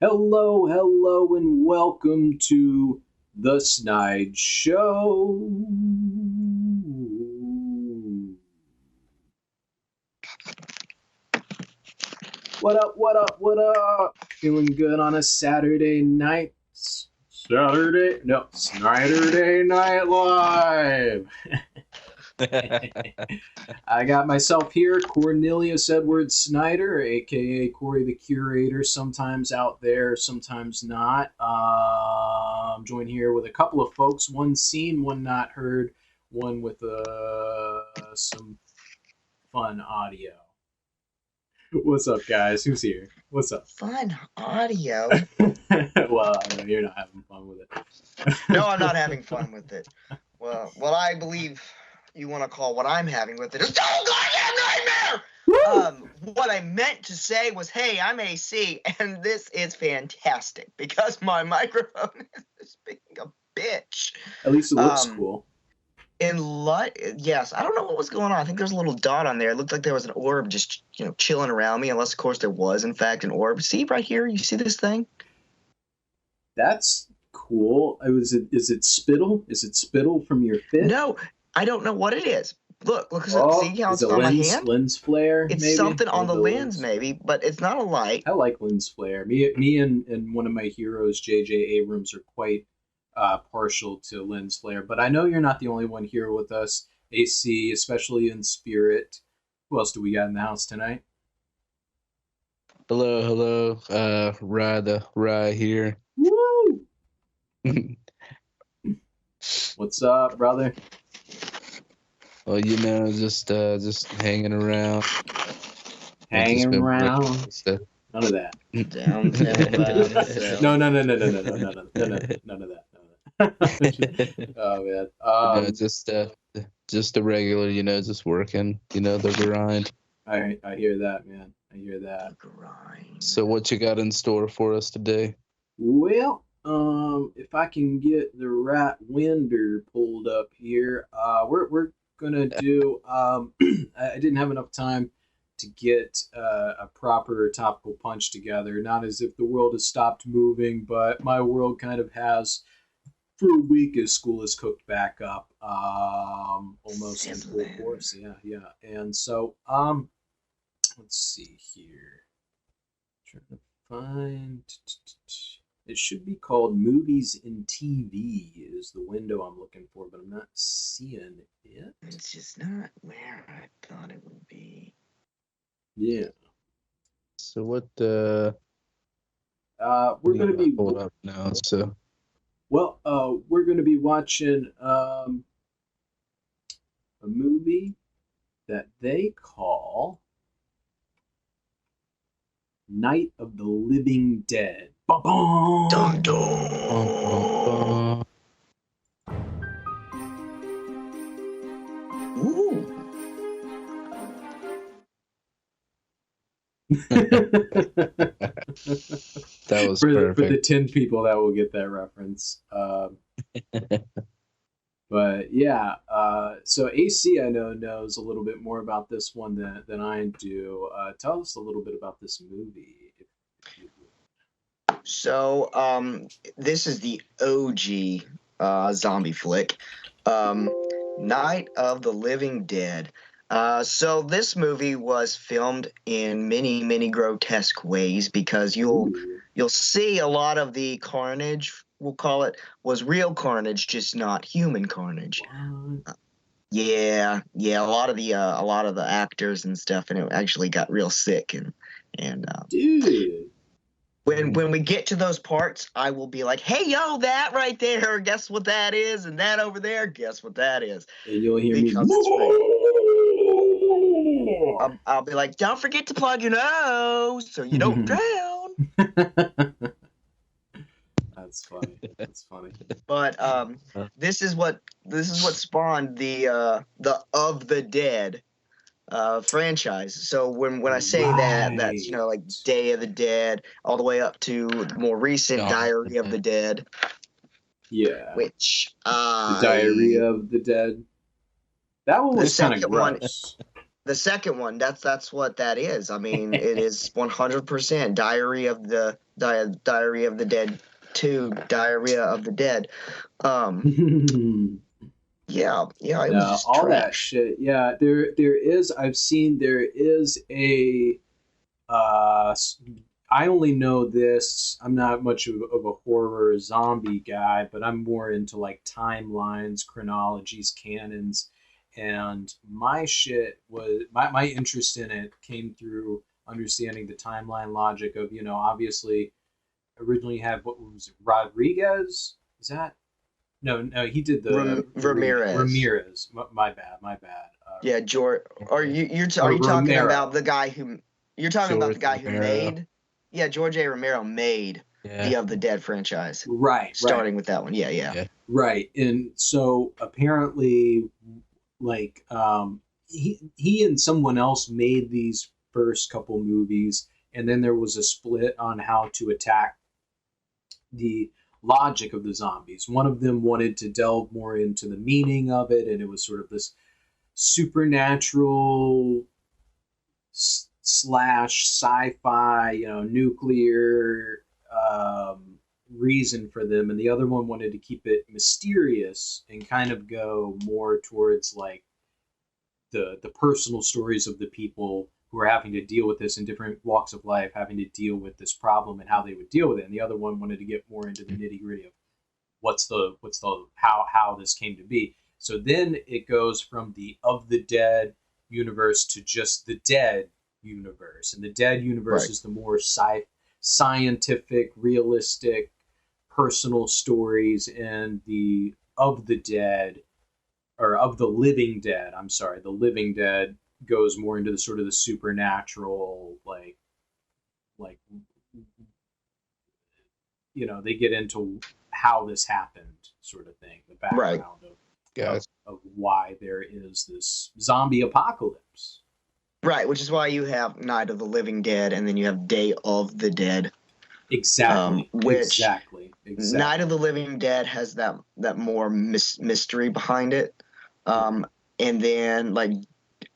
Hello, hello, and welcome to the Snide Show. What up, what up, what up? Feeling good on a Saturday night? Snyder Day Night Live. I got myself here, Cornelius Edward Snyder, aka Corey the Curator, sometimes out there, sometimes not. I'm joined here with a couple of folks, one seen, one not heard, one with some fun audio. What's up, guys? Who's here? What's up? Fun audio? Well, I know you're not having fun with it. No, I'm not having fun with it. Well, what I believe you want to call what I'm having with it is total goddamn nightmare! What I meant to say was, hey, I'm AC, and this is fantastic because my microphone is being a bitch. At least it looks cool. Yes, I don't know what was going on. I think there's a little dot on there. It looked like there was an orb just, chilling around me, unless, of course, there was, in fact, an orb. See right here? You see this thing? That's cool. Is it spittle? Is it spittle from your fit? No, I don't know what it is. Look, see how it's on my hand? Lens flare? It's maybe? something on the lens, maybe, but it's not a light. I like lens flare. Me and one of my heroes, J.J. Abrams, are quite partial to lens flare. But I know you're not the only one here with us, AC, especially in spirit. Who else do we got in the house tonight? Hello. Rye here. Woo! What's up, brother? Well, just hanging around. Hanging around. None of that. No. None of that. Oh man. Just a regular, just working, the grind. I hear that, man. I hear that. Grind. So what you got in store for us today? Well, if I can get the right winder pulled up here, we're gonna do. I didn't have enough time to get a proper topical punch together. Not as if the world has stopped moving, but my world kind of has for a week as school has cooked back up, almost in full force. Yeah. And so, let's see here. Trying to find. It should be called Movies in TV is the window I'm looking for, but I'm not seeing it. It's just not where I thought it would be. Yeah. So what we're gonna be pulled up now, so we're gonna be watching a movie that they call Night of the Living Dead. Dun, dun. Ooh. That was perfect. For the 10 people that will get that reference. But yeah, so AC I know knows a little bit more about this one than I do. Tell us a little bit about this movie. So, this is the OG zombie flick, Night of the Living Dead. So this movie was filmed in many, many grotesque ways because you'll see a lot of the carnage, we'll call it, was real carnage, just not human carnage. Yeah, a lot of the actors and stuff, and it actually got real sick and dude. When we get to those parts, I will be like, hey, yo, that right there, guess what that is? And that over there, guess what that is? And you'll hear me. I'll be like, don't forget to plug your nose so you don't drown. That's funny. But this is what spawned the Of the Dead franchise. So when I say that's like Day of the Dead, all the way up to the more recent Diary of the Dead. Yeah. Which the Diary of the Dead. That one was kind of gross. The second one, that's what that is. I mean, it is 100% Diary of the Dead 2, Diarrhea of the Dead. Yeah, it was No, just all that trash. shit. Yeah, there is. I've seen there is a. Uh, I only know this. I'm not much of a horror zombie guy, but I'm more into like timelines, chronologies, canons, and my shit was my interest in it came through understanding the timeline logic of obviously originally had what was it, Rodriguez? Is that no, he did the remake. Ramirez. Ramirez. My bad. My bad. Yeah, George. Are are Or you talking about Romero. the guy who? You're talking about the George guy who Romero. made? Yeah, George A. Romero made Yeah. the Of the Dead franchise, Right. Right. starting with that one. Yeah, yeah. Yeah. Right. And so apparently, like, he and someone else made these first couple movies, and then there was a split on how to attack the logic of the zombies. One of them wanted to delve more into the meaning of it, and it was sort of this supernatural slash sci-fi, nuclear reason for them, and the other one wanted to keep it mysterious and kind of go more towards like the personal stories of the people who are having to deal with this in different walks of life, having to deal with this problem and how they would deal with it. And the other one wanted to get more into the nitty gritty of what's the how this came to be. So then it goes from the Of the Dead universe to just the Dead universe, and the Dead universe Right. is the more scientific, realistic, personal stories, and the Of the Dead or Of the Living Dead. I'm sorry, the Living Dead goes more into the sort of the supernatural, like they get into how this happened, sort of thing, the Right. background Guys. of why there is this zombie apocalypse. Right, which is why you have Night of the Living Dead, and then you have Day of the Dead. Exactly. Which Exactly. Night of Exactly. the Living Dead has that more mystery behind it, Yeah. and then like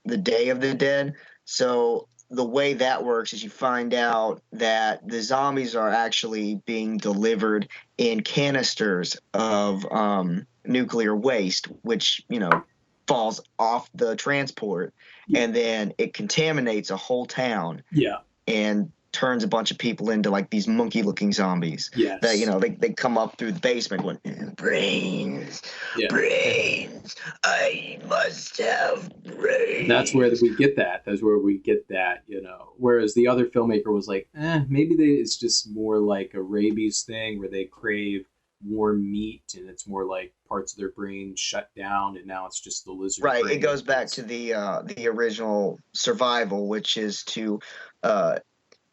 the Day of the Dead. So the way that works is you find out that the zombies are actually being delivered in canisters of nuclear waste, which falls off the transport, Yeah. and then it contaminates a whole town Yeah. and turns a bunch of people into like these monkey-looking zombies that Yes. they come up through the basement going, brains, Yeah. brains, I must have And that's where brains. we get that. That's where we get that. Whereas the other filmmaker was like, maybe it's just more like a rabies thing where they crave warm meat and it's more like parts of their brain shut down and now it's just the lizard Right, it brain. goes back to the original survival, which is to uh,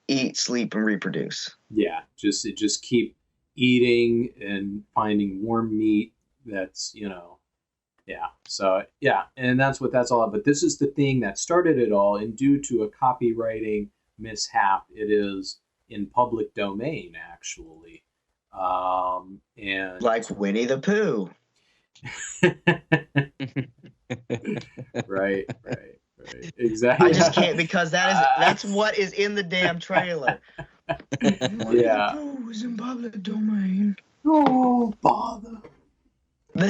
eat, sleep, and reproduce. Yeah, just keep eating and finding warm meat. That's yeah. So yeah, and that's all. But this is the thing that started it all, and due to a copywriting mishap, it is in public domain actually. And Like Winnie the Pooh. right, exactly. I just can't, because that's what is in the damn trailer. Winnie the Yeah. Pooh is in public domain. Oh, bother.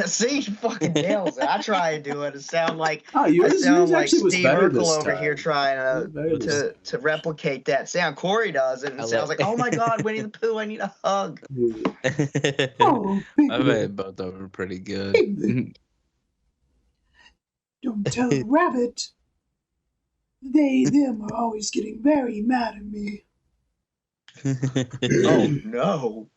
See, you fucking nails it. I try to do it. It sound like Yours actually was Steve better Urkel this over time. here trying Better this time. to replicate that sound. Corey does it, and it sounds like, oh my God, Winnie the Pooh, I need a hug. Oh, I made both of them pretty good. Piglet. Don't tell the rabbit. Them are always getting very mad at me. Oh no.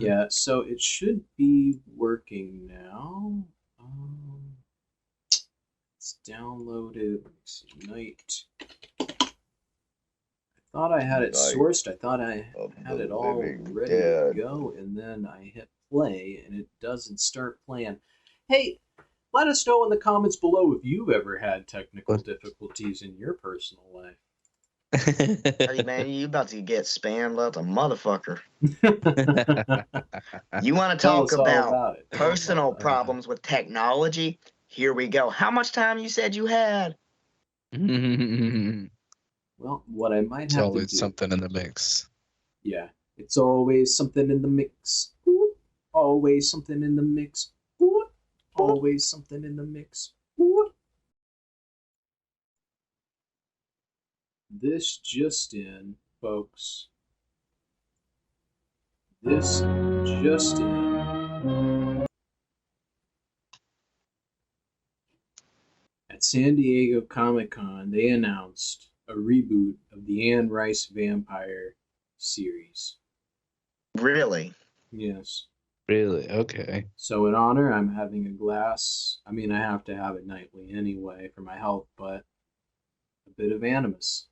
Yeah, so it should be working now. It's downloaded. Let's see, Night. I thought I had it sourced. I thought I had it all ready to go, and then I hit play, and it doesn't start playing. Hey, let us know in the comments below if you've ever had technical difficulties in your personal life. Hey man, you about to get spammed like a motherfucker. You want to Tell talk us all about about it. personal problems with technology? Here we go. How much time you said you had? It's Well, what I might have to always do. something in the mix. Yeah. It's always something in the mix. Always something in the mix. Always something in the mix. This just in, folks. This just in. At San Diego Comic-Con, they announced a reboot of the Anne Rice vampire series. Really? Yes. Really? Okay. So in honor, I'm having a glass. I mean, I have to have it nightly anyway for my health, but a bit of Animus.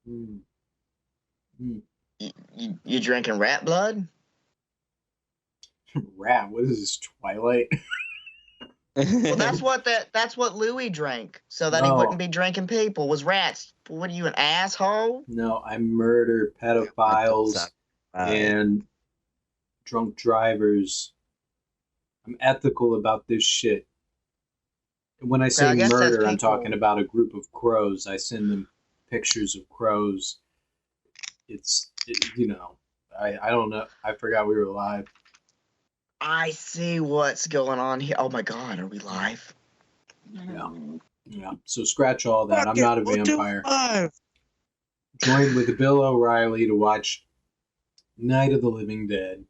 Mm. Mm. You drinking rat blood? Rat, what is this, Twilight? Well, that's what Louis drank, so that he wouldn't No, be drinking people. Was rats? What are you, an asshole? no, I murder pedophiles and drunk drivers. I'm ethical about this shit. When I Well, say I guess that's murder, I'm talking people. about a group of crows. I send them pictures of crows. I don't know. I forgot we were live. I see what's going on here. Oh my God, are we live? Yeah. Yeah. So scratch all that. I'm not a vampire. Join with Bill O'Reilly to watch Night of the Living Dead.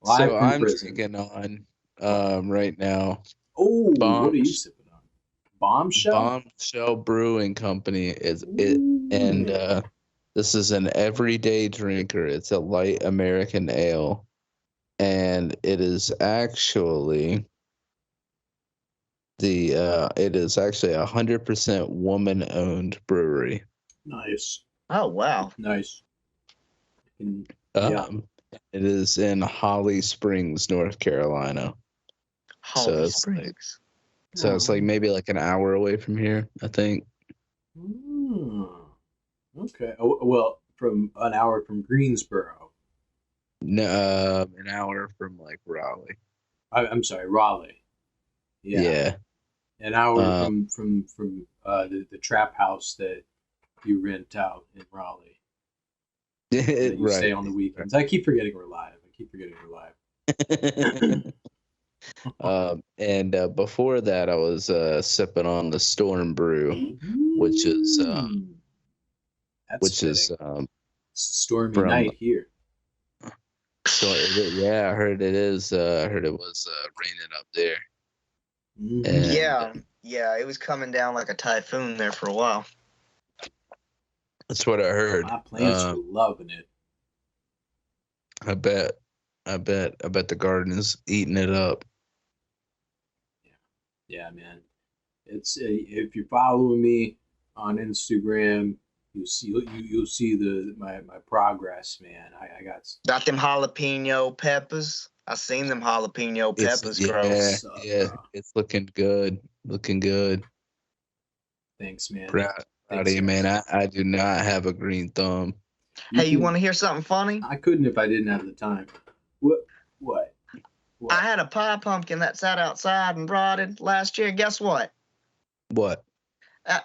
Live So from I'm prison. drinking on right now. Oh, what are you Bombs sipping on? Bombshell? Bombshell Brewing Company is it, and Ooh. this is an everyday drinker. It's a light American ale, and it is actually it is actually 100% woman-owned brewery. Nice. Oh wow. Nice. And, yeah. Um, it is in Holly Springs, North Carolina. So Holly it's like Springs. it's like maybe like an hour away from here, I think. Okay. Oh, well, from an hour from Greensboro. No, an hour from like Raleigh. I'm sorry, Raleigh. Yeah. Yeah. An hour Um, from the trap house that you rent out in Raleigh that you stay right. on the weekends. I keep forgetting we're live. And before that, I was sipping on the Storm Brew, which is Ooh, that's fitting. It's a stormy From night here. yeah, I heard it is. I heard it was raining up there, and Yeah, it was coming down like a typhoon there for a while. that's what I heard. My plants are loving it. I bet the garden is eating it up. Yeah, man. It's if you're following me on Instagram, you'll see my progress, man. I Got them jalapeno peppers. I seen them jalapeno peppers grow. It's looking good. Looking good. Thanks, man. Proud Thanks, of you, guys. man. I do not have a green thumb. Hey, you want to hear something funny? I couldn't if I didn't have the time. What? I had a pie pumpkin that sat outside and rotted last year. Guess what? What?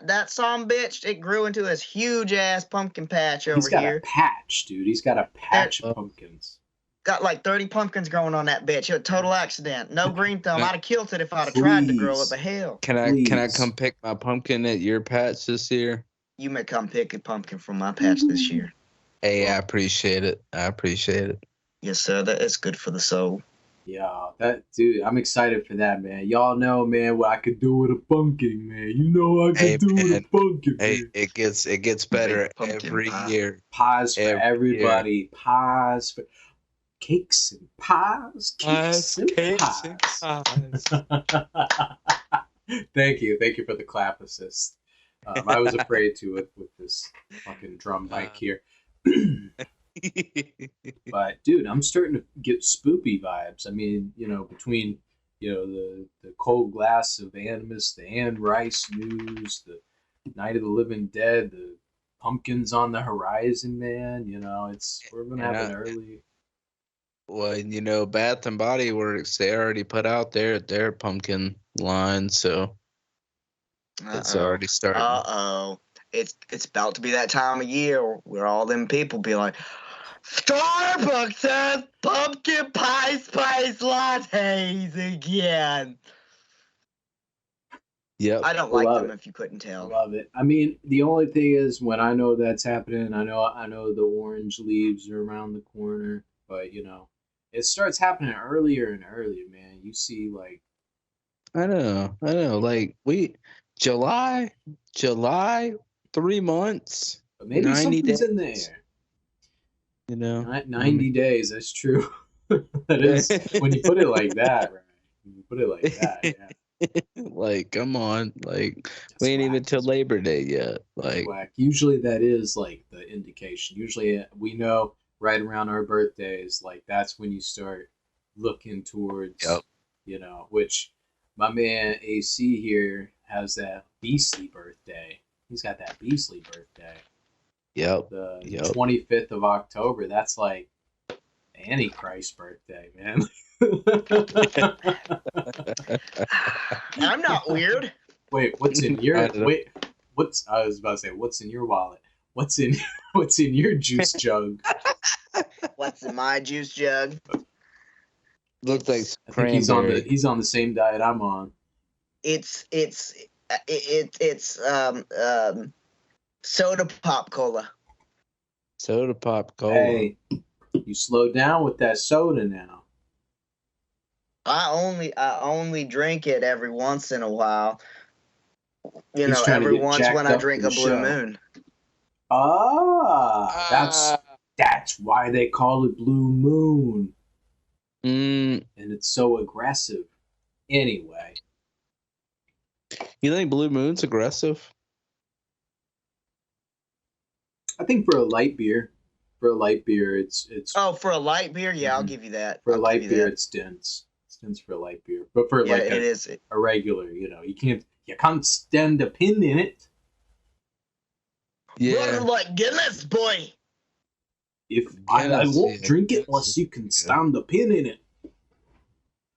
That some bitch, it grew into this huge ass pumpkin patch over He's got here. a patch, dude. He's got a patch of pumpkins. Got like 30 pumpkins growing on that bitch. A total accident. No green thumb. I'd have killed it if I'd have tried to grow it, but hell. Can I come pick my pumpkin at your patch this year? You may come pick a pumpkin from my patch this year. Hey, I appreciate it. Yes, sir. That is good for the soul. Yeah, dude, I'm excited for that, man. Y'all know, man, what I could do with a pumpkin, man. You know I could do with a pumpkin, man. It gets better every year. Pies for everybody. Pies for cakes and pies. Cakes and pies. Thank you for the clap assist. I was afraid to with this fucking drum mic here. But dude, I'm starting to get spoopy vibes. I mean, between the cold glass of Animus, the Anne Rice news, the Night of the Living Dead, the pumpkins on the horizon, man. We're gonna have an early. Well, you know, Bath and Body Works, they already put out their pumpkin line, so it's Uh-oh. already starting. Uh-oh. It's about to be that time of year where all them people be like, Starbucks says pumpkin pie spice lattes again. Yep. I don't I like love them it. if you couldn't I tell. love it. I mean, the only thing is when I know that's happening, I know the orange leaves are around the corner, but you know, it starts happening earlier and earlier, man. You see, like, I know. Like July, 3 months, but maybe 90 something's in days. there. You know, I 90 days. That's true. That is when you put it like that, right? When you put it like that, yeah. like, come on, like we That's ain't even whack. till Labor Day yet. That's Like, whack. Usually that is like the indication. Usually we know right around our birthdays, like that's when you start looking yep, towards, which my man AC here has that beastly birthday. He's got that beastly birthday. yep, The yep. 25th of October. That's like Antichrist birthday, man. I'm not weird. Wait, what's in I your don't know. wait? What's I was about to say? What's in your wallet? What's in what's in your juice jug? What's in my juice jug? Looks like It's I think cranberry. he's on the same diet I'm on. it's soda pop cola. Soda pop cola. Hey, you slow down with that soda now. I only drink it every once in a while. He's trying to Every get once when jacked I up for drink the a Blue show. Moon. Ah, Ah. that's why they call it Blue Moon, Mm, and it's so aggressive. Anyway, you think Blue Moon's aggressive? I think for a light beer, it's Oh, for a light beer, yeah, I'll Mhm. give you that. For a I'll give light you beer, that. it's dense. It's dense for a light beer, but for Yeah, like it is. a regular, you can't stand a pin in it. Brother, like Guinness, boy. If I Guinness, won't yeah, drink it Guinness unless is you can good. stand a pin in it.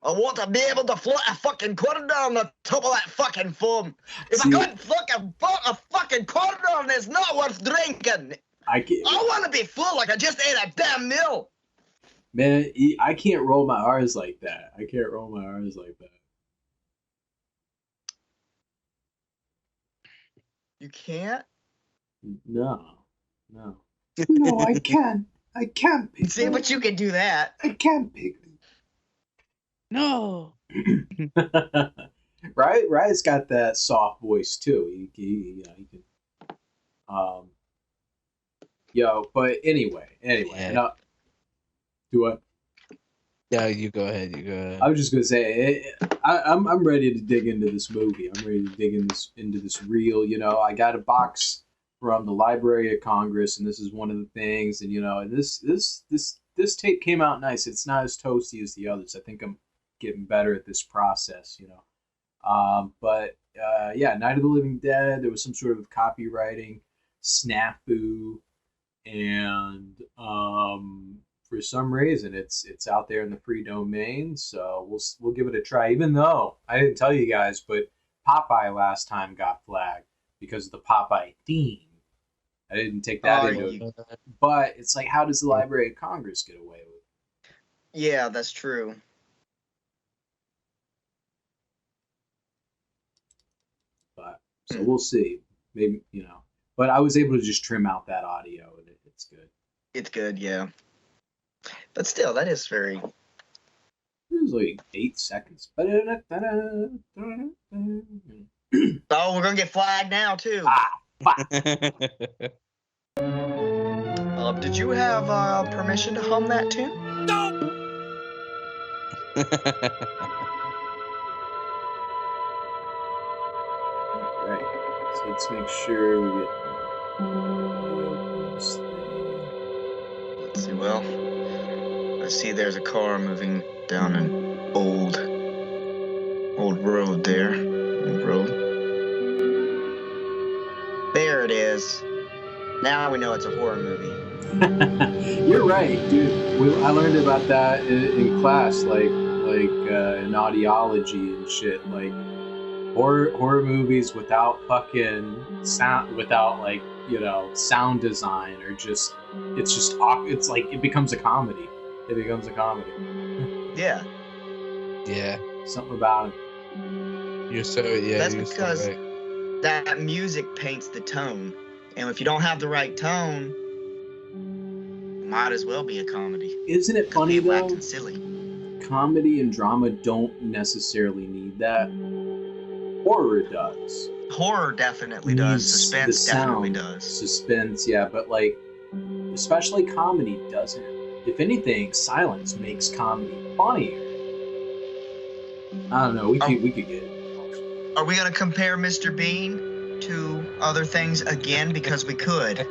I want to be able to float a fucking quarter down the top of that fucking foam. If I See, couldn't fucking float a fucking quarter down, it's not worth drinking. I can't, I want to be full like I just ate a damn meal. man. I can't roll my R's like that. I can't roll my R's like that. You can't? No, no, no. I can't. I can't pick. See, but you can do that. I can't pick. No. Riot's got that soft voice too. He can. Um, but anyway, Yeah. and do I? Yeah, you go ahead. You go ahead. I was just gonna say, I'm ready to dig into this movie. I'm ready to dig into this reel. I got a box from the Library of Congress, and this is one of the things. And this tape came out nice. It's not as toasty as the others. I think I'm getting better at this process. But yeah, Night of the Living Dead. There was some sort of copywriting snafu, and for some reason it's out there in the free domain. So we'll give it a try. Even though I didn't tell you guys, but Popeye last time got flagged because of the Popeye theme. I didn't take that into it. But it's like, how does the Library of Congress get away with it? Yeah, that's true. But so we'll see. Maybe But I was able to just trim out that audio, and it's good. It's good, yeah. But still, that is very. It was like 8 seconds. Oh, we're gonna get flagged now too. Did you have permission to hum that tune? Right. So let's make sure we get. Let's see. Well, I see there's a car moving down an old road there. Old road. There it is. Now we know it's a horror movie. You're right, dude. I learned about that in class, in audiology and shit. Like horror movies without fucking sound, without sound design, or just it's just it's like it becomes a comedy. It becomes a comedy. Yeah. Yeah. Something about it. You're so That's you're so because right. that music paints the tone, and if you don't have the right tone, it might as well be a comedy. Isn't it Could funny be though? acting silly. Comedy and drama don't necessarily need that. Horror does. Horror definitely does. Needs the Suspense definitely sound, does. suspense, yeah, but like especially comedy doesn't. If anything, silence makes comedy funnier. I don't know. We Are, could get. are we gonna compare Mr. Bean to other things again? Because we could.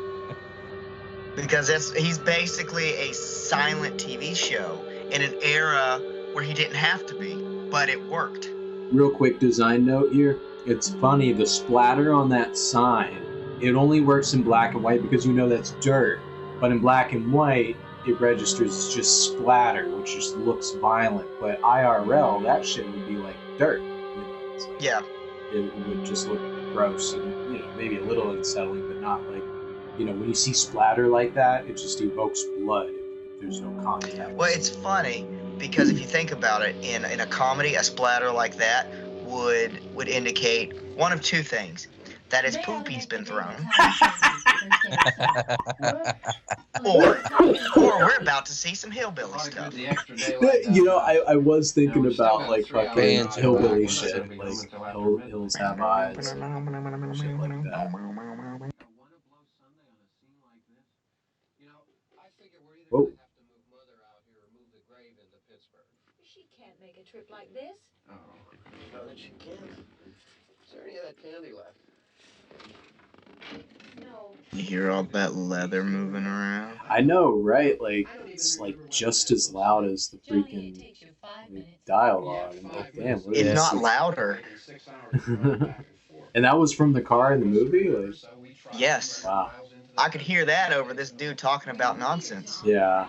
Because he's basically a silent TV show in an era where he didn't have to be, but it worked. Real quick design note here. It's funny, the splatter on that sign, it only works in black and white because that's dirt. But in black and white, it registers as just splatter, which just looks violent. But IRL, that shit would be like dirt. It's like, Yeah. It would just look gross and, maybe a little unsettling, but not like, when you see splatter like that, it just evokes blood if there's no context. Well, it's funny because if you think about it, in a comedy, a splatter like that would indicate one of two things: that his poopy's been thrown, or we're about to see some hillbilly stuff. I was thinking about like fucking Banjo hillbilly backwards. shit, like hills have eyes, shit like that. Whoa. She can't make a trip like this. Oh, no, that she can't. Is there any of that candy left? No. You hear all that leather moving around? I know, right? Like it's like just as loud as the freaking dialogue. I'm like, damn, what If is not this? louder. And that was from the car in the movie? Like, Yes. wow. I could hear that over this dude talking about nonsense. Yeah.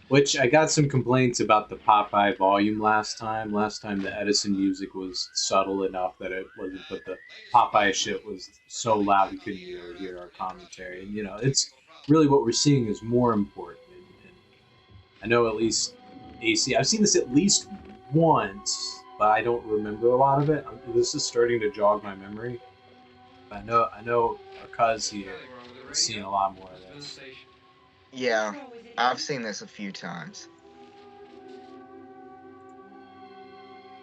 Which I got some complaints about the Popeye volume last time. Last time the Edison music was subtle enough that it wasn't, but the Popeye shit was so loud you couldn't really hear our commentary. And it's really what we're seeing is more important. And I know at least AC. I've seen this at least once, but I don't remember a lot of it. This is starting to jog my memory. I know our cuz here has seen a lot more of this. Yeah, I've seen this a few times.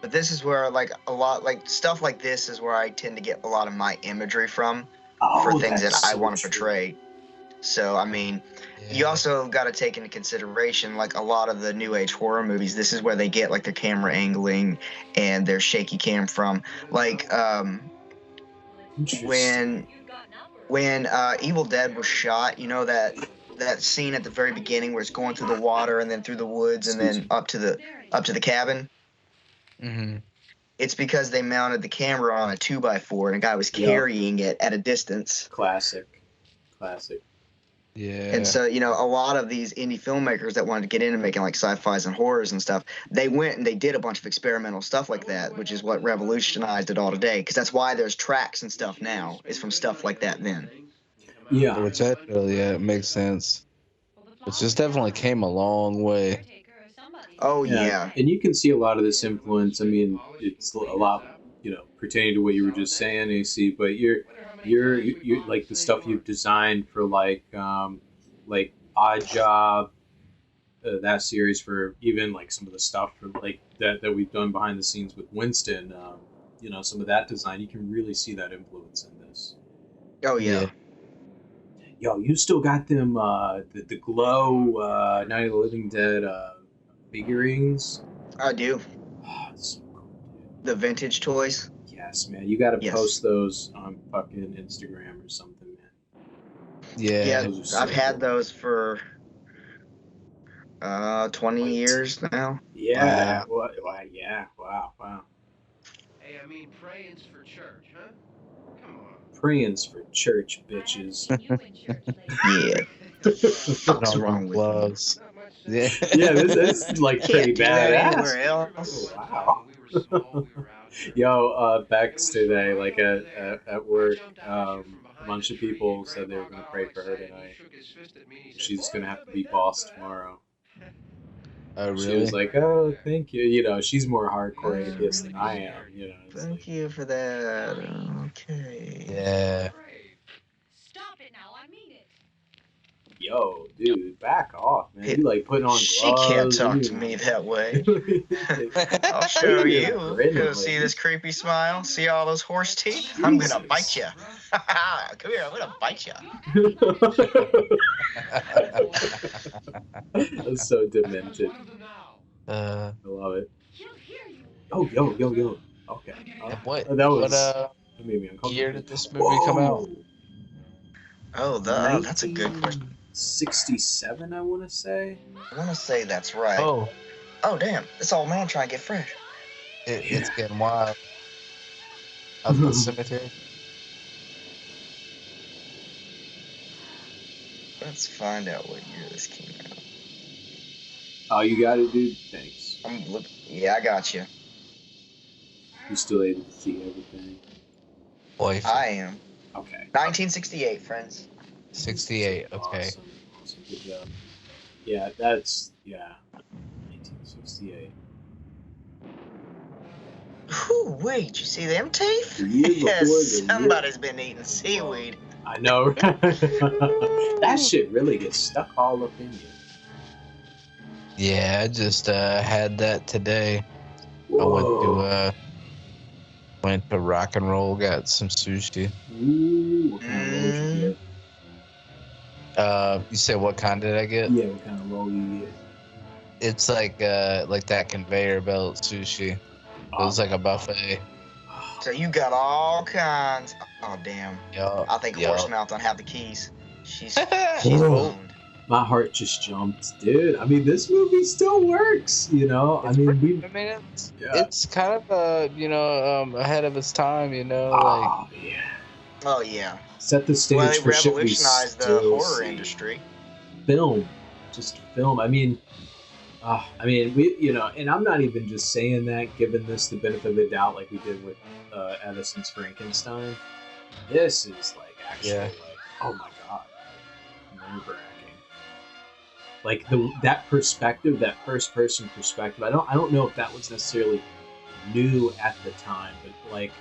But this is where, like, a lot, like, stuff like this is where I tend to get a lot of my imagery from for things that I want to portray. So, I mean, you also got to take into consideration, like, a lot of the new age horror movies, this is where they get, like, their camera angling and their shaky cam from. Like, when Evil Dead was shot, that scene at the very beginning where it's going through the water and then through the woods and then up to the cabin. Mm-hmm. It's because they mounted the camera on a 2x4 and a guy was carrying it at a distance. Classic. Yeah. And so, a lot of these indie filmmakers that wanted to get into making like sci-fis and horrors and stuff, they went and they did a bunch of experimental stuff like that, which is what revolutionized it all today. Because that's why there's tracks and stuff now, is from stuff like that then. Yeah. Which actually, it makes sense. It just definitely came a long way. Oh, yeah. And you can see a lot of this influence. I mean, it's a lot, pertaining to what you were just saying, AC. But you're like the stuff you've designed for like Odd Job, that series, for even like some of the stuff for like that we've done behind the scenes with Winston. Some of that design, you can really see that influence in this. Oh, yeah. Yo, you still got them the glow Night of the Living Dead figurines? I do. Oh, it's so cool, dude. The vintage toys? Yes, man. You got to post those on fucking Instagram or something, man. Yeah. I've had those for 20 years now. Yeah. Wow. Yeah. Wow. Hey, I mean, praying's for church, huh? Come on. praying's for church, bitches. Yeah. The Put fuck's on wrong some with you? gloves. Yeah. Yeah, this is like pretty Can't do that badass. anywhere else. Oh, wow. Yo, Bex today, like at work, a bunch of people said they were gonna pray for her tonight. She's gonna have to be boss tomorrow. Oh, She was really? like, "Oh, thank you." You know, she's more hardcore Oh, atheist than I am. You know, it's Thank like, you for that. Okay. Yeah. Stop it now, I mean it. yo, dude, back off, man. It- You like putting on She can't gloves. talk You to me that way. like, I'll why show you even you. grinning? See Like, this creepy smile? See all those horse teeth? I'm gonna bite Jesus. you. Come here, I'm gonna bite you. That's so demented. uh, I love it. He'll hear you. Oh, yo. Okay. and what That what that made me year uncomfortable. did this movie come out? Whoa! Oh, that's a good question. 1967, I want to say. I want to say that's right. Oh, Oh, damn. This old man trying to get fresh. it's getting wild out the cemetery. Let's find out what year this came out. Oh, you got it, dude. Thanks. Yeah, I got you. You still able to see everything? Boy, I am. Okay. 1968, friends. 68. Okay. Awesome. Good job. Yeah, that's 1968. Whew, wait, you see them teeth? The year before Yes, the year- somebody's been eating seaweed. I know. Right? That shit really gets stuck all up in you. Yeah, I just had that today. Whoa. I went to Rock and Roll, got some sushi. Ooh, what kind of roll did you get? You said what kind did I get? Yeah, what kind of roll you get? It's like that conveyor belt sushi. It was like a buffet. So you got all kinds. Oh, damn. Yup. I think yup. Horsemouth don't have the keys. She's Whoa. boned. My heart just jumped, dude. I mean, this movie still works, you know. It's kind of ahead of its time, you know. Oh yeah. Oh, yeah. Set the stage Well, they for shit we revolutionized the still horror see. industry. Film, just film. I mean, we, you know, and I'm not even just saying that, giving this the benefit of the doubt, like we did with Edison's Frankenstein. This is like actually like, oh my god, nerve-wracking. Like that perspective, that first person perspective. I don't know if that was necessarily new at the time, but like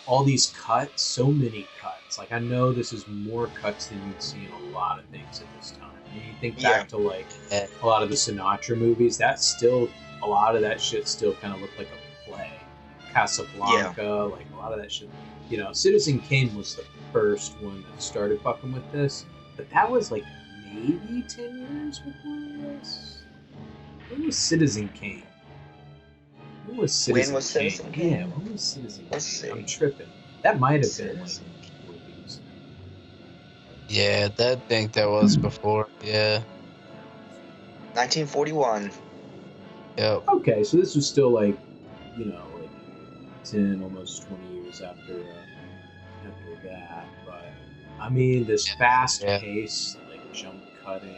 all these cuts, so many cuts. Like I know this is more cuts than you'd see in a lot of things at this time. When you think back to like a lot of the Sinatra movies, that's still a lot of that shit still kind of looked like a play. Casablanca, like a lot of that shit. You know, Citizen Kane was the first one that started fucking with this, but that was like maybe 10 years before this. When was Citizen Kane? When was Citizen Kane? Yeah, when was Citizen Kane? Let's see. I'm tripping. That might have been like 40s. Yeah, I think that was before. Yeah. 1941. Yep. Okay, so this was still like, you know, like 10, almost 20 years after that. But I mean, this fast pace, like jump cutting,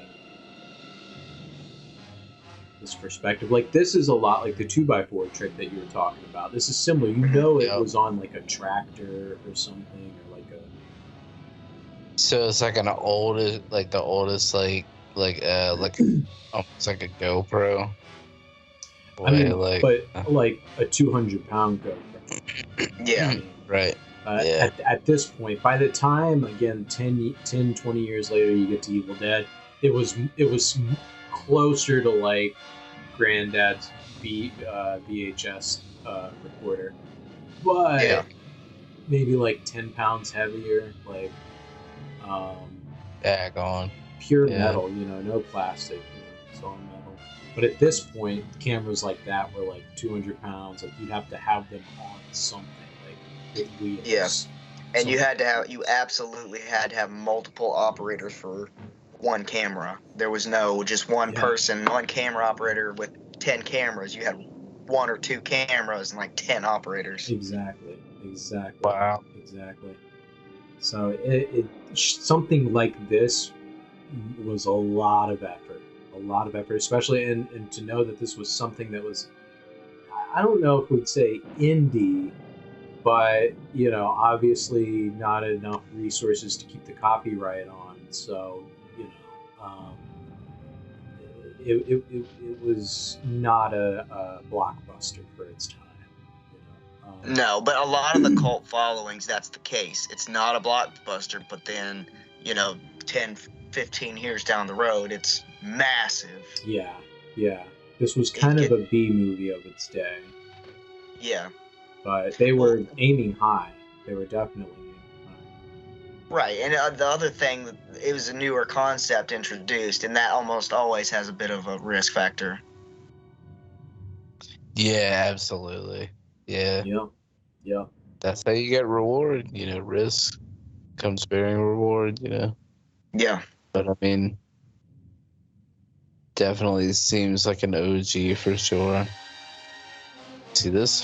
this perspective, like this is a lot like the 2x4 trick that you were talking about. This is similar. You know, it was on like a tractor or something, or like a. So it's like the oldest, almost like a GoPro. I mean, but like a 200-pound GoPro. Yeah. Right. At this point, by the time, again, 10, 20 years later, you get to Evil Dead, it was closer to like Granddad's VHS recorder, but maybe like 10 pounds heavier, like daggone pure metal, you know, no plastic, you know, it's all metal. But at this point, cameras like that were like 200 pounds. Like you'd have to have them on something, like with wheels. Yes, and you absolutely had to have multiple operators for one camera. There was no just one person, one camera operator with 10 cameras. You had one or two cameras and like 10 operators. Exactly. Wow. Exactly. So something like this was a lot of effort, especially and to know that this was something that was, I don't know if we'd say indie, but obviously not enough resources to keep the copyright on. So it was not a blockbuster for its time. No, but a lot of the cult followings, that's the case. It's not a blockbuster, but then, 10, 15 years down the road, it's massive. Yeah. This was kind of a B movie of its day. Yeah. But they were aiming high. They were definitely aiming high. Right, and the other thing, it was a newer concept introduced, and that almost always has a bit of a risk factor. Yeah, absolutely. Yeah. Yeah. That's how you get reward. Risk comes bearing reward. Yeah. But I mean, definitely seems like an OG for sure. See, this is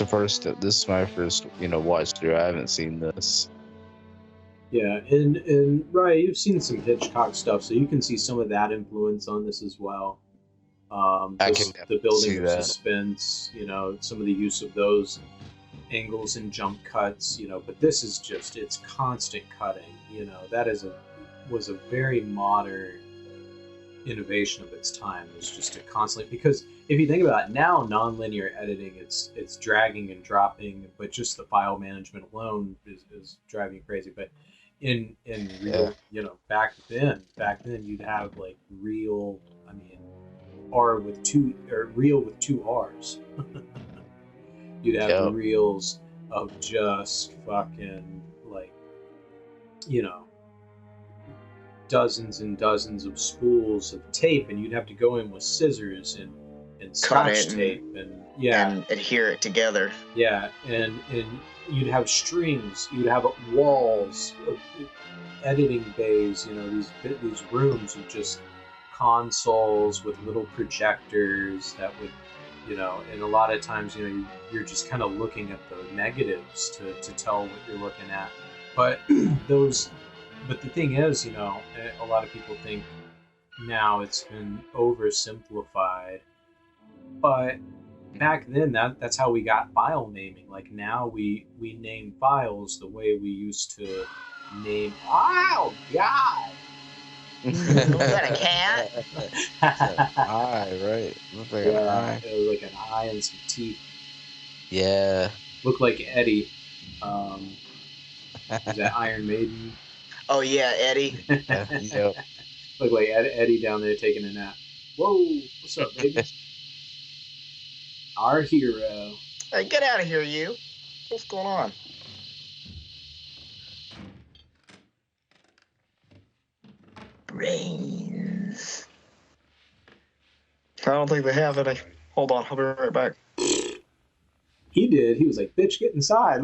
my first, watch through. I haven't seen this. Yeah, and right, you've seen some Hitchcock stuff, so you can see some of that influence on this as well. The building of suspense, some of the use of those angles and jump cuts, but this is just, it's constant cutting. That was a very modern innovation of its time. It's just a constantly, because if you think about it now, nonlinear editing, it's dragging and dropping, but just the file management alone is driving you crazy. But in real, back then you'd have like real, I mean, reel with two R's. You'd have reels of just fucking like, dozens and dozens of spools of tape, and you'd have to go in with scissors and scotch tape and adhere it together. Yeah, and you'd have strings, you'd have walls, editing bays, these rooms with just consoles with little projectors that would, and a lot of times, you're just kind of looking at the negatives to tell what you're looking at. But but the thing is, a lot of people think now it's been oversimplified. But back then, that's how we got file naming. Like now we name files the way we used to name. Oh God! Was that a cat? Eye, right? Looked like an eye. It was like an eye and some teeth. Yeah. Looked like Eddie. Was that Iron Maiden? Oh yeah, Eddie. Yep. Looked like Eddie down there taking a nap. Whoa! What's up, baby? Our hero. Hey, get out of here, you. What's going on? Brains. I don't think they have any. Hold on, I'll be right back. He did. He was like, "Bitch, get inside."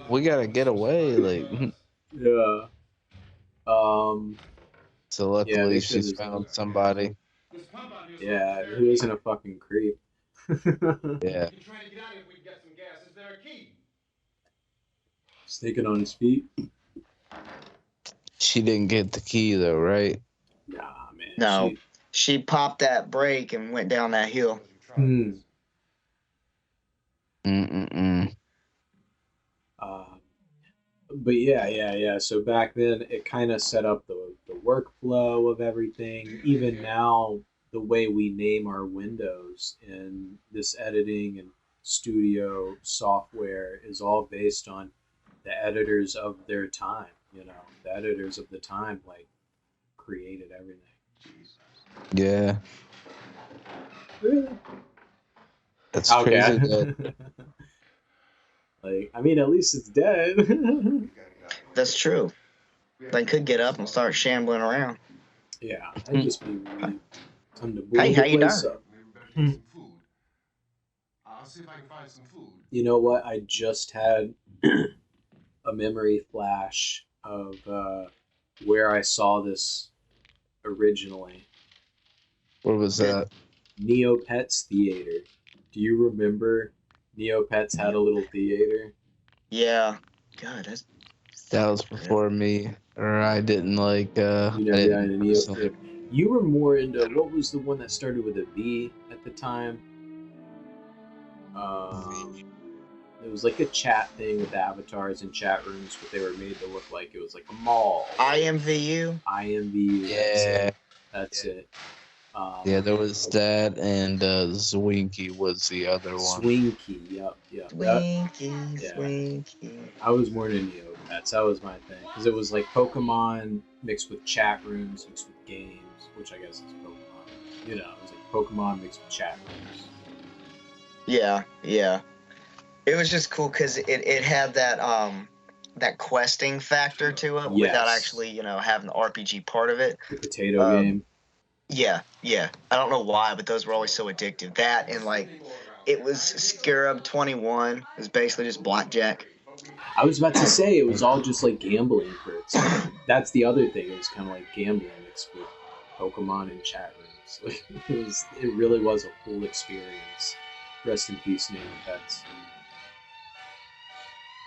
We gotta get away, like. Yeah. So luckily she's found somebody. Yeah, who isn't a fucking creep. Yeah. Sneaking on his feet. She didn't get the key though, right? Nah, man. No. She popped that brake and went down that hill. But yeah. So back then, it kind of set up the workflow of everything. Even now, the way we name our windows in this editing and studio software is all based on the editors of their time. The editors of the time, like, created everything. Yeah. Really? That's crazy. That... Like, I mean, at least it's dead. That's true. They could get up and start shambling around. Yeah, I'd just be really time to blow Hey, how the you place doing? up. I'll see if I can find some food. You know what? I just had a memory flash of where I saw this originally. What was that? Neopets Theater. Do you remember Neopets had a little theater? Yeah. God, that's That was before me, or I didn't like. You I never got didn't into Neo personally. flick. You were more into what was the one that started with a V at the time? Um, it was like a chat thing with avatars in chat rooms, but they were made to look like it was like a mall. IMVU. IMVU. That's Yeah, it. That's it. yeah. There was that, and Zwinky was the other one. Swinky. Yep. Yep. Swinky, Yeah. Swinky. I was more into Neopets. That was my thing because it was like Pokemon mixed with chat rooms mixed with games, which I guess is Pokemon. You know, it was like Pokemon mixed with chat rooms. Yeah, yeah. It was just cool because it had that questing factor to it without Yes. actually having the RPG part of it. The potato Um, game. yeah, yeah. I don't know why, but those were always so addictive. That and like it was Scarab 21. It was basically just blackjack. I was about to say it was all just like gambling for its time. That's the other thing. It was kind of like gambling mixed with Pokemon and chat rooms. Like, it really was a full experience. Rest in peace, Neopets.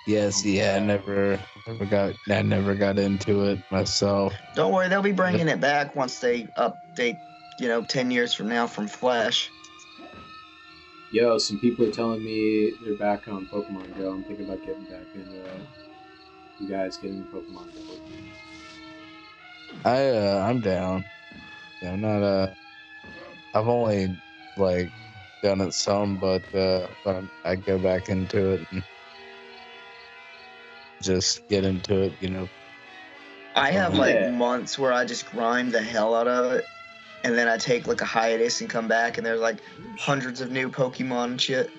Yes, yeah. I never got into it myself. Don't worry, they'll be bringing it back once they update. 10 years from now from Flash. Yo, some people are telling me they're back on Pokemon Go. I'm thinking about getting back into that. You guys getting Pokemon Go with me? I'm down. Yeah, I'm not I've only like done it some, but I go back into it and just get into it. I have like Yeah. months where I just grind the hell out of it, and then I take like a hiatus and come back, and there's like hundreds of new Pokemon and shit.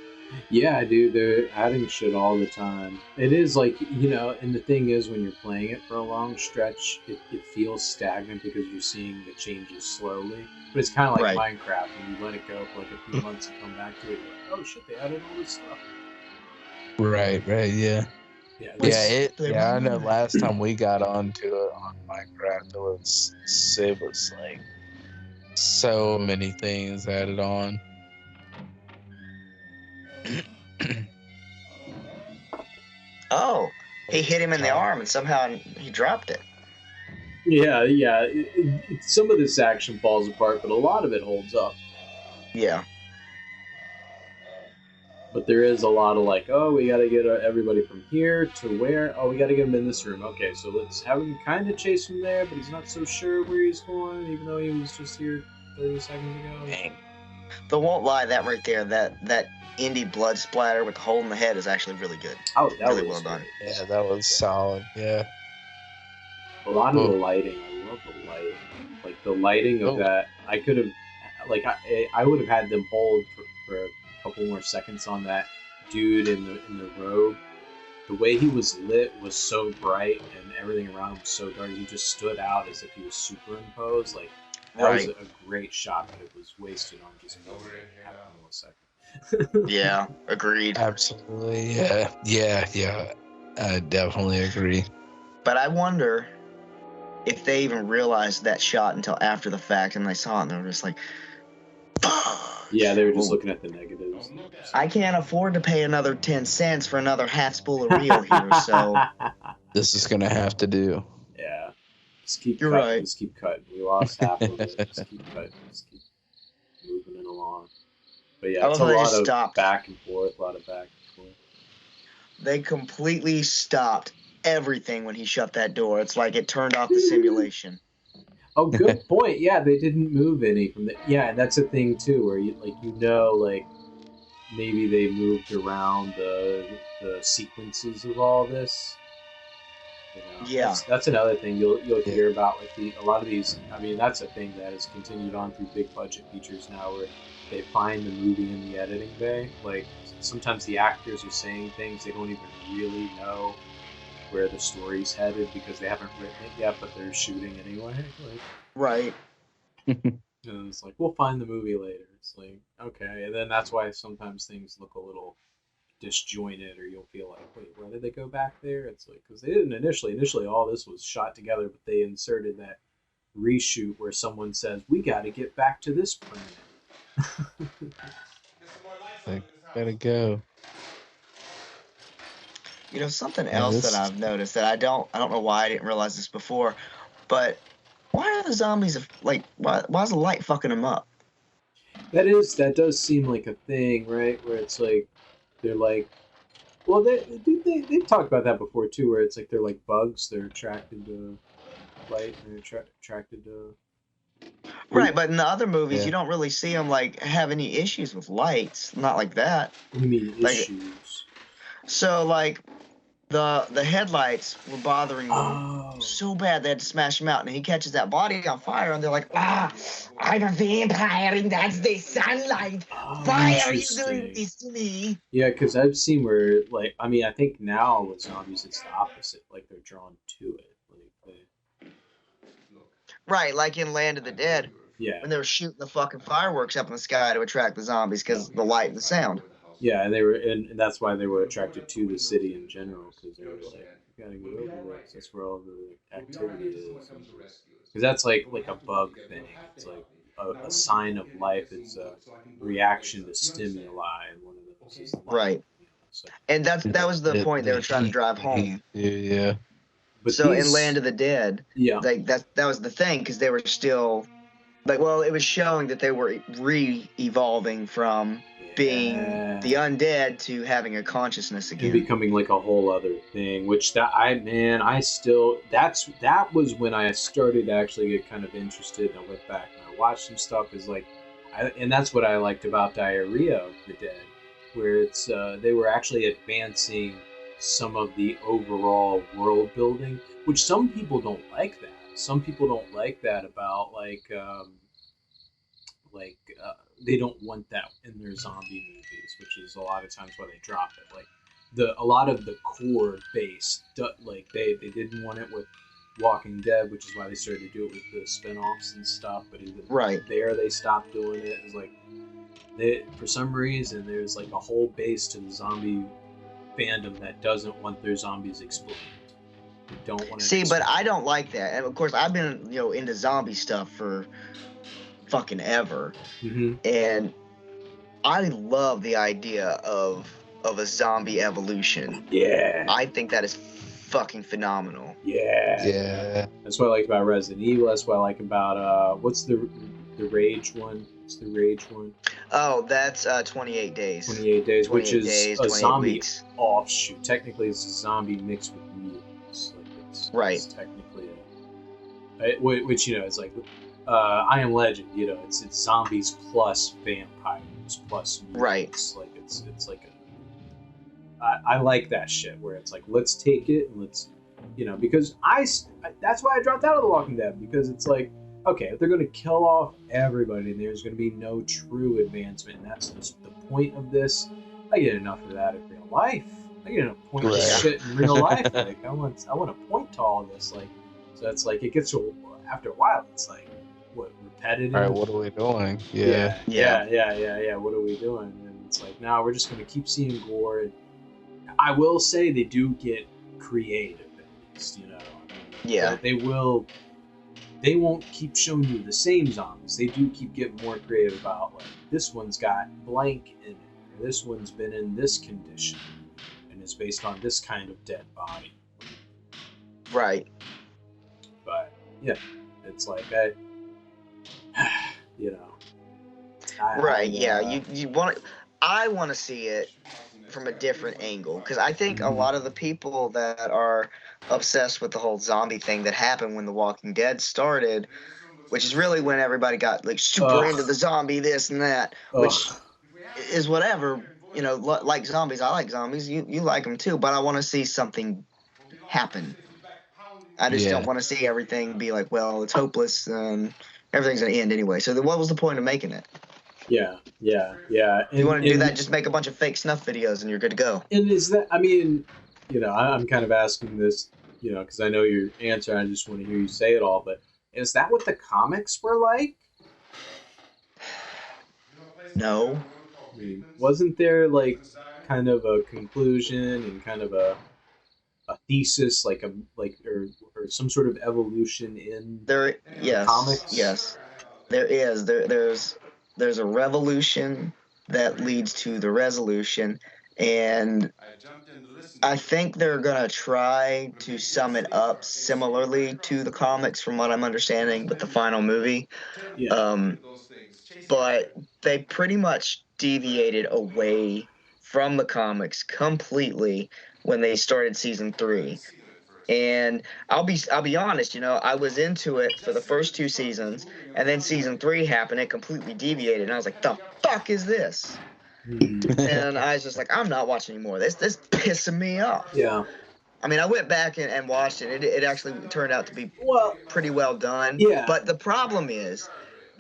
Yeah, dude, they're adding shit all the time. It is like, and the thing is, when you're playing it for a long stretch, it feels stagnant because you're seeing the changes slowly. But it's kind of like Right. Minecraft. When you let it go for like a few months and come back to it, you're like, oh shit, they added all this stuff. Right, yeah. Yeah, Yeah, I know last time we got onto it on Minecraft, it was like so many things added on. Oh, he hit him in the arm, and somehow he dropped it. yeah. Some of this action falls apart, but a lot of it holds up. Yeah. But there is a lot of like, oh, we got to get everybody from here to where? Oh, we got to get him in this room. Okay, so let's have him kind of chase him there, but he's not so sure where he's going, even though he was just here 30 seconds ago. Dang. But won't lie, that right there, that indie blood splatter with the hole in the head is actually really good. Oh, that really was well done. Yeah, that was solid. Yeah. A lot of the lighting, I love the lighting. Like the lighting of that, I could have, like, I would have had them hold for a couple more seconds on that dude in the robe. The way he was lit was so bright, and everything around him was so dark. He just stood out as if he was superimposed. Like that was a great shot, but it was wasted on just half a millisecond. Yeah, agreed. Absolutely. Yeah. I definitely agree. But I wonder if they even realized that shot until after the fact, and they saw it, and they were just like, yeah, they were just looking at the negatives. I can't afford to pay another 10 cents for another half spool of reel here, so this is gonna have to do. Yeah. Just keep You're cutting. right. Just keep cutting. We lost half of it. Just keep cutting. Just keep moving it along. But yeah, it's a lot of back and forth. A lot of back and forth. They completely stopped everything when he shut that door. It's like it turned off the simulation. Oh, good point. Yeah, they didn't move any from the. Yeah, and that's a thing too, where like maybe they moved around the sequences of all this. Yeah, that's another thing you'll hear about. Like a lot of these. I mean, that's a thing that has continued on through big budget features now, where they find the movie in the editing bay. Like sometimes the actors are saying things they don't even really know where the story's headed because they haven't written it yet, but they're shooting anyway. Like, right. and it's like we'll find the movie later. It's like okay, and then that's why sometimes things look a little disjointed, or you'll feel like, wait, why did they go back there? It's like because they didn't initially all this was shot together, but they inserted that reshoot where someone says we got to get back to this planet. Like, gotta go. You know, something Yeah, else that this I've noticed that I don't know why I didn't realize this before, but why are the zombies like why is the light fucking them up? That does seem like a thing, right? Where it's like they're like, well, they've talked about that before too, where it's like they're like bugs, they're attracted to light, and they're attracted to. Right, but in the other movies, yeah. you don't really see them like have any issues with lights, not like that. What do you mean Like issues? so, like the headlights were bothering them Oh, so bad they had to smash them out, and he catches that body on fire, and they're like, "Ah, I'm a vampire, and that's the sunlight. oh, Why are you doing interesting. this to me?" Yeah, because I've seen where, like, I mean, I think now with zombies, it's the opposite. Like, they're drawn to it. Like, Right, like in Land of the Dead, yeah, when they were shooting the fucking fireworks up in the sky to attract the zombies because the light and the sound. yeah, and and that's why they were attracted to the city in general, because they were like, you gotta get over this. That's where all the like, activity is. Because that's like a bug thing. It's like a sign of life is a reaction to stimuli, and one of those is light. Right, You know, so, and that was the point they The were trying to heat, drive the home. heat, yeah. but So in Land these, of the Dead, yeah, like that was the thing because they were still like, well, it was showing that they were re-evolving from being yeah. the undead to having a consciousness And again. becoming like a whole other thing, which that I man I still that was when I started to actually get kind of interested, and I went back and I watched some stuff. Is like and that's what I liked about Diarrhea of the Dead, where it's they were actually advancing some of the overall world building, which some people don't like. That some people don't like that about like they don't want that in their zombie movies, which is a lot of times why they drop it. Like a lot of the core base, like they didn't want it with Walking Dead, which is why they started to do it with the spin-offs and stuff. But even Right. there, they stopped doing it. It's like for some reason there's like a whole base to the zombie fandom that doesn't want their zombies explained. They don't want it See, but I explained. don't like that. And of course, I've been, into zombie stuff for fucking ever. Mm-hmm. And I love the idea of a zombie evolution. Yeah. I think that is fucking phenomenal. Yeah. That's what I like about Resident Evil. That's what I like about what's the Rage one? What's the Rage one? Oh, that's 28 days. 28 Days, which 28 is days, a 28 zombie weeks. offshoot. Technically, it's a zombie mixed with mutants. Like Right. It's technically which is like I Am Legend. It's zombies plus vampires plus mutants. Right. Like it's like I like that shit where it's like let's take it and let's because that's why I dropped out of The Walking Dead, because it's like, okay, if they're going to kill off everybody and there's going to be no true advancement, and that's the point of this, I get enough of that in real life. I get enough point of Right. shit in real life. Like I want a point to all this. Like so it's like it gets to after a while it's like what repetitive. All right, what are we doing? Yeah. What are we doing? And it's like now we're just going to keep seeing gore. And I will say they do get creative. Yeah. They won't keep showing you the same zombies. They do keep getting more creative about like this one's got blank in it, or this one's been in this condition, and it's based on this kind of dead body. Right. But yeah, it's like Right. Yeah. You want. I want to see it from a different angle, because I think a lot of the people that are obsessed with the whole zombie thing that happened when The Walking Dead started, which is really when everybody got like super into the zombie this and that, which is whatever, like zombies. I like zombies. You like them too, but I want to see something happen. I just don't want to see everything be like, well, it's hopeless and everything's gonna end anyway. So then what was the point of making it? Yeah. If you want to do that, just make a bunch of fake snuff videos and you're good to go. And is that? I mean, I'm kind of asking this, because I know your answer. I just want to hear you say it all. But is that what the comics were like? No. I mean, wasn't there like kind of a conclusion and kind of a thesis, or some sort of evolution in There, yes, comics? yes, there is. There's a revolution that leads to the resolution, And I think they're gonna try to sum it up similarly to the comics, from what I'm understanding, with the final movie. Yeah. But they pretty much deviated away from the comics completely when they started season 3. And I'll be honest, I was into it for the first 2 seasons, and then season 3 happened. It completely deviated, and I was like, "The fuck is this?" And I was just like, "I'm not watching anymore. This pissing me off." Yeah. I mean, I went back and watched it. It actually turned out to be Well, pretty well done. yeah. But the problem is,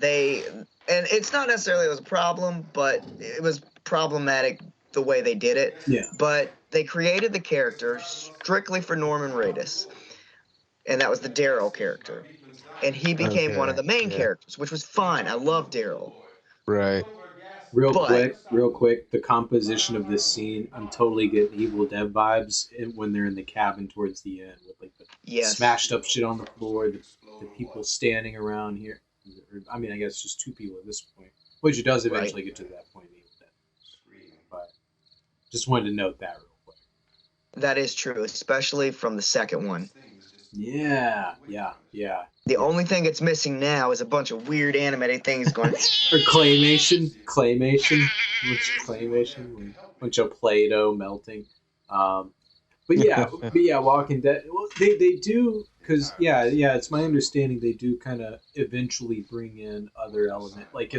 and it's not necessarily it was a problem, but it was problematic the way they did it. Yeah. But they created the character strictly for Norman Reedus, and that was the Daryl character. And he became one of the main characters, which was fine. I love Daryl. Right. Real But quick, the composition of this scene, I'm totally getting Evil Dead vibes when they're in the cabin towards the end with like the yes, smashed up shit on the floor, the people standing around here. I mean, I guess just 2 people at this point, which it does eventually get to that point in Evil Dead. But just wanted to note that real quick. that is true, especially from the second one. Yeah. The only thing it's missing now is a bunch of weird animated things going. Or claymation, bunch of Play-Doh melting. But yeah, Walking Dead. Well, they do, because it's my understanding they do kind of eventually bring in other element. Like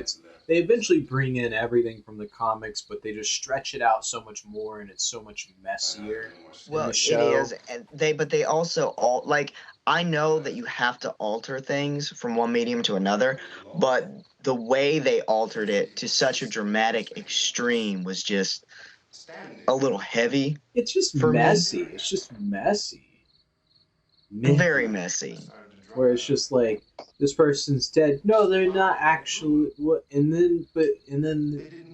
they eventually bring in everything from the comics, but they just stretch it out so much more, and it's so much messier in the show. It is, and they also all like. I know that you have to alter things from one medium to another, but the way they altered it to such a dramatic extreme was just a little heavy. It's just for messy. me. It's just messy. Very messy. Where it's just like, this person's dead. No, they're not actually. What? And then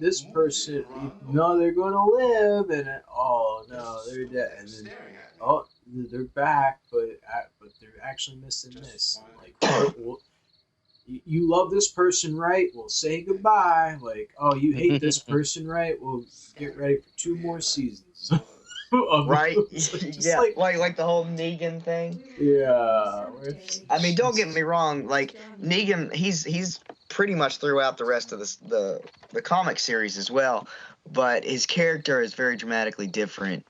this person. No, they're going to live. And oh no, they're dead. And then oh, they're back, but they're actually missing this. Like, well, you love this person, right? Well, say goodbye. Like, oh, you hate this person, right? Well, get ready for 2 more seasons. Right? Yeah, like the whole Negan thing. Yeah. I mean, don't get me wrong. Like Negan, he's pretty much throughout the rest of the comic series as well, but his character is very dramatically different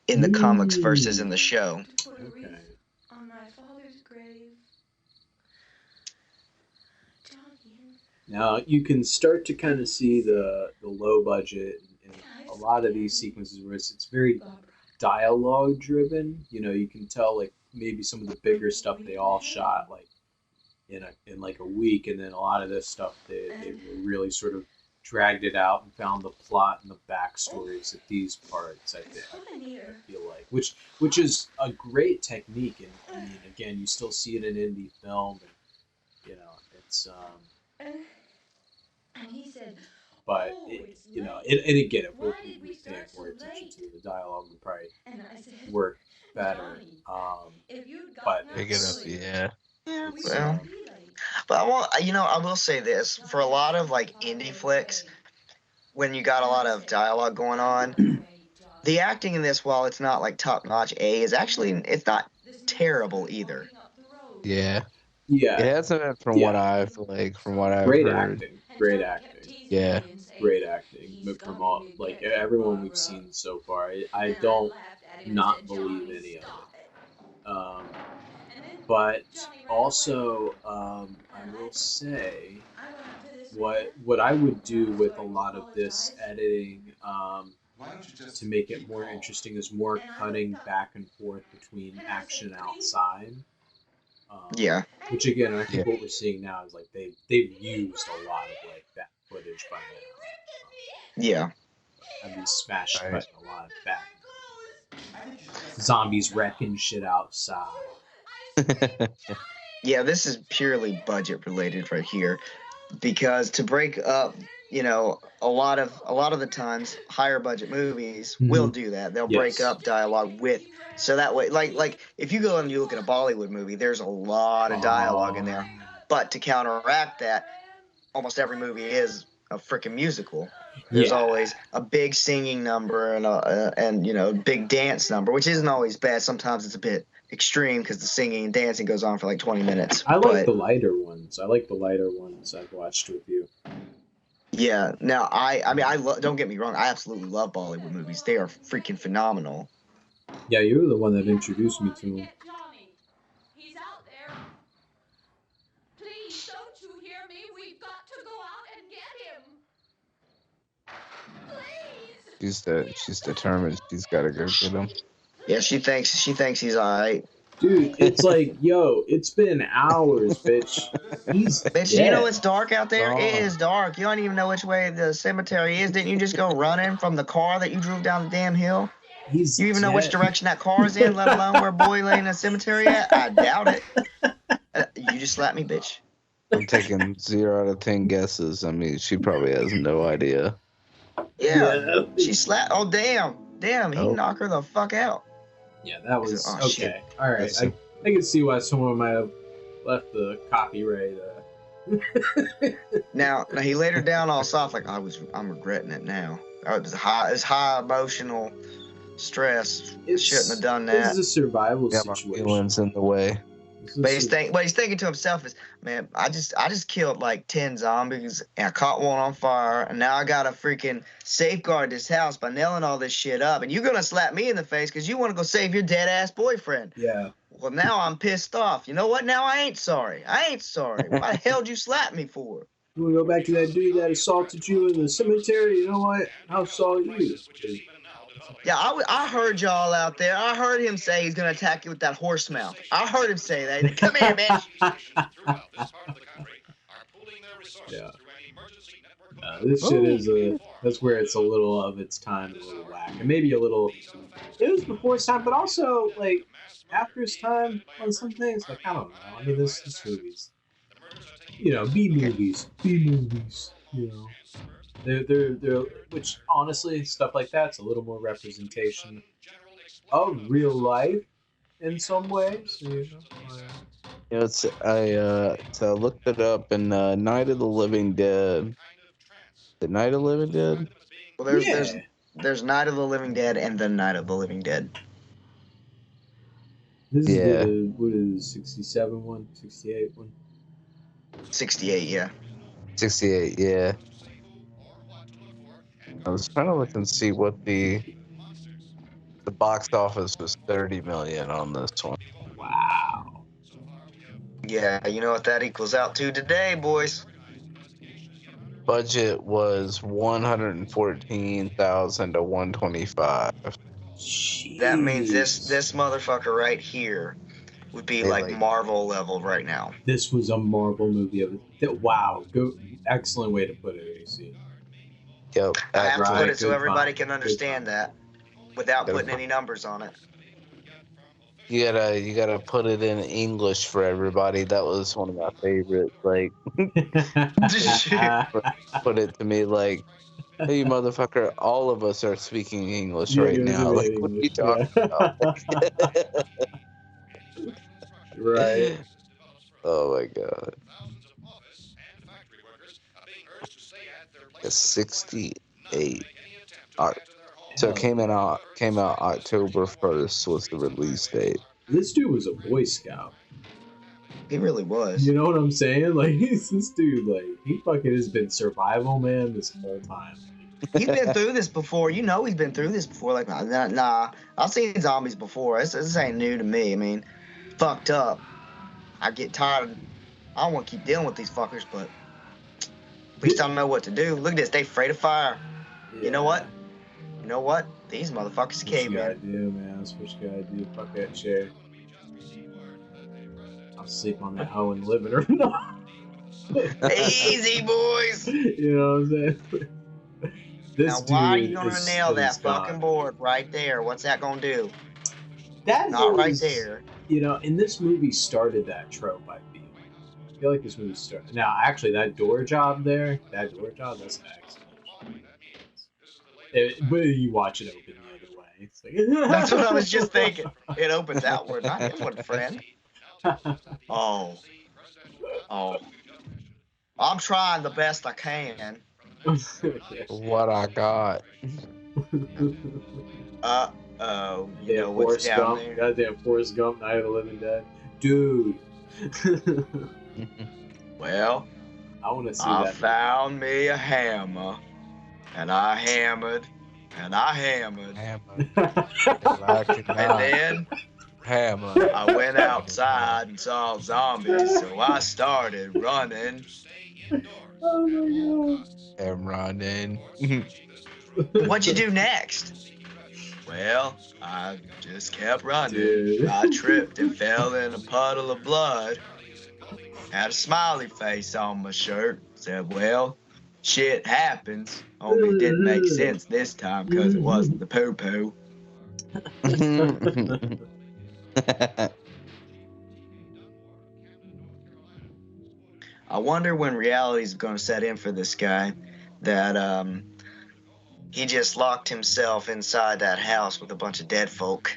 in the comics versus in the show. Okay. On my father's grave. Now you can start to kind of see the low budget in a lot of these sequences where it's very dialogue driven. You can tell like maybe some of the bigger stuff they all shot like in like a week, and then a lot of this stuff they really sort of dragged it out and found the plot and the backstories at these parts. I feel like, which is a great technique, and I mean, again, you still see it in indie film, and it's And he said, but and again, if we're paying more attention to the dialogue, would probably work better. But Yeah, well, but I will say this for a lot of like indie flicks, when you got a lot of dialogue going on, the acting in this, while it's not like top notch is actually it's not terrible either. Yeah. Yeah. It hasn't been from what I've Great heard. acting. Great acting. Yeah. Great acting from all like everyone we've seen so far. I don't not believe any of it. But also, I will say what I would do with a lot of this editing to make it more interesting is more cutting back and forth between action outside. Yeah. Which again, I think what we're seeing now is like they've used a lot of like that footage by now. Yeah. And these smash cutting a lot of back. Zombies wrecking shit outside. Yeah, this is purely budget related right here, because to break up, a lot of the times higher budget movies will do that. They'll break up dialogue so that way, like if you go and you look at a Bollywood movie, there's a lot of dialogue in there, but to counteract that, almost every movie is a freaking musical. There's Yeah. always a big singing number and you know, big dance number, which isn't always bad. Sometimes it's a bit extreme because the singing and dancing goes on for like 20 minutes. I like the But lighter ones. I like the lighter ones I've watched with you. yeah, now I mean don't get me wrong, I absolutely love Bollywood movies. They are freaking phenomenal. Yeah, you were the one that introduced me to him. Johnny. He's out there. Please, don't you hear me? We've got to go out and get him. Please. She's determined. She's got to go get him. Yeah, she thinks he's all right. Dude, it's like, yo, it's been hours, bitch. He's Bitch, you know dead. it's dark out there? It Gone. is dark. You don't even know which way the cemetery is. Didn't you just go running from the car that you drove down the damn hill? He's You even know which dead. direction that car is in, let alone where boy laying in a cemetery at? I doubt it. You just slapped me, bitch. I'm taking 0 out of 10 guesses. I mean, she probably has no idea. Yeah. Yeah. She slapped. Oh, damn. Damn, he Oh. knocked her the fuck out. Yeah, that was Oh, okay. shit. All right, That's I can see why someone might have left the copyright. Now he laid her down all soft, like I'm regretting it now. It's high emotional stress. Shouldn't have done This that. is a survival Yeah, my situation. feelings in the way. But he's thinking to himself is, man, I just killed like 10 zombies and I caught one on fire and now I gotta freaking safeguard this house by nailing all this shit up and you're gonna slap me in the face because you want to go save your dead ass boyfriend. Yeah. Well, now I'm pissed off. You know what? Now I ain't sorry. I ain't sorry. Why the hell did you slap me for? You want to go back to that dude that assaulted you in the cemetery? You know what? I'll assault you. Yeah, I heard y'all out there. I heard him say he's gonna attack you with that horse mouth. I heard him say that. He's like, come here, bitch. Yeah. This shit is that's where it's a little of its time, a little whack, and maybe a little. It was before its time, but also like after its time on some things. Like I don't know. I mean, this movie's, B movies, You know, they're which honestly stuff like that's a little more representation of real life in some ways. It's so I looked it up in Night of the Living Dead. The Night of the Living Dead? Well, Yeah. there's Night of the Living Dead and the Night of the Living Dead. This is Yeah. what is 67 one, 68 one? 68, yeah. 68, yeah. I was trying to look and see what the box office was 30 million on this one. Wow. Yeah, you know what that equals out to today, boys. Budget was 114,000 to 125. Jeez. That means this motherfucker right here would be like Marvel level right now. This was a Marvel movie of it. Wow. Excellent way to put it, AC. Yep. I have to put it so Good everybody find. can understand that without Good putting find. any numbers on it. You gotta put it in English for everybody. That was one of my favorites. Like, put it to me like, "Hey, motherfucker! All of us are speaking English Yeah, right it was now. in Like, what are you English. talking about?" Right. Oh my god. It's 68. So it came out October 1st was the release date. This dude was a Boy Scout. He really was. You know what I'm saying? Like, this dude, like, he fucking has been survival man this whole time. He's been through this before. You know he's been through this before. Like, nah, I've seen zombies before. This ain't new to me. I mean, fucked up. I get tired. I don't want to keep dealing with these fuckers, but at least I know what to do. Look at this. They afraid of fire. Yeah. You know what? These motherfuckers cavemen. That's what you gotta do, man. That's what you gotta do. Fuck that chair. I'll sleep on that hoe in the living room. Easy, boys. You know what I'm saying? Now, why are you gonna nail that fucking board right there? What's that gonna do? That Not is, right there. And this movie started that trope, I feel. I feel like this movie started. Now, actually, that door job, that's an excellent. But you watch it open the other way. It's like, That's what I was just thinking. It opens outward, not inward, friend. Oh. I'm trying the best I can. Yeah. What I got. Uh-oh. You Damn know what's Forrest down Gump. there? Goddamn Forrest Gump, Night of the Living Dead. Dude. Well, I want to see I that movie. found me a hammer, and I hammered, and I hammered, Hammer. And I could and not then hammer I went anymore. outside and saw zombies, so I started running. Oh my And running. What'd you god. do next? Well, I just kept running. Dude. I tripped and fell in a puddle of blood. Had a smiley face on my shirt. Said, well, shit happens. Only it didn't make sense this time because it wasn't the poo poo. I wonder when reality's going to set in for this guy that he just locked himself inside that house with a bunch of dead folk.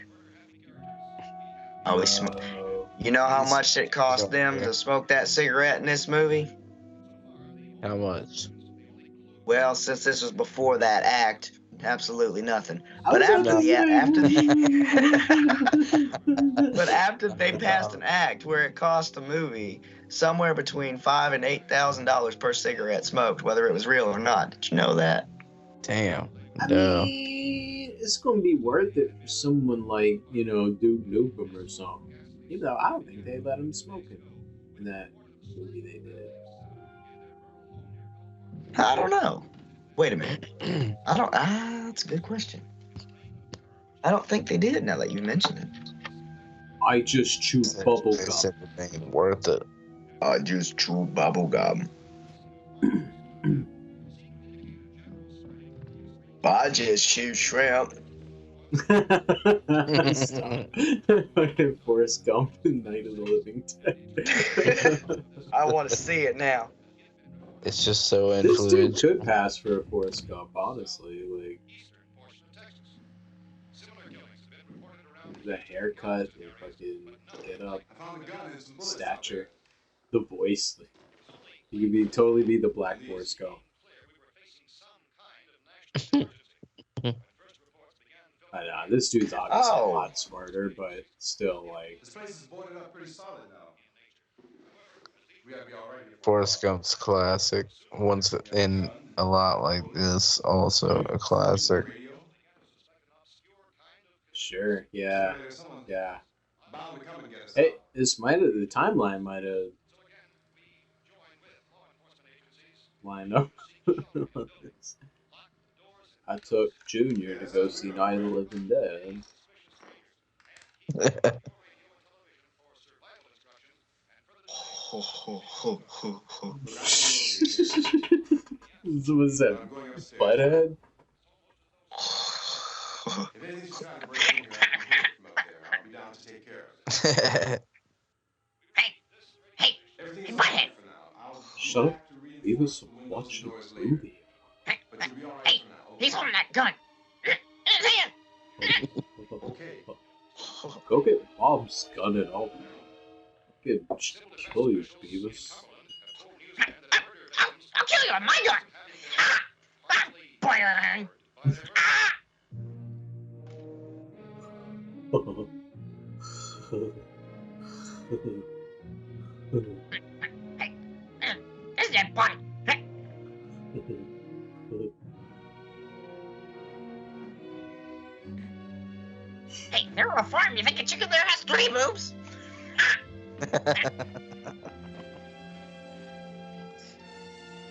Oh, Whoa. you know how He's much it cost over them there. to smoke that cigarette in this movie? How much? Well, since this was before that act, absolutely nothing. I But was about after to the after say. but after they passed an act where it cost the movie somewhere between $5,000 and $8,000 per cigarette smoked, whether it was real or not. Did you know that? Damn. I Duh. mean, it's gonna be worth it for someone like, Duke Nukem or something. I don't think they let him smoke it in that movie they did. I don't know. Wait a minute. I don't. That's a good question. I don't think they did. Now that you mention it, I just chewed bubble They gum. said it ain't worth it. I just chew bubble gum. I just chew shrimp. Stop. Fucking Forrest Gump in Night of the Living Dead. I want to see it now. It's just so This dude influential. could pass for a Forrest Gump, honestly. Like, the haircut, the fucking get up, stature, the voice. Like, he could totally be the Black Forrest Gump. I know, this dude's obviously a lot smarter, but still, like. This place is boarded up pretty solid now. We gotta be all right here. Forrest Gump's classic. Once in a lot like this, also a classic. Sure, yeah. Yeah. Hey, the timeline might have lined up. I took Junior to go see Night of the Living Dead. Was that Butthead? If anything's trying to break in here, I can hear it from up there. I'll be down to take care of it. Hey, Everything's butthead. all right for now. I'll Shut up. back to Leave us reinforce the windows watch and the doors later. movie. Hey, But you'll be all right hey, for now. he's holding that gun. In his hand. Okay. Go get Bob's gun and I'll kill you, Beavis. I'll kill you with my gun. Boing. This is that body. Hey, they're a farm. You think a chicken there has 3 boobs?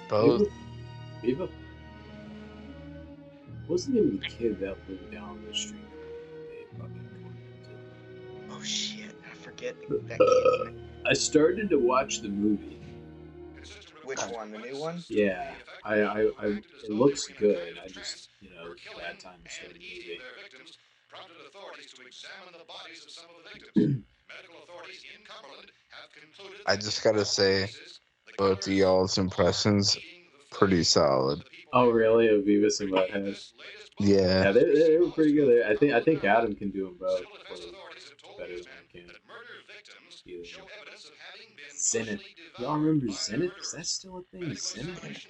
Both. Beavis? What's the name of the kid that lived down the street? They fucking commented. Oh shit! I forget that kid's name. I started to watch the movie. Which one? The new one? Yeah, it looks good. I just, bad time to start a movie. Prompted authorities to examine the bodies of some of the victims. Medical authorities in Cumberland have concluded I just gotta say, both of y'all's impressions pretty solid. Oh, really? Of Beavis and Butthead? Yeah. Yeah, they were pretty good. I think Adam can do them both better than I can. Zenith. Y'all remember Zenith? Is that still a thing? Zenith?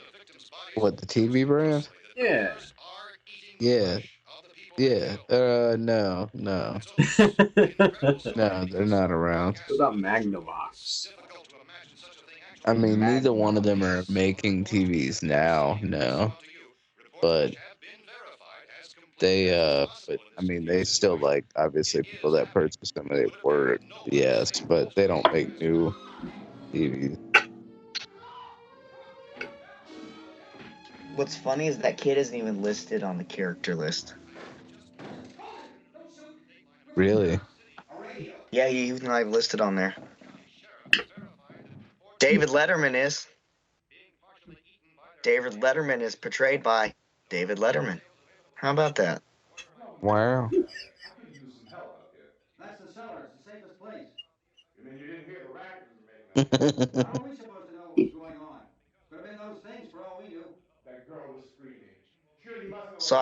What, the TV brand? Yeah. Yeah. Yeah. No. No, they're not around. What about Magnavox? I mean, neither one of them are making TVs now, no. But but I mean, they still like, obviously, people that purchase them, they were, yes, but they don't make new TVs. What's funny is that kid isn't even listed on the character list. Really? Yeah, he's not even listed on there. David Letterman is. David Letterman is portrayed by David Letterman. How about that? Wow. I could use some help up here. That's the cellar. It's the safest place. You mean you didn't hear the racket we were making up? How are we supposed to know what was going on? Could have been those things for all we knew. That girl was screaming. Surely you must know. So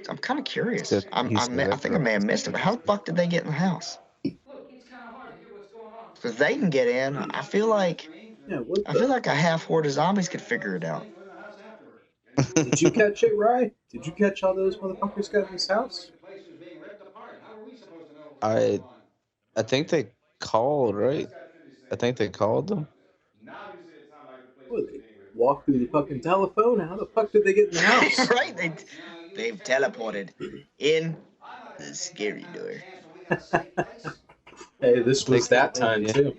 I'm kind of curious. He said I that think I girl may have was missed it, but how the fuck did they get in the house? Look, it's kind of hard to hear what's going on. Because they can get in. I feel like a half horde of zombies could figure it out. Did you catch it, Rye? Did you catch how those motherfuckers got in this house? I think they called, right? I think they called them. What, they walked through the fucking telephone? How the fuck did they get in the house? Right? They've teleported in the scary door. Hey, this was that time too.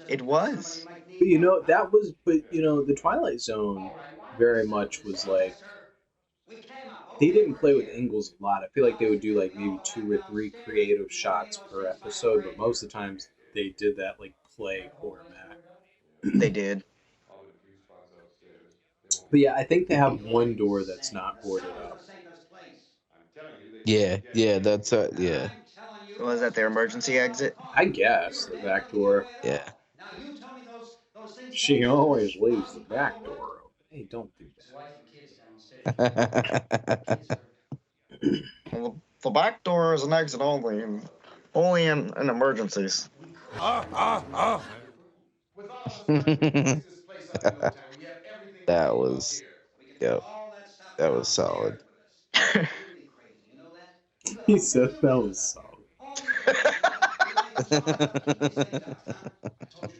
It was. But the Twilight Zone very much was like, they didn't play with angles a lot. I feel like they would do like maybe 2 or 3 creative shots per episode, but most of the times they did that like play format. They did. But yeah, I think they have one door that's not boarded up. Yeah, that's yeah. Was that their emergency exit? I guess the back door. Yeah. She always leaves the back door open. Hey, don't do that. Well, the back door is an exit only, and only in emergencies. That was, yep, that was solid. He said that was solid. I told you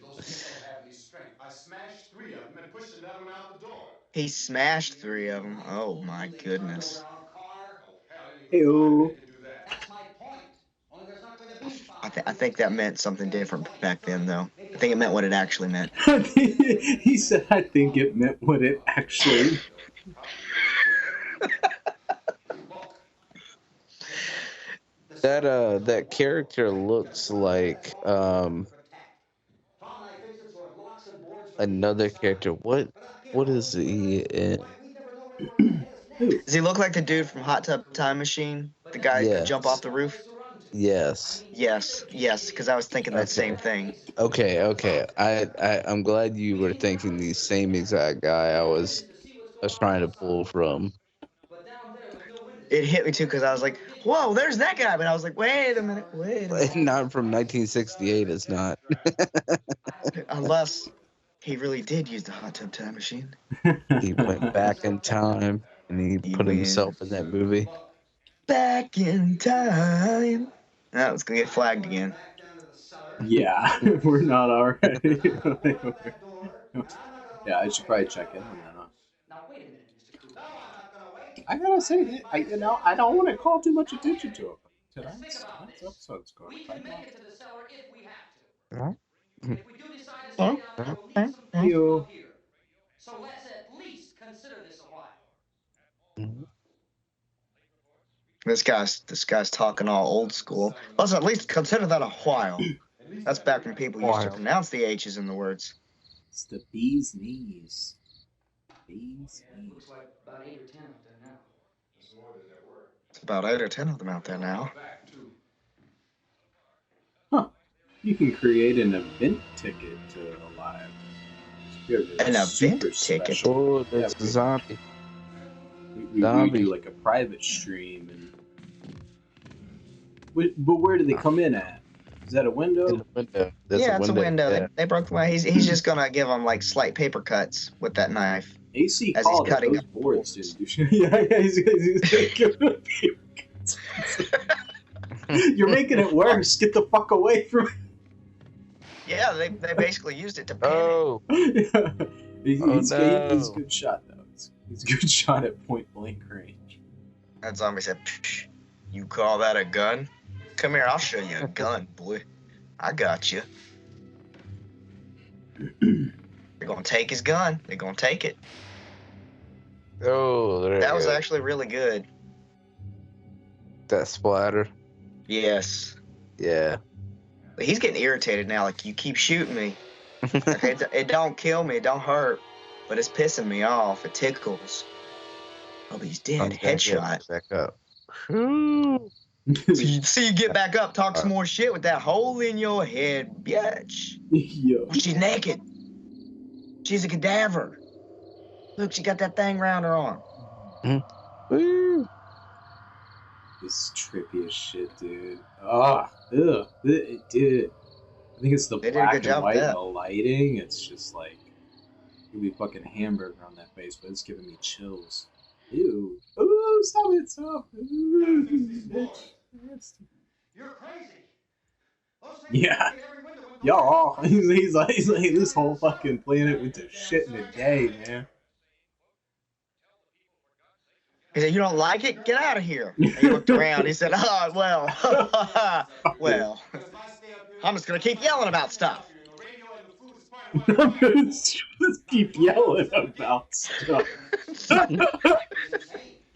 those things don't have any strength. I smashed 3 of them and pushed another one out the door. He smashed 3 of them. Oh my goodness. Ew. I think that meant something different back then, though. I think it meant what it actually meant. He said, I think it meant what it actually. That character looks like another character. What is he in? Does he look like the dude from Hot Tub Time Machine? The guy that jump off the roof? Yes. Yes, because I was thinking that same thing. Okay. I'm glad you were thinking the same exact guy I was trying to pull from. It hit me too because I was like, "Whoa, there's that guy!" But I was like, "Wait a minute." Not from 1968. It's not. Unless he really did use the Hot Tub Time Machine. He went back in time and he put himself in that movie. Back in time. Now it's gonna get flagged again. Yeah, we're not already. Yeah, I should probably check in on that. Now wait a minute, Mr. Cooper. I gotta say, I don't want to call too much attention to it. Tonight's episode's going. We can make it to the cellar if we have to. Huh? If we do decide to stay down there, we'll need some things from up here. So let's at least consider this a while. This guy's talking all old school. Let's at least consider that a while. That's back when people used to pronounce the H's in the words. It's the bee's knees. Bee's knees. Looks like about 8 or 10 up there now. It's about 8 or 10 of them out there now. Huh. You can create an event ticket to Alive. An event ticket? Oh, that's a zombie. We do like a private stream. But where do they come in at? Is that a window? In the window. It's a window. Yeah. They broke the way. He's just gonna give them like slight paper cuts with that knife. AC as he's called it. cutting Those up boards boards. didn't do shit. Yeah, he's giving a paper cuts. You're making it worse. Get the fuck away from Yeah, they basically used it to pin Oh, it. Yeah. oh He's a no. good shot, though. He's a good shot at point blank range. it. That zombie said, "Psh, you call that a gun? Come here, I'll show you a gun, boy. I got you." They're gonna take his gun. They're gonna take it. Oh, there That it was goes. actually really good. That splatter. Yes. Yeah. But he's getting irritated now. Like, you keep shooting me. Okay, it don't kill me. It don't hurt. But it's pissing me off. It tickles. Oh, but he's dead. Headshot. Back up. Whew. See you get back up, talk some more shit with that hole in your head, bitch. Yo. Oh, she's naked. She's a cadaver. Look, she got that thing around her arm. Woo. This is trippy as shit, dude. Ah, ugh. Dude. I think it's the They did a black good and job white with and that. the lighting. It's just like, give me fucking hamburger on that face, but it's giving me chills. Ew. Ooh, stop it, stop. Ooh, bitch. You're crazy. Those things Yeah. break in every window and Y'all, he's like, this whole fucking planet went to shit in a day, man. He said, "You don't like it? Get out of here." And he looked around. He said, "Oh, well, well, I'm just going to keep yelling about stuff." I'm gonna just keep yelling about stuff.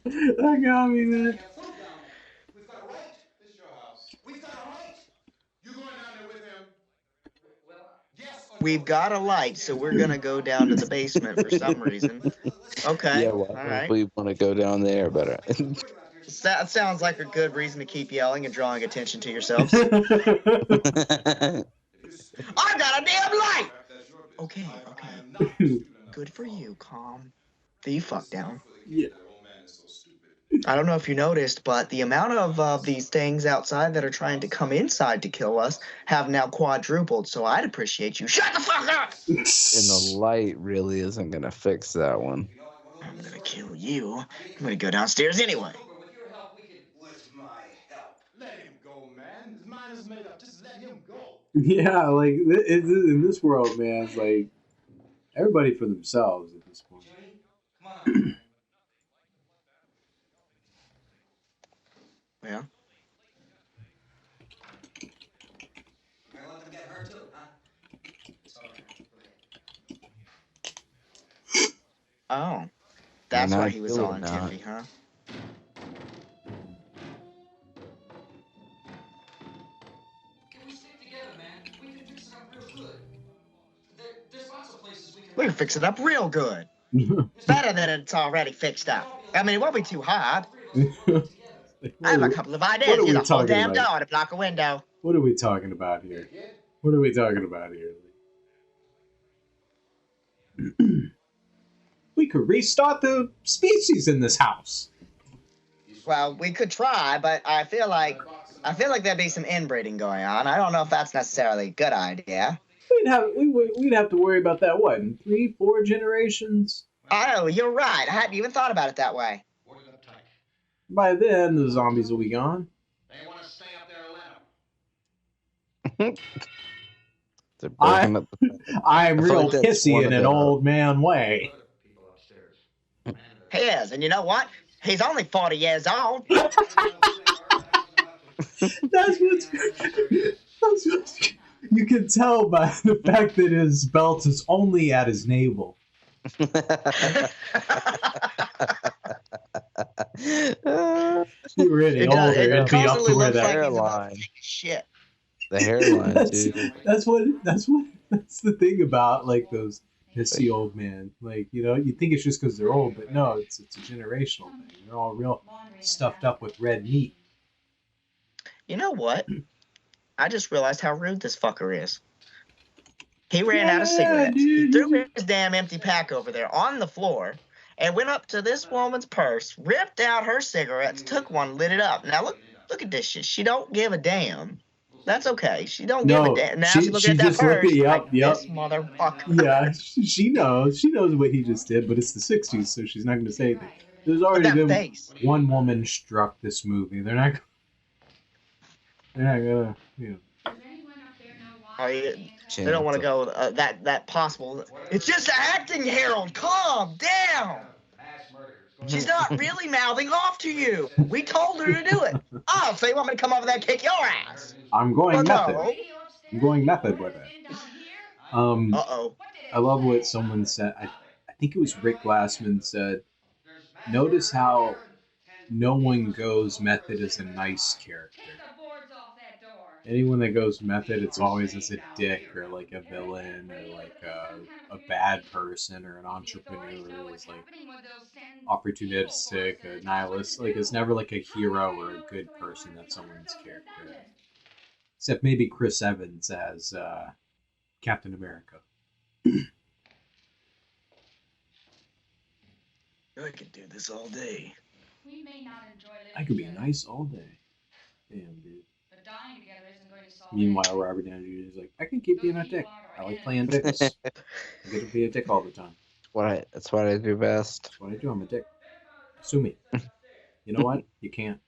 That got me, man. We've got a right. This is your house. We've got a right. You going down there with him? Well, Yes or no? We've got a light, so we're going to go down to the basement for some reason. Okay, Yeah, all why would right. we want to go down there? But That sounds like a good reason to keep yelling and drawing attention to yourselves. If you I've got a damn light! that's your business. Okay, I okay. am not stupid enough. Good for you, calm. The fuck down. Yeah. The old man is so stupid. I don't know if you noticed, but the amount of these things outside that are trying to come inside to kill us have now quadrupled, so I'd appreciate you. Shut the fuck up! and the light really isn't gonna fix that one. I'm gonna kill you. I'm gonna go downstairs anyway. With your help, we can. With my help. Let him go, man. His mind is made up. Just let him go. Yeah, like in this world, man, it's like everybody for themselves at this point. Jimmy, come on. Yeah. You're gonna let them get hurt too, huh? It's all right. Go ahead. Oh. That's And why I he was do all it now. tiffy, huh? Can we stick together, man? We can fix it up real good. There's lots of places we can. We can fix it up real good. Better than it's already fixed up. I mean, it won't be too hard. I have a couple of ideas. What are we Use a whole talking damn about? door to block a window. What are we talking about here? What are we talking about here? We could restart the species in this house. Well, we could try, but I feel like there'd be some inbreeding going on. I don't know if that's necessarily a good idea. We'd have to worry about that. What, in 3-4 generations? Oh, you're right. I hadn't even thought about it that way. Board it up tight. By then, the zombies will be gone. They want to stay up there and let them. They're breaking up the I'm I feel real like that's pissy one in of an the- old man way. People upstairs. He is, and you know what? He's only 40 years old. That's what's you can tell by the fact that his belt is only at his navel. If you were any It does. older, It it'd be up constantly to where looks that. like he's about to hairline. take a shit. The hairline, That's dude. that's the thing about like those pissy old men. Like, you know, you think it's just because they're old, but no, it's a generational thing. They're all real stuffed up with red meat. You know what? I just realized how rude this fucker is. He ran out of cigarettes. He dude. threw his damn empty pack over there on the floor and went up to this woman's purse, ripped out her cigarettes, took one, lit it up. Now look at this shit. She don't give a damn. That's okay. She don't give a No, damn. Now she's looking she at that just looked at purse yep, like yep. this motherfucker. Yeah, she knows what he just did, but it's the '60s, so she's not going to say anything. There's But already that been face. one woman struck this movie. They're not gonna, you know. They don't want to Chance. go that possible. It's just acting, Harold. Calm down. She's not really mouthing off to you. We told her to do it. Oh, so you want me to come over there and kick your ass? I'm going Well, method. no. I'm going method with it. Uh-oh. I love what someone said. I think it was Rick Glassman said. Notice how no one goes method as a nice character. Anyone that goes method, it's always as a dick or like a villain or like a bad person or an entrepreneur is like opportunistic, a nihilist. Like it's never like a hero or a good person that someone's character. Except maybe Chris Evans as Captain America. I could do this all day. I could be nice all day. Damn, dude. Meanwhile, Robert Downey Jr. is like, I can keep being a dick. I like playing dicks. I get to be a dick all the time. That's what I do best. That's what I do. I'm a dick. Sue me. You know what? You can't.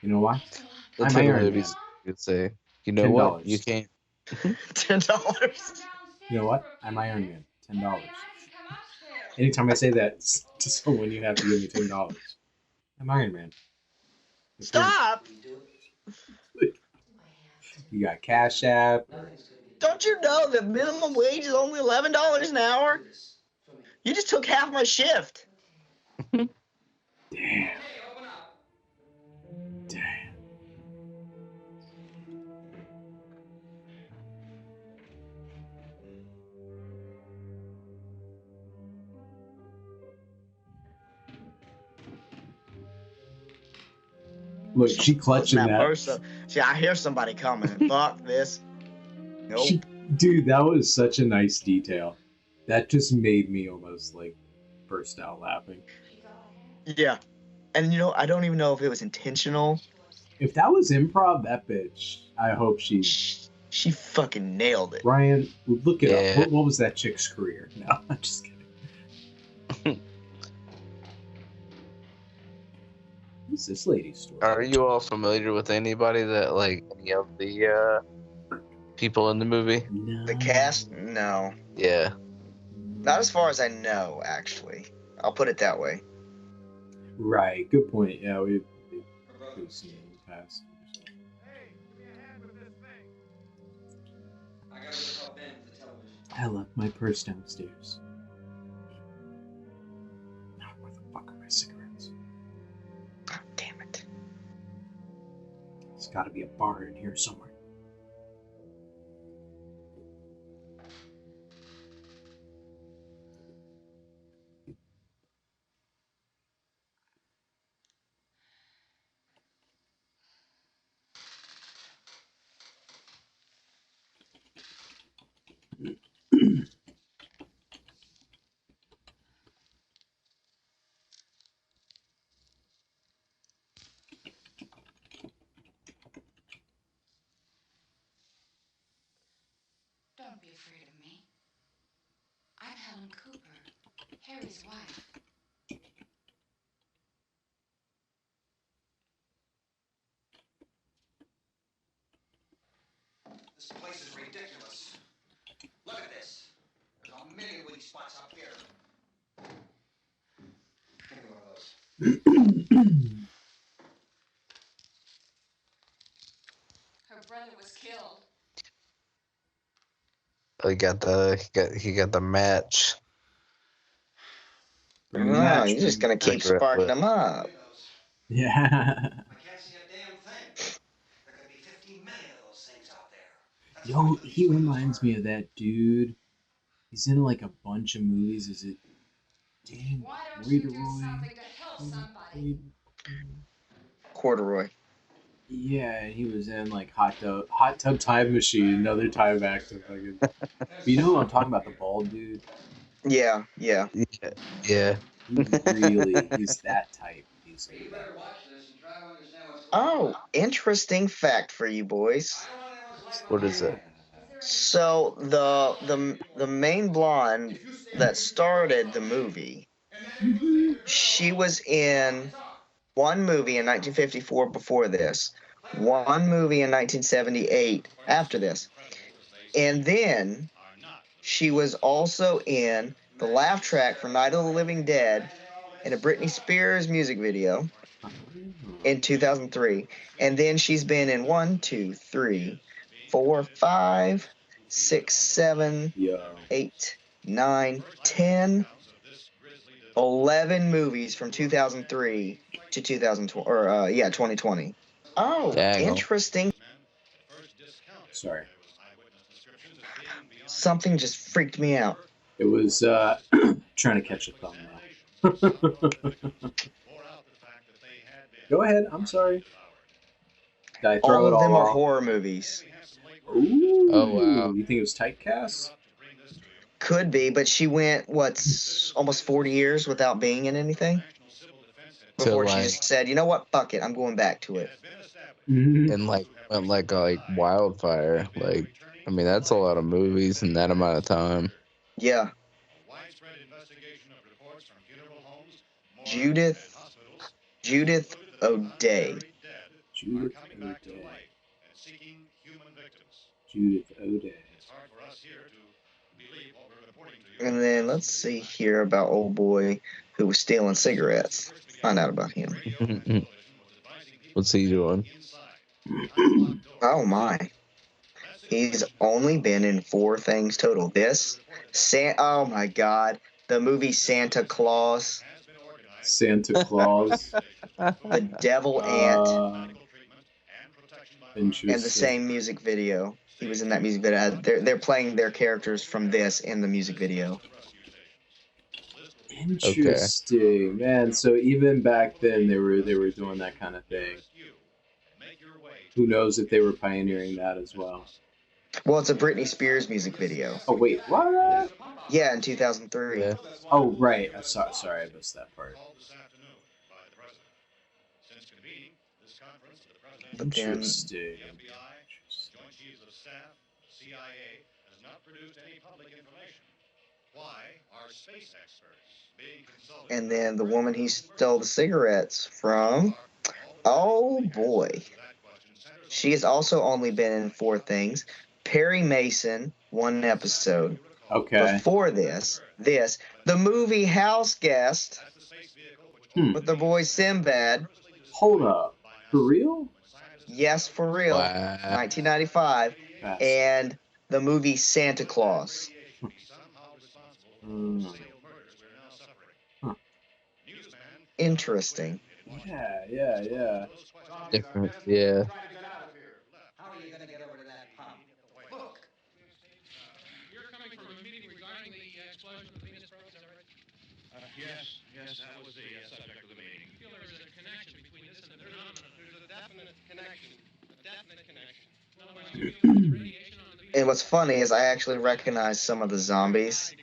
You know why? That's I'm what Iron Man. movies could say. You know what? You can't. $10. You know what? I'm Iron Man. $10. Anytime I say that to someone, you have to give me $10. I'm Iron Man. Stop! You got Cash App. Don't you know the minimum wage is only $11 an hour? You just took half my shift. Damn. Look, she clutching that. Purse up. See, I hear somebody coming. Fuck this. Nope. Dude, that was such a nice detail. That just made me almost like burst out laughing. Yeah. And you know, I don't even know if it was intentional. If that was improv, that bitch, I hope she fucking nailed it. Ryan, look it up. What was that chick's career? No, I'm just kidding. What's this lady's story? Are you all familiar with anybody that, like, any of the people in the movie? No. The cast? No. Yeah. Not as far as I know, actually. I'll put it that way. Right. Good point. Yeah, we've seen it in the past. I left my purse downstairs. Now, where the fuck are my cigarettes? Oh, damn it. There's got to be a bar in here somewhere. Don't be afraid of me. I'm Helen Cooper, Harry's wife. This place is ridiculous. Look at this. There's a million weak spots up here. Give me one of those. Her brother was killed. He got the match. Wow, you're just gonna keep sparking them up. Yeah. I can't see a damn thing. There could be 15 million of those things out there. Yo, he reminds me of that dude. He's in like a bunch of movies. Is it Dan Corduroy. Yeah, he was in like Hot Tub Time Machine, another time actor. Fucking. But you know who I'm talking about? The bald dude. Yeah. Yeah. He's that type. He's like You better watch this and try to understand what's Oh, interesting fact for you boys. What is it? So the main blonde that started the movie, Mhm. she was in one movie in 1954 before this, one movie in 1978 after this, and then she was also in the laugh track for Night of the Living Dead in a Britney Spears music video in 2003. And then she's been in 1, 2, 3, 4, 5, 6, 7, Yo. 8, 9, 10, 11 movies from 2003 to 2020 or 2020. Oh, Daggle. interesting. Sorry. Something just freaked me out. It was trying to catch a thumbnail. Go ahead. I'm sorry. Did I throw All it of them all are off? horror movies. Oh wow. Ooh. You think it was typecast? Could be, but she went what's almost 40 years without being in anything To before she like just said, "You know what? Fuck it. I'm going back to it." Mhm. and like went like wildfire. Like I mean that's a lot of movies in that amount of time. Yeah. Judith Judith O'Day. Judith O'Day. Judith O'Day. And then let's see here about old boy who was stealing cigarettes. Find out about him. What's he doing? Oh my. He's only been in 4 things total. Oh my god. The movie Santa Claus, Santa Claus. The Devil Ant, and the Interesting. same music video. He was in that music video. They're playing their characters from this in the music video. Okay. Interesting, man. So even back then, they were doing that kind of thing. Who knows if they were pioneering that as well? Well, it's a Britney Spears music video. Oh wait, what? Yeah, in 2003. Yeah. Oh right. Sorry, I missed that part. But then Interesting. and then the woman he stole the cigarettes from. Oh boy. She has also only been in 4 things. Perry Mason, 1 episode. Okay. Before the movie House Guest with the boy Sinbad. Hold up. For real? Yes, for real. Wow. 1995. Fast. And the movie Santa Claus. Huh. Interesting. Yeah. Different. Yeah. How are you going to get over to that pump? Look. You're coming from a meeting regarding the explosion of the Venus probe, is that right? Yes, that was the subject of the meeting. I feel there is a connection between this and the phenomenon. There's a definite connection. Well, when you feel the radiation on the Venus. And what's funny is I actually recognize some of the zombies. I'm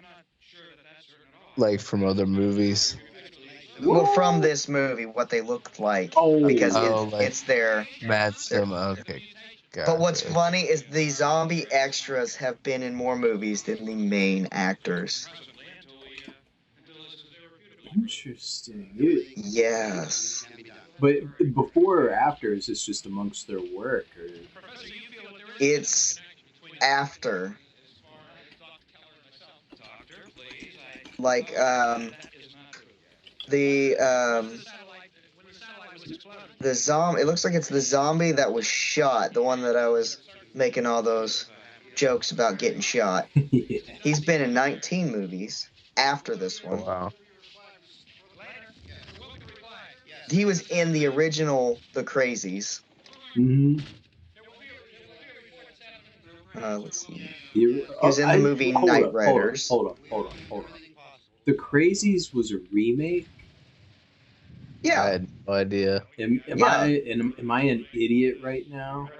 not sure that that's certain at all. Like from other movies. Well, from this movie, what they looked like. Oh. Because like it's their. Mad Cinema. Okay. But what's Gotcha. funny is the zombie extras have been in more movies than the main actors. Interesting. Yes. But before or after, is this just amongst their work? Or? It's after. Like, the zombie. It looks like it's the zombie that was shot. The one that I was making all those jokes about getting shot. Yeah. He's been in 19 movies after this one. Oh, wow. He was in the original The Crazies. Mm-hmm. Let's see. He was in the movie Night Riders. Hold up. The Crazies was a remake? I Yeah. had no idea. Am I an idiot right now?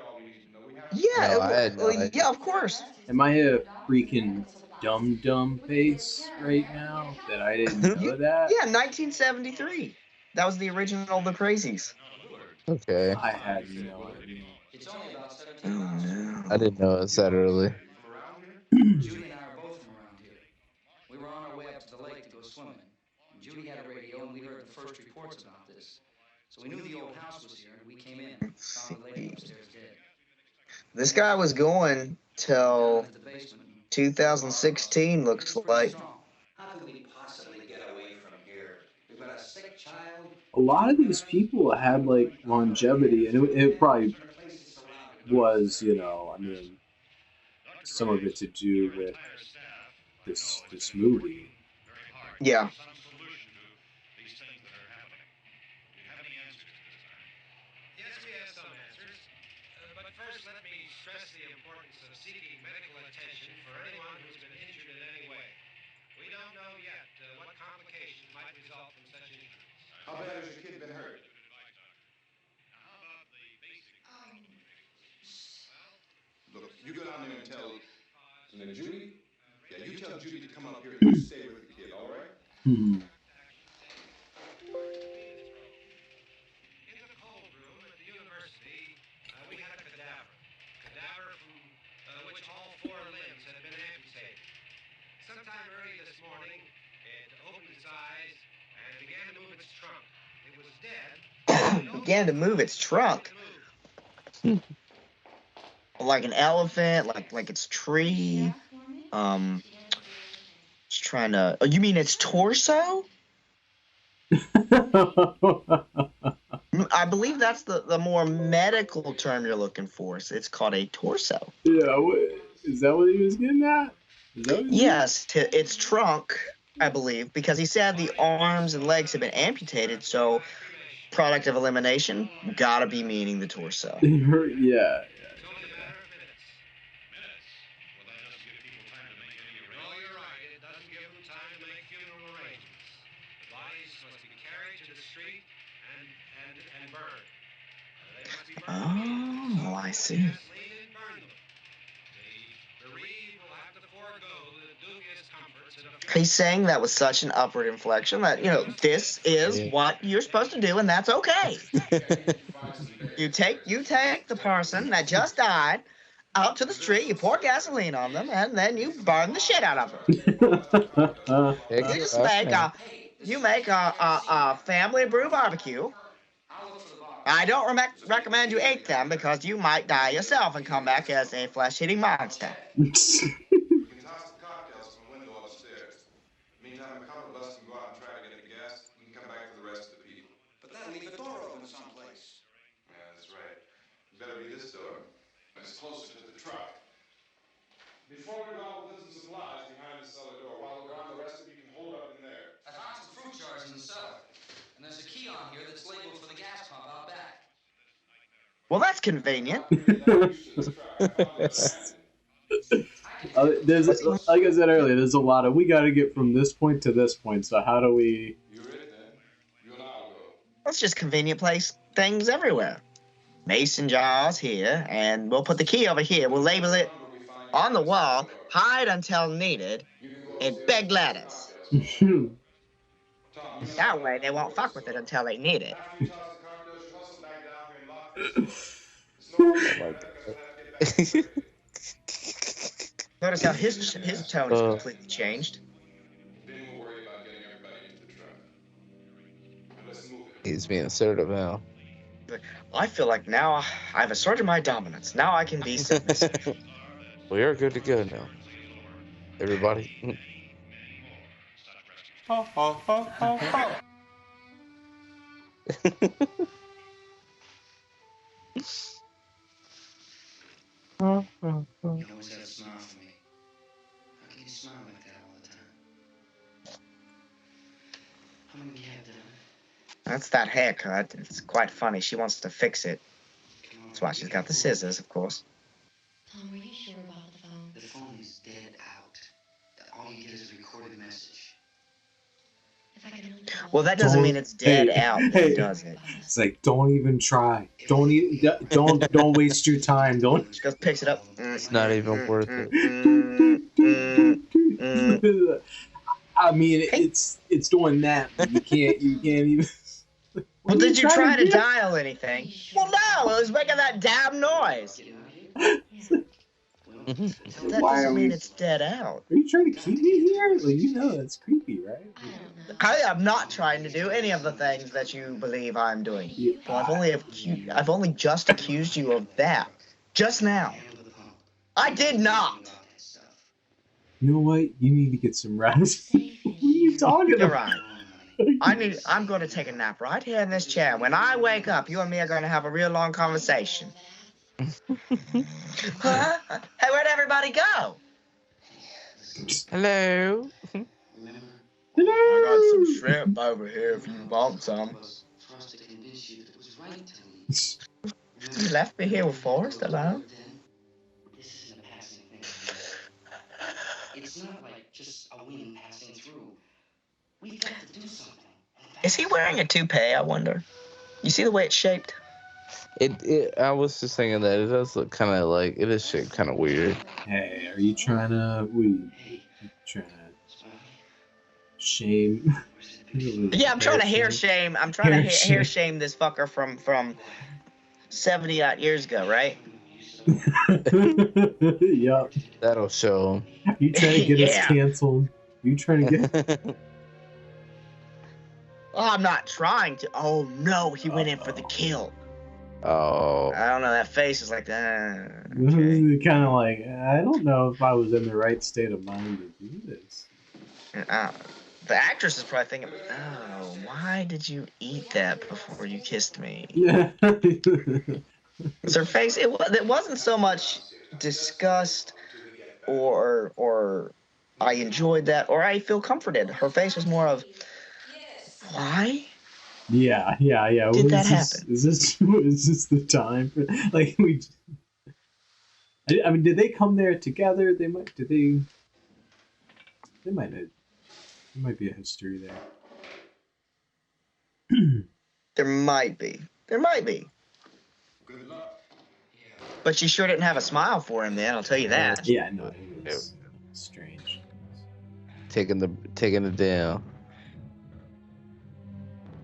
Yeah. No, I had no idea. Yeah, of course. Am I a freaking dumb face right now that I didn't know that? Yeah, 1973. That was the original The Crazies. Okay. I had no idea. It's only about 17 Oh miles from here. I no. didn't know it was that early. From around here? Judy and I are both from around here. We were on our way up to the lake to go swimming. Judy had a radio, and we heard the first reports about this. So we knew the old house was here, and we came in. Let's Found the lady see. upstairs dead. This guy was going Down till into the basement. 2016, He looks was pretty like. strong. How could we possibly get away from here? We've got a sick child. A lot of these people had like longevity, and it probably was, I mean, some of it to do with this movie. Yeah. Yes, we have some answers. But first, let me stress the importance of seeking medical attention for anyone who's been injured in any way. We don't know yet what complications might result from such injuries. How bad has your kid been hurt? Look, you go down there and tell. And then Judy? Yeah, you tell Judy to come up here and you stay with the kid, all right? Hmm. In the cold room at the university, we had a cadaver. Cadaver from which all four limbs had been amputated. Sometime early this morning, it opened its eyes and began to move its trunk. It was dead. Began to move its trunk. Like an elephant, like its tree. It's trying to. Oh, you mean its torso? I believe that's the more medical term you're looking for. So it's called a torso. Yeah, is that what he was getting at? Yes, its trunk, I believe, because he said the arms and legs have been amputated, so product of elimination, gotta be meaning the torso. Yeah. It's only a matter of minutes. Well, that doesn't give people time to make any No, arrangements. you're right. It doesn't give them time to make funeral arrangements. The bodies must be carried to the street and burned. They must be burned. Oh, I see. Gasoline and burn them. The bereaved will have to forego the dubious comforts of a funeral. He's saying that with such an upward inflection that, this is what you're supposed to do, and that's okay. You take the person that just died out to the street, you pour gasoline on them, and then you burn the shit out of them. You make a family brew barbecue. I don't recommend you eat them because you might die yourself and come back as a flesh-eating monster. We can toss the cocktails from the window upstairs. Meantime, a couple of us can go out and try to get the gas. We can come back for the rest of the people. But that'll leave the door open someplace. Yeah, that's right. It better be this door. It's closer to the truck. Before we go out with goods and supplies behind the cellar door, while we're gone, the rest of you can hold up in there. I found some fruit jars in the cellar. And there's a key on here that's labeled for the gas pump out back. Well, that's convenient. There's, like I said earlier, there's a lot of, we got to get from this point to this point, so how do we... You ready then? You and I'll go. Let's just convenient place things everywhere. Mason jars here, and we'll put the key over here. We'll label it on the wall, hide until needed, in big letters. That way they won't fuck with it until they need it. After you toss the cocktails, you hustle back down here and lock this door. It's no because we'll have to get back quickly. Notice how his tone is completely changed. Then we'll worry about getting everybody into the truck. And let's move it. He's being assertive now. I feel like now I've asserted my dominance. Now I can be submissive. We are good to go now. Everybody. You always had a smile for me. How can you smile like that all the time? How many do you have, Dylan? That's that haircut. It's quite funny. She wants to fix it. Come on. That's why she's got the scissors, of course. Tom, were you sure about the phone? The phone is dead out. All you get is a recorded message. If I can only call Well, that doesn't mean it's dead out, does it? It's like, don't even try. Don't waste your time. Don't. She goes, picks it up. It's not even worth it. I mean, it's doing that, but you can't even. Well, are did you try to do? dial anything? Well, no, it was making that damn noise. That Why doesn't are mean we? it's dead out. Are you trying to keep me here? Like, you know that's creepy, right? I am not trying to do any of the things that you believe I'm doing. Yeah, Well, I've only just accused you of that. Just now. I did not. you know what? You need to get some rest. What are you talking You're about? right. I'm going to take a nap right here in this chair. When I wake up, you and me are going to have a real long conversation. Huh? Hey, where'd everybody go? Hello. I got some shrimp over here if you want some. You left me here with Forrest alone? This isn't a passing thing. It's not like just a wind passing through. We've got to do something. Is he wearing a toupee, I wonder? You see the way it's shaped? I was just thinking that it does look kind of like it is shaped kind of weird. Hey, are you trying to? You trying to shame? Yeah, I'm trying to hair shame. I'm trying to hair shame this fucker from 70 odd years ago, right? Yup. That'll show. You trying to get us canceled? You trying to get? Oh, I'm not trying to. Oh no, he went in for the kill. Oh. I don't know. That face is like that. Okay. Kind of like, I don't know if I was in the right state of mind to do this. The actress is probably thinking, oh, why did you eat that before you kissed me? Yeah. It's her face. It wasn't so much disgust or I enjoyed that or I feel comforted. Her face was more of, why? Yeah. Did that happen? Is this the time for like we? I mean, did they come there together? They might. Did they? They might. There might be a history there. There might be. Good luck. But she sure didn't have a smile for him then, I'll tell you that. Yeah, no, it was strange. Taking it down.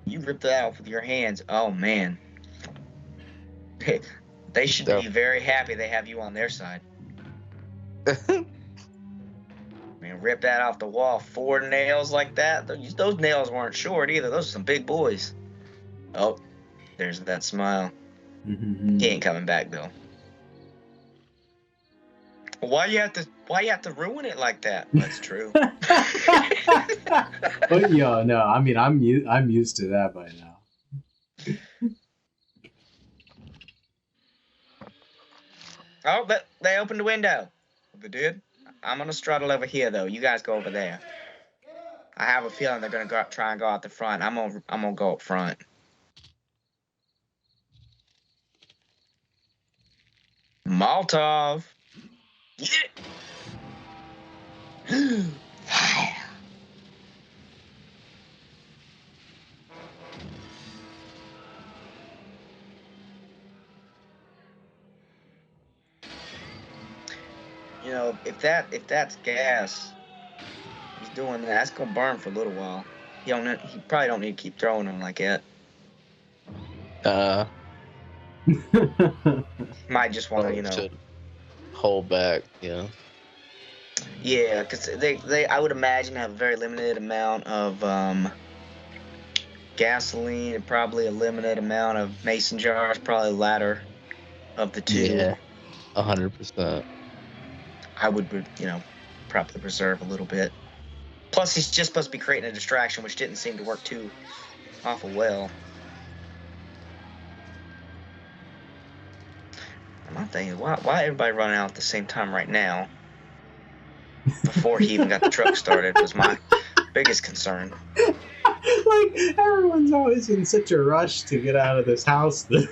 You ripped that off with your hands. Oh, man. They should be very happy they have you on their side. I mean, rip that off the wall. 4 nails like that. Those nails weren't short either. Those are some big boys. Oh, there's that smile. Mm-hmm. He ain't coming back, though. Why you have to ruin it like that? That's true. But yo, no, I mean, I'm used to that by now. Oh, but they opened the window. They did? I'm gonna struggle over here, though. You guys go over there. I have a feeling they're gonna try and go out the front. I'm gonna go up front. Molotov. Yeah. You know, if that's gas, he's doing that. That's gonna burn for a little while. He probably don't need to keep throwing them like that. Might just want to, hold back. Yeah. Yeah, because they I would imagine have a very limited amount of gasoline and probably a limited amount of mason jars. Probably the latter of the two. Yeah, 100%. I would, probably reserve a little bit. Plus, he's just supposed to be creating a distraction, which didn't seem to work too awful well. And my thing is, why everybody running out at the same time right now? Before he even got the truck started was my biggest concern. Like, everyone's always in such a rush to get out of this house. Yeah,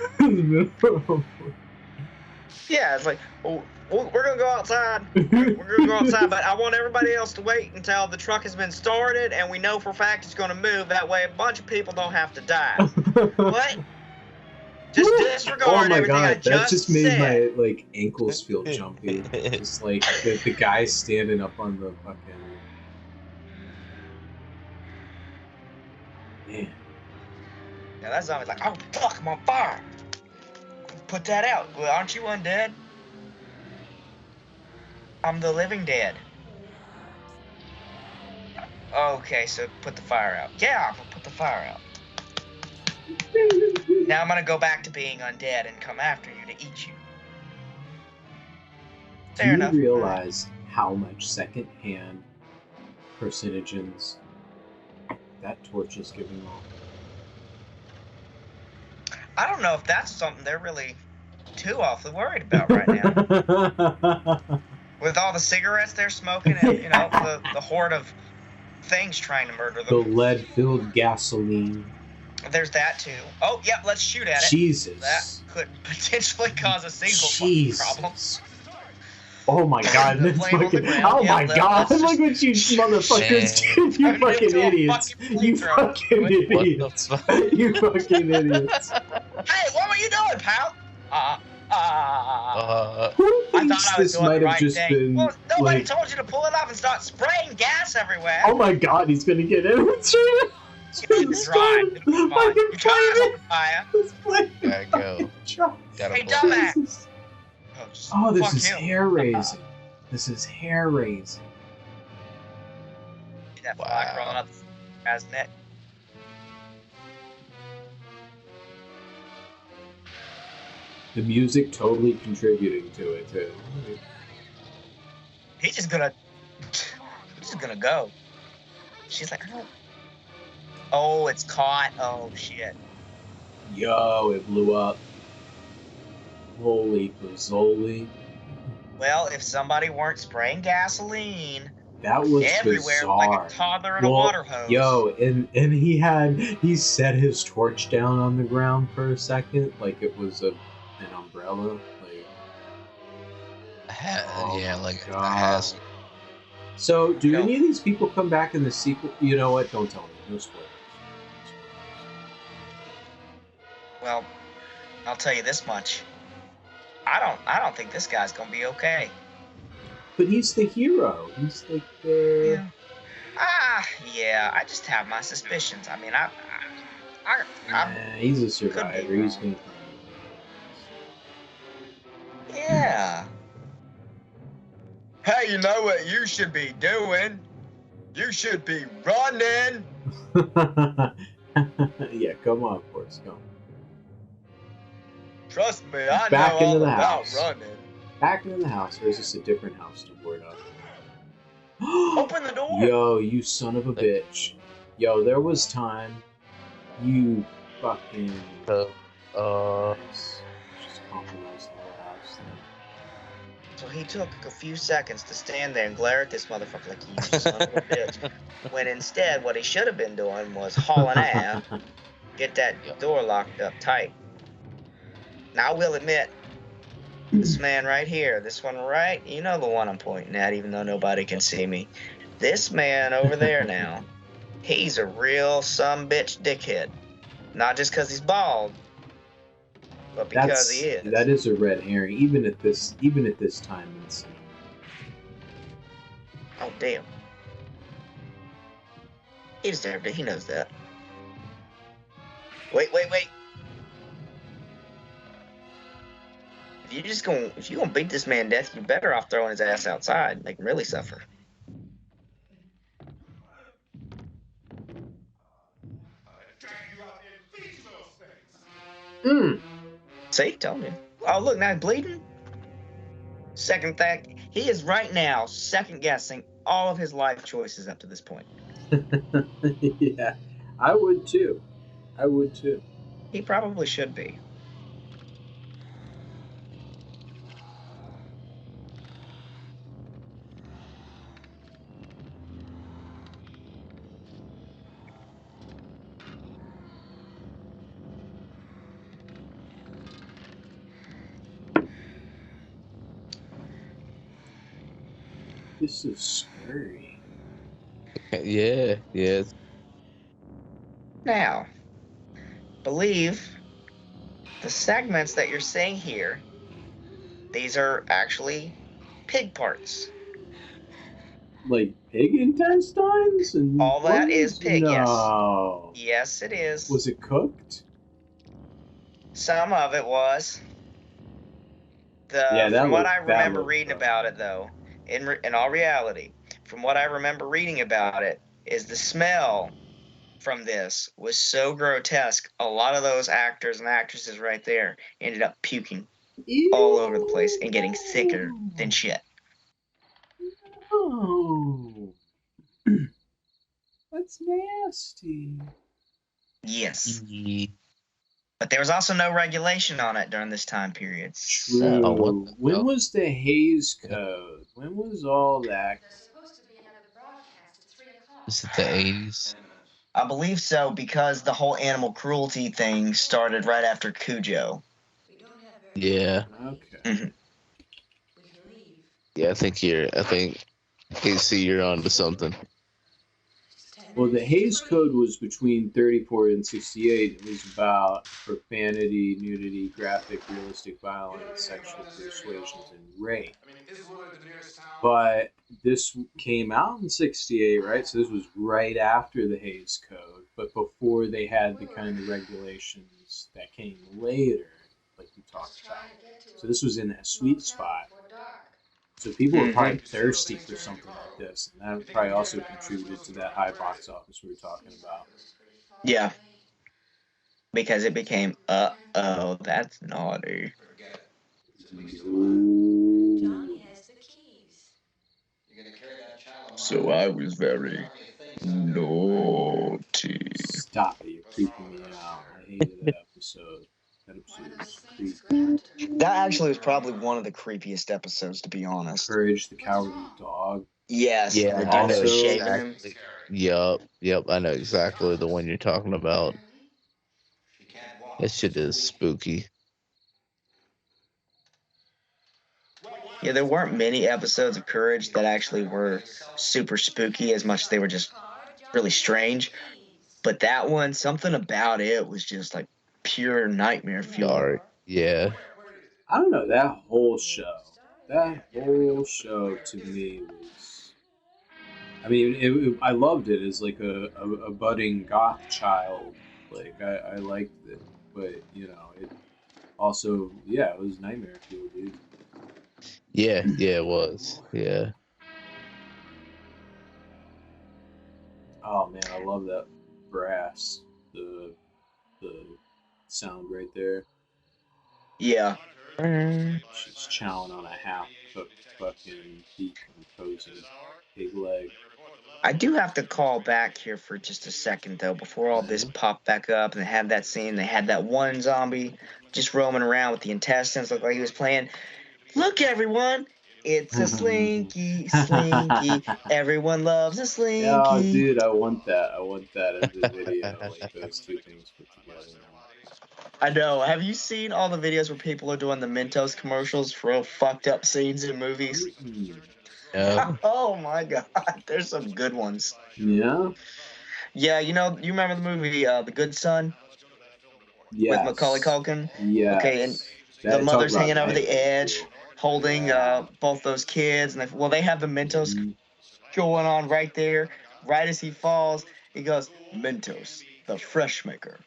it's like, well, we're gonna go outside. We're gonna go outside, but I want everybody else to wait until the truck has been started and we know for a fact it's gonna move. That way, a bunch of people don't have to die. What? Just disregard everything I just said. That just made my ankles feel jumpy. Just like the guy standing up on the fucking. Man. Now that zombie's like, oh fuck, I'm on fire. Put that out. Well, aren't you undead? I'm the living dead. Okay, so put the fire out. Yeah, I'm gonna put the fire out. Now I'm gonna go back to being undead and come after you to eat you. Fair enough. Do you realize how much second-hand carcinogens that torch is giving off? I don't know if that's something they're really too awfully worried about right now. With all the cigarettes they're smoking and, you know, the horde of things trying to murder them. The lead-filled gasoline. There's that too. Oh, yep, let's shoot at it. Jesus. That could potentially cause a single problem. Oh my god, that's fucking, oh my god, look what you motherfuckers do, you fucking idiots. You fucking idiots. You fucking idiots. Hey, what were you doing, pal? Who I thinks thought I was this doing might the have right just thing. been, Well, nobody like, told you to pull it off and start spraying gas everywhere. oh my god, he's gonna get it. It's dry. You're fire. Gotta go. Gotta Hey, blow. dumbass. Oh, this Fuck is him. hair raising. This is hair raising. See that fly crawling up the guy's neck. The music totally contributing to it too. He's just gonna go. She's like, oh, it's caught. Oh shit. Yo, it blew up. Holy Pozzoli. Well, if somebody weren't spraying gasoline That was everywhere bizarre. like a toddler in a water hose. Yo, and he set his torch down on the ground for a second, like it was an umbrella. Like, Yeah, like a God. house. So, do No. any of these people come back in the sequel? You know what? Don't tell me. No spoilers. Well, I'll tell you this much. I don't think this guy's gonna be okay. But he's the hero. He's like the. Yeah. I just have my suspicions. I mean, I'm He's a survivor. He's gonna. yeah. Hey, you know what you should be doing? You should be running. Yeah, come on, Forrest, come. Trust me, I Back know into all the about house. running. Back in the house, or is this a different house to board up? Open the door. Yo, you son of a bitch. Yo, there was time. You fucking. So, Just compromised the whole house then. So he took a few seconds to stand there and glare at this motherfucker like, you son of a bitch. When instead, what he should have been doing was hauling ass, get that door locked up tight. Now, I will admit, this man right here, this one right, you know the one I'm pointing at, even though nobody can see me. This man over there now, he's a real sumbitch dickhead. Not just because he's bald, but because he is. That is a red herring, even at this time in the scene. Oh, damn. He deserved it. He knows that. Wait. If you're gonna beat this man to death, you're better off throwing his ass outside, make him really suffer. See, told you. Oh, look, now he's bleeding. Second thing, he is right now second guessing all of his life choices up to this point. Yeah, I would too. He probably should be. This is scary. yeah. Now, believe the segments that you're seeing here, these are actually pig parts. Like pig intestines and All that organs? is pig, yes. No. Yes, it is. Was it cooked? Some of it was. Yeah, From what I that remember looked reading rough. about it, though, in all reality, from what I remember reading about it, is the smell from this was so grotesque. A lot of those actors and actresses right there ended up puking all over the place and getting sicker than shit. Oh, that's nasty. Yes. Ye- But there was also no regulation on it during this time period. Oh, what True. the When hell? was the Hayes Code? When was all that? There's supposed to be another broadcast at 3 o'clock. Is it the 80s? 10 minutes. I believe so because the whole animal cruelty thing started right after Cujo. We don't have very Yeah. Okay. Mhm. We can leave. Yeah, I think AC, you're onto something. Just 10 Well, the minutes. Hayes Code was between 34 and 68. It was about profanity, nudity, graphic, realistic violence, sexual persuasions, and rape. I mean, is Woodland the nearest town? But this came out in 68, right? So this was right after the Hayes Code, but before they had the kind of regulations that came later, like you talked about. So this was in that sweet spot. So people were probably thirsty for something like this, and that probably also contributed to that high box office we were talking about. Yeah, because it became, that's naughty. Forget it. It's at least a mile. Johnny has the keys. You're gonna carry that child a mile. So I was very naughty. Stop it! You're creeping me out. I hated that episode. That One episode of those was things creepy. grabbed her. That actually was probably one of the creepiest episodes, to be honest. Courage the What's Cowardly wrong? Dog. Yes, Yeah, the I dude that know was Also, shaving him. exactly. Yep, I know exactly the one you're talking about. Charlie? She can't walk. That shit is spooky. Yeah, there weren't many episodes of Courage that actually were super spooky as much as they were just really strange. But that one, something about it was just like pure nightmare fuel. Dark. Yeah. I don't know, that whole show. That whole show to me was. I mean, I loved it as like a budding goth child. Like I liked it, but you know, it also it was nightmare fuel, dude. Yeah, it was. Yeah. Oh man, I love that brass, the sound right there. Yeah. She's chowing on a half cooked fucking decomposing pig leg. I do have to call back here for just a second, though, before all this Yeah. popped back up and they had that scene. They had that one zombie just roaming around with the intestines, looked like he was playing. Look, everyone, it's a slinky, slinky. Everyone loves a Oh, slinky. dude, I want that. I want that as a video, like those two things put together now. I know. Have you seen all the videos where people are doing the Mentos commercials for real fucked up scenes in movies? Mm-mm. No. Oh my god, there's some good ones. Yeah. Yeah, you remember the movie The Good Son with Macaulay Yes. Culkin? Okay, and Yes. the That talk mother's about hanging over the nightmare edge, fuel. holding Yeah. both those kids, and they have the Mentos Mhm. going on right there. Right as he falls, he goes, Mentos, the fresh maker.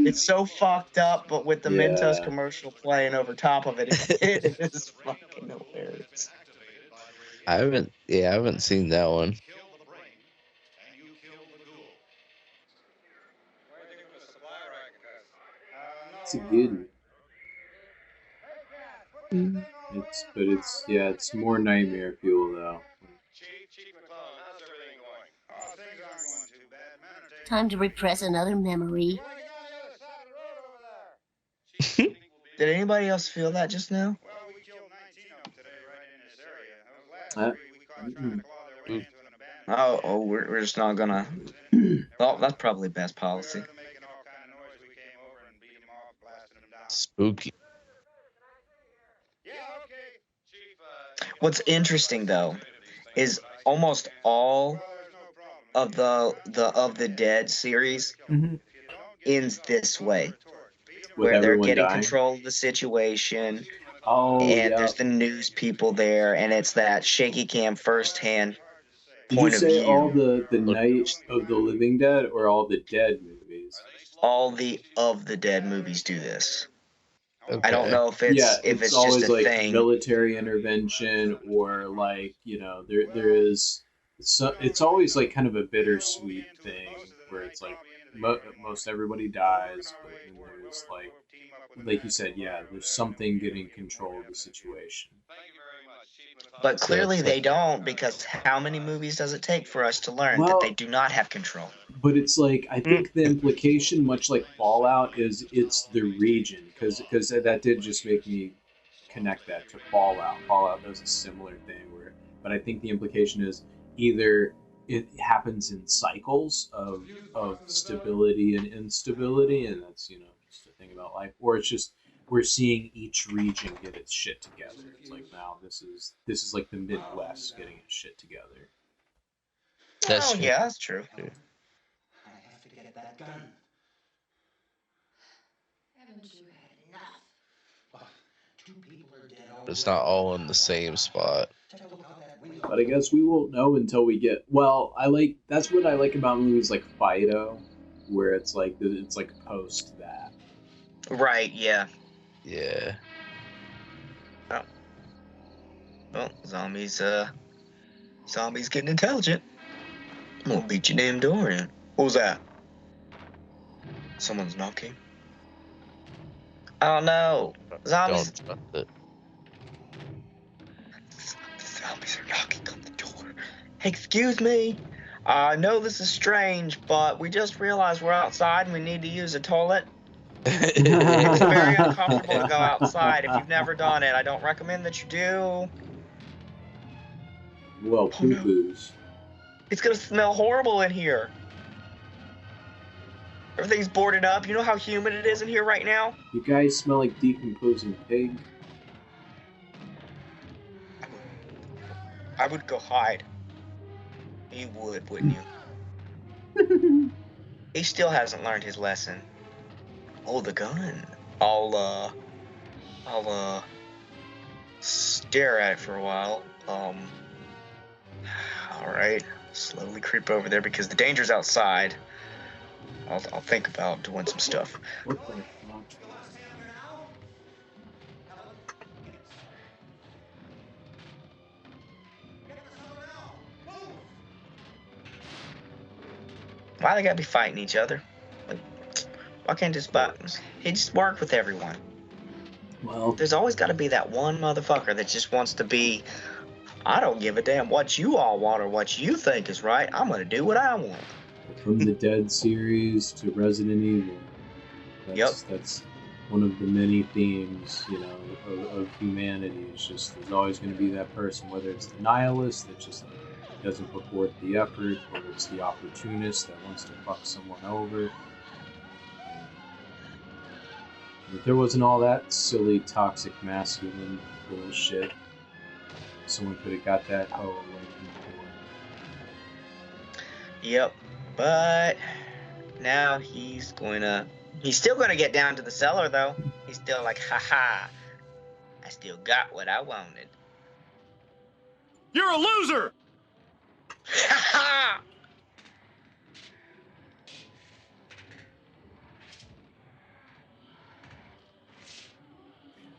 It's so fucked up, but with the Mentos Yeah. commercial playing over top of it, it is fucking hilarious. I haven't seen that one. It's a good one. It's more nightmare fuel though. Chief McClellan, how's everything going? Oh, things aren't going too bad. Men are taking. Time to repress another memory. You want to get on the other side of the road over there? Chief, do you think we'll be? Did anybody else feel that just now? Well, we killed 19 of them today right in this area. Those last Uh, three we caught trying to claw their way Oop. into an abandoned. We're just not gonna. Oh, that's probably best We policy. heard them making all kind of noise. We came over and beat them off, blasted them down. Spooky. Yeah, okay, Chief. What's interesting though is almost all Well, there's no problem. of the Dead series Mhm. ends this way, With where they're everyone getting dying. control of the situation, Oh and yeah. there's the news people there, and it's that shaky cam firsthand Did you point of say all view. the Night of the Living Dead or all the Dead movies? all the Of the Dead movies do this. Okay. I don't know if Yeah, it's just always a like thing. military intervention or like there is it's always like kind of a bittersweet thing where it's like most everybody dies, but then there's like you said, yeah, there's something getting control of the situation. But So clearly it's they like, don't, because how many movies does it take for us to learn that they Well, do not have control? but it's like I think the implication, much like Fallout, is it's the region because that did just make me connect that to Fallout. Fallout does a similar thing where, but I think the implication is either it happens in cycles of stability and instability, and that's just a thing about life, or it's just we're seeing each region get its shit together. It's like now this is like the Midwest getting its shit together. that's Oh, true. yeah, that's true. I have to get that gun. Haven't you had enough? Oh, 2 people are dead already. It's not all in the same spot. Take a look out that window. But I guess we won't know until we get. Well, that's what I like about movies like Fido, where it's like post that. Right, yeah. Yeah. Oh. Well, zombies getting intelligent. I'm gonna beat your damn door in. What was that? Someone's knocking. Oh no. Zombies. Don't trust it. Zombies are knocking on the door. Hey, excuse me. I know this is strange, but we just realized we're outside and we need to use a toilet. It's very uncomfortable to go outside. If you've never done it, I don't recommend that you do. Well, Oh no. poo-poos. It's gonna smell horrible in here. Everything's boarded up. You know how humid it is in here right now? You guys smell like decomposing pig. I would go hide. You would, wouldn't you? He still hasn't learned his lesson. Oh, the gun. I'll stare at it for a while. Alright. Slowly creep over there because the danger's outside. I'll think about doing some stuff. What the fuck? Why they gotta be fighting each other? Like, why can't he just work with everyone? Well, There's always gotta be that one motherfucker that just wants to be, I don't give a damn what you all want or what you think is right. I'm gonna do what I want. from the Dead series to Resident Evil. That's one of the many themes, of humanity. It's just there's always going to be that person, whether it's the nihilist that just doesn't put forth the effort, or it's the opportunist that wants to fuck someone over. If there wasn't all that silly toxic masculine bullshit, someone could have got that hoe away from the door. Yep, but now he's still gonna get down to the cellar though. He's still like, haha, I still got what I wanted. You're a loser! Haha!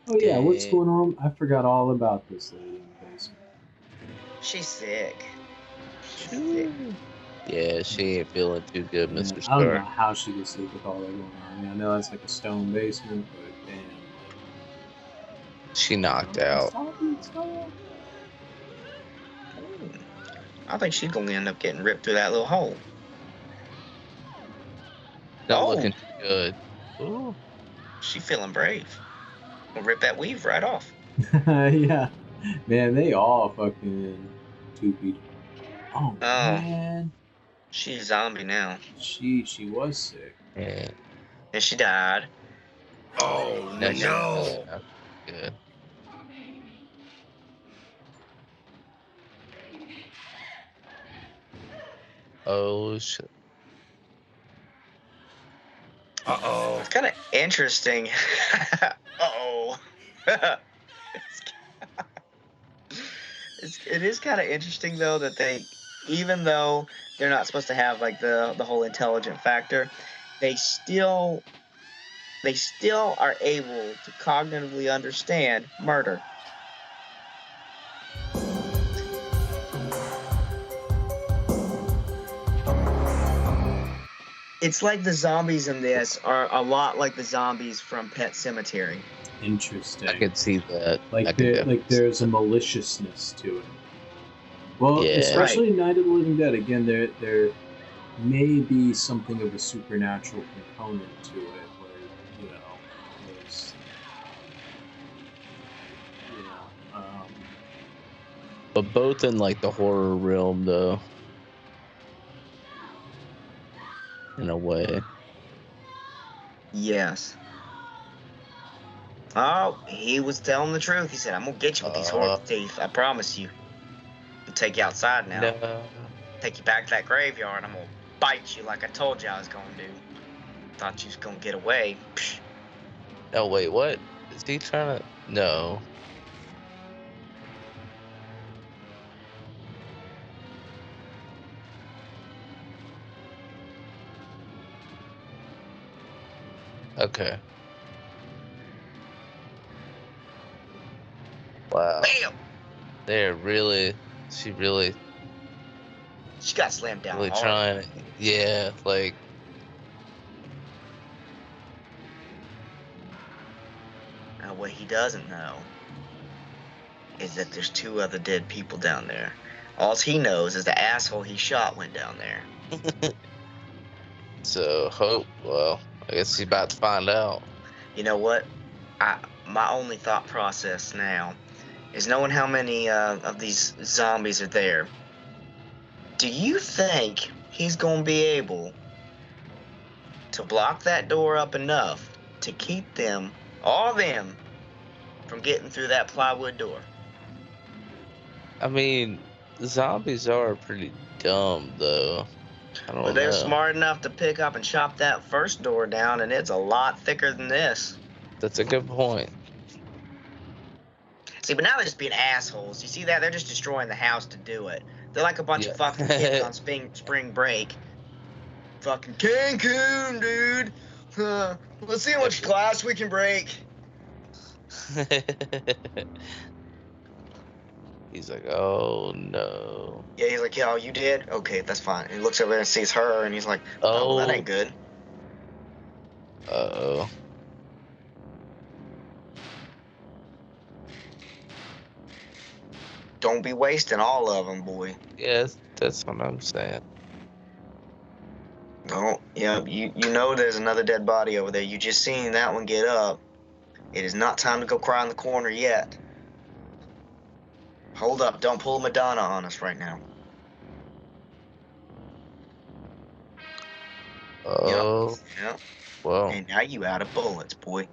Oh yeah, what's Dang. going on? I forgot all about this lady in the basement. She's sick. Yeah, she ain't feeling too good, Yeah, Mr. I don't know Stark. how she gets sleep with all that going on. I mean, I know that's like a stone basement, but damn. She knocked out. I think she's gonna end up getting ripped through that little hole. Not Oh. looking too good. Ooh. She feeling brave. Gonna rip that weave right off. Yeah, man, they all fucking two-feet. Oh man, She's a zombie now. she was sick. Yeah. And she died. Oh, That's no. not good. Oh shit. Uh-oh. It's kind of interesting. Uh-oh. It is kind of interesting though that even though they're not supposed to have like the whole intelligent factor, they still are able to cognitively understand murder. It's like the zombies in this are a lot like the zombies from Pet Sematary. Interesting. I could see that. Like there's a maliciousness to it. Well, Yeah. especially in Night of the Living Dead. Again, there may be something of a supernatural component to it, where there's but both in like the horror realm, though, in a way. Yes. Oh, he was telling the truth. He said, "I'm gonna get you with these horse teeth. I promise you. I'll take you outside now. No. Take you back to that graveyard. I'm gonna bite you like I told you I was gonna do. Thought you was gonna get away." Psh. No, wait, what? Is he trying to? No. Okay. Wow. Bam! She really got slammed down hard. trying. Yeah, like. Now, what he doesn't know is that there's 2 other dead people down there. All he knows is the asshole he shot went down there. So, well, I guess he's about to find out. You know what? My only thought process now is knowing how many of these zombies are there. Do you think he's going to be able to block that door up enough to keep them, all of them, from getting through that plywood door? I mean, zombies are pretty dumb, though. I don't know. They're smart enough to pick up and chop that first door down, and it's a lot thicker than this. That's a good point. See, but now they're just being assholes. You see that? They're just destroying the house to do it. They're like a bunch of fucking kids on spring break. Fucking Cancun, dude. Let's see how much glass we can break. He's like, oh no. Yeah, he's like, yo, you did? Okay, that's fine. And he looks over there and sees her, and he's like, oh, that ain't good. Uh-oh. Don't be wasting all of them, boy. Yes, that's what I'm saying. No, yeah, you know there's another dead body over there. You just seen that one get up. It is not time to go cry in the corner yet. Hold up, don't pull Madonna on us right now. Oh. Yep. Well. And now you out of bullets, boy.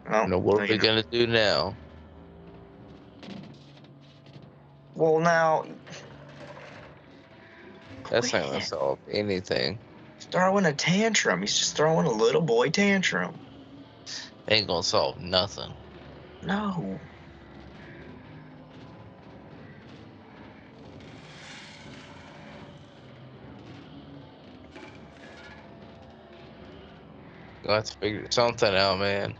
Oh, no, what are we gonna do now? Well, now... That's not gonna solve anything. He's throwing a tantrum. He's just throwing a little boy tantrum. Ain't gonna solve nothing. No. Gonna have to figure something out, man.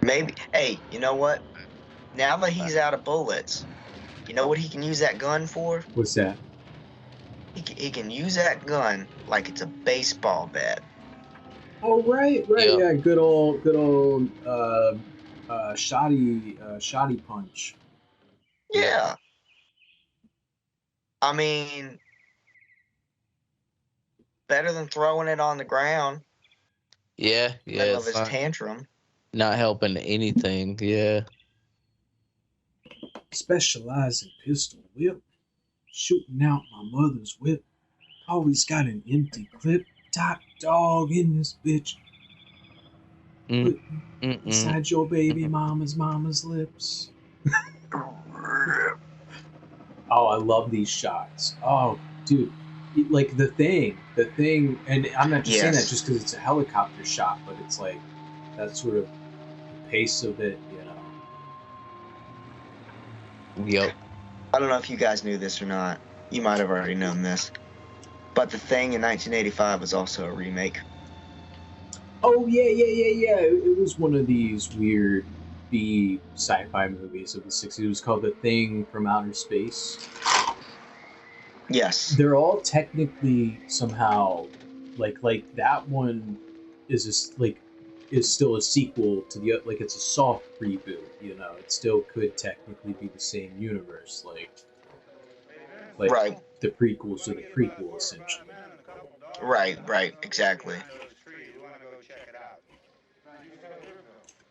Maybe. Hey, you know what? Now that he's out of bullets, you know what he can use that gun for? What's that? He can use that gun like it's a baseball bat. Oh right, Yep. Yeah, good old shoddy punch. Yeah. I mean, better than throwing it on the ground. Yeah. Middle of his tantrum. Not helping anything. Yeah. Specialized in pistol whip, shooting out my mother's whip. Always got an empty clip. Top dog in this bitch. Inside your baby mama's lips. Oh, I love these shots. Oh, dude. Like the thing, and I'm not just saying that just because it's a helicopter shot, but it's like that sort of pace of it, you know. Yep. I don't know if you guys knew this or not. You might have already known this. But The Thing in 1985 was also a remake. Oh yeah. It was one of these weird B sci-fi movies of the '60s. It was called The Thing from Outer Space. Yes. They're all technically somehow like that one is still a sequel to the, like, it's a soft reboot. It still could technically be the same universe, like Right. the prequels to the prequel, essentially. Right, exactly.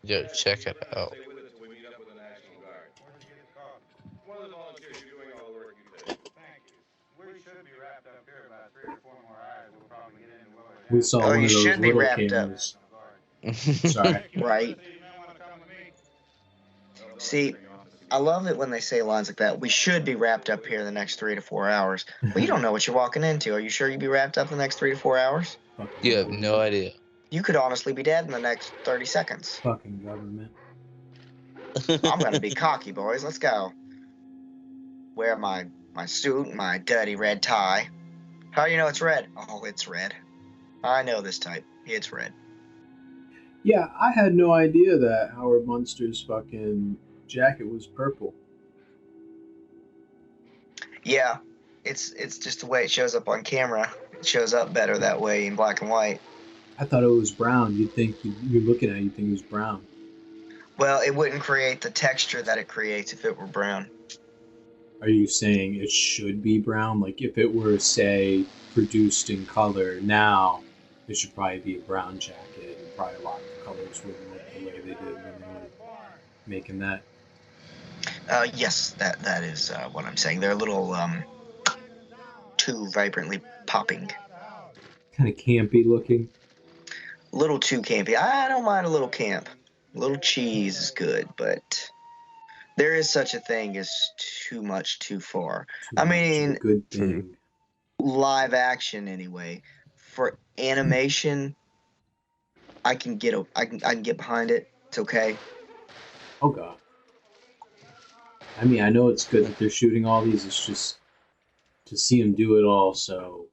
Yo, check it out. Stay with it till we meet up with the National Guard. One of the volunteers, you're doing all the work you did. Thank you. We should be wrapped up here about 3 or 4 more hours. We'll probably get into what We saw Oh, one you of those should be little wrapped up. cameras. Sorry. Right. See, I love it when they say lines like that. We should be wrapped up here in the next 3 to 4 hours. Well, you don't know what you're walking into. Are you sure you'd be wrapped up in the next 3 to 4 hours? You have no idea. You could honestly be dead in the next 30 seconds. Fucking government. I'm gonna be cocky, boys. Let's go. Wear my suit, my dirty red tie. How do you know it's red? Oh, it's red. I know this type. It's red. Yeah, I had no idea that Howard Munster's fucking jacket was purple. Yeah, it's just the way it shows up on camera. It shows up better that way in black and white. I thought it was brown. You'd think you're looking at it, you'd think it was brown. Well, it wouldn't create the texture that it creates if it were brown. Are you saying it should be brown? Like, if it were, say, produced in color now, it should probably be a brown jacket, and probably a lot of the colors wouldn't look the way they did when they were making that. Yes, that is what I'm saying. They're a little too vibrantly popping. Kind of campy looking. A little too campy. I don't mind a little camp. A little cheese is good, but there is such a thing as too much too far. I mean, a good thing. Live action anyway. For animation, I can get behind it. It's okay. Oh god. I mean, I know it's good that they're shooting all these. It's just to see them do it all so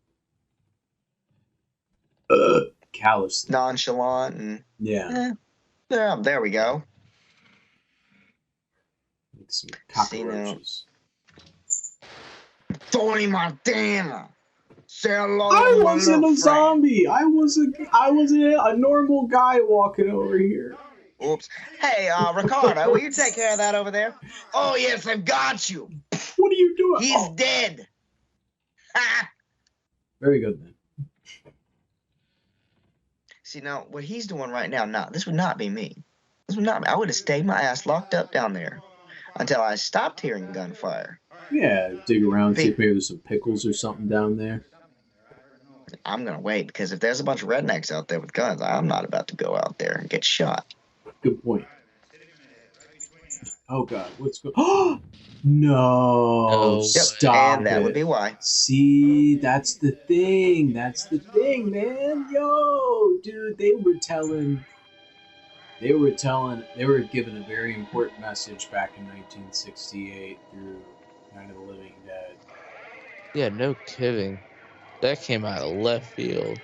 callous, nonchalant, and yeah. There we go. Like some cockroaches. Tony Montana. Say hello. I wasn't a zombie. I was a normal guy walking over here. Oops. Hey, Ricardo, will you take care of that over there? Oh yes, I've got you. What are you doing? He's dead. Ha! Very good then. See, now, what he's doing right now, this would not be me. This would not be. I would have stayed my ass locked up down there until I stopped hearing gunfire. Yeah, dig around, see if maybe there's some pickles or something down there. I'm going to wait, because if there's a bunch of rednecks out there with guns, I'm not about to go out there and get shot. Good point. Oh, God, what's going on? No, stop and that it. would be why. See, that's the thing. That's the thing, man. Yo, dude, they were given a very important message back in 1968 through Night of the Living Dead. Yeah, no kidding. That came out of left field.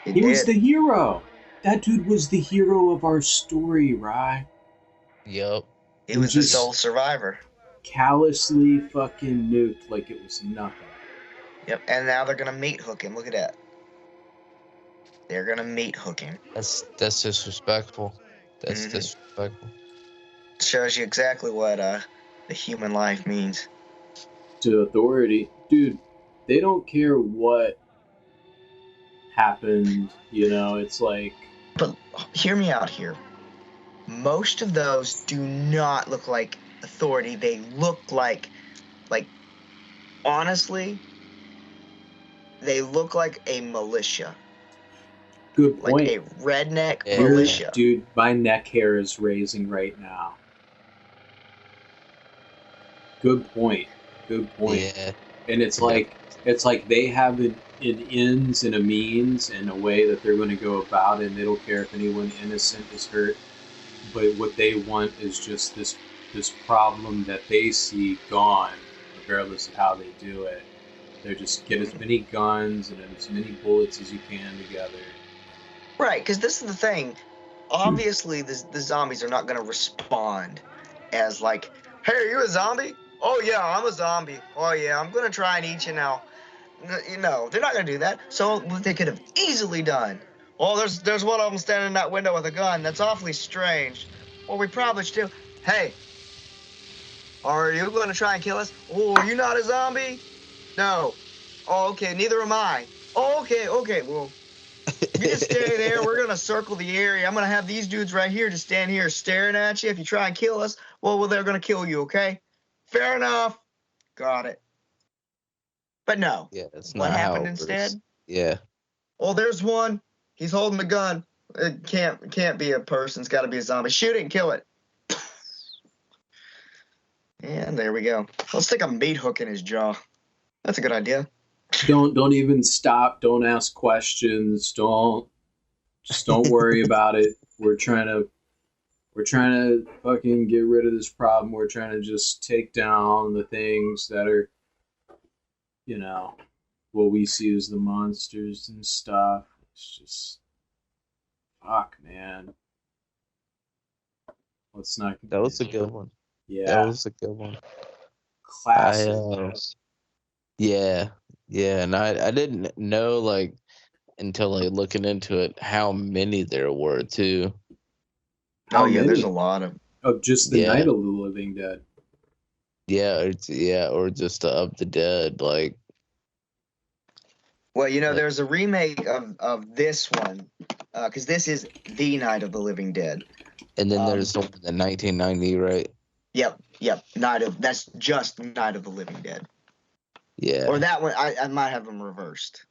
He was the hero. That dude was the hero of our story, right? Yup. He was the sole survivor. Callously fucking nuked like it was nothing. Yep, and now they're gonna meat hook him. Look at that. They're gonna meat hook him. That's disrespectful. That's disrespectful. Shows you exactly what the human life means. To authority. Dude, they don't care what happened, it's like... But hear me out here. Most of those do not look like authority. They look like honestly, they look like a militia. Good point. Like a redneck militia. Dude, my neck hair is raising right now. Good point. Yeah. And it's like they have an ends and a means and a way that they're going to go about it, and they don't care if anyone innocent is hurt. But what they want is just this problem that they see gone, regardless of how they do it. They're just get as many guns and as many bullets as you can together. Right, because this is the thing. Obviously, the zombies are not going to respond as like, "Hey, are you a zombie? Oh yeah, I'm a zombie. Oh yeah, I'm going to try and eat you now." You know, they're not going to do that. So what they could have easily done. Well, there's one of them standing in that window with a gun. That's awfully strange. Well, we probably should do. Hey, are you going to try and kill us? Oh, are you not a zombie? No. Oh, okay. Neither am I. Oh, okay. Okay. Well, you just stay there. We're gonna circle the area. I'm gonna have these dudes right here just stand here staring at you. If you try and kill us, well, they're gonna kill you. Okay? Fair enough. Got it. But no. Yeah, it's What not how happened it works. instead? Yeah. Well, there's one. He's holding a gun. It can't be a person. It's got to be a zombie. Shoot it and kill it. And there we go. Let's stick a meat hook in his jaw. That's a good idea. Don't even stop. Don't ask questions. Just don't worry about it. We're trying to fucking get rid of this problem. We're trying to just take down the things that are, you know, what we see as the monsters and stuff. It's just fuck, man. Let's not. That was a good one. Yeah. That was a good one. Classic. Yeah, and I didn't know like until like looking into it how many there were too. Oh yeah, there's a lot of. Oh, just the Night of the Living Dead. Yeah, or just Of the Dead, like. Well, you know, there's a remake of this one, because this is the Night of the Living Dead. And then there's the one in 1990, right? Yep. That's just Night of the Living Dead. Yeah. Or that one, I might have them reversed.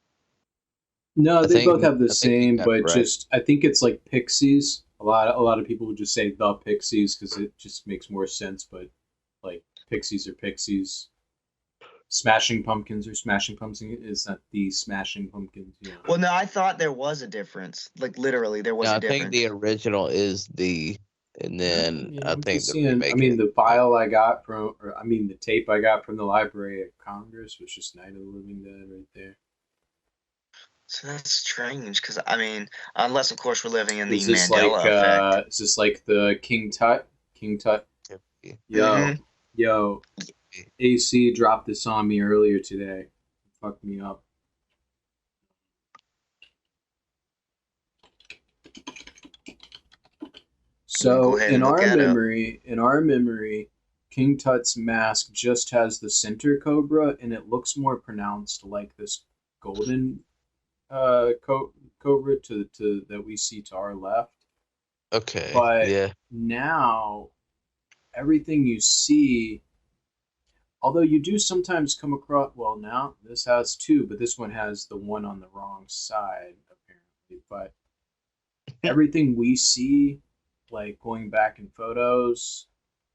No, they both have the same, but just I think it's like Pixies. A lot of people would just say the Pixies because it just makes more sense. But like Pixies are Pixies. Smashing Pumpkins or Smashing Pumpkins is not the Smashing Pumpkins. You know. Well, no, I thought there was a difference. Like literally, there was a difference. I think the original is the, and then I think the remake. I mean, the file I got from, the tape I got from the Library of Congress was just Night of the Living Dead right there. So that's strange, because I mean, unless of course we're living in the Mandela effect. Is this like the King Tut? Yo, AC dropped this on me earlier today. It fucked me up. So in our memory, King Tut's mask just has the center cobra, and it looks more pronounced like this golden cobra to that we see to our left. Okay. But now everything you see, although you do sometimes come across, well, now this has two, but this one has the one on the wrong side apparently. But everything we see, like going back in photos,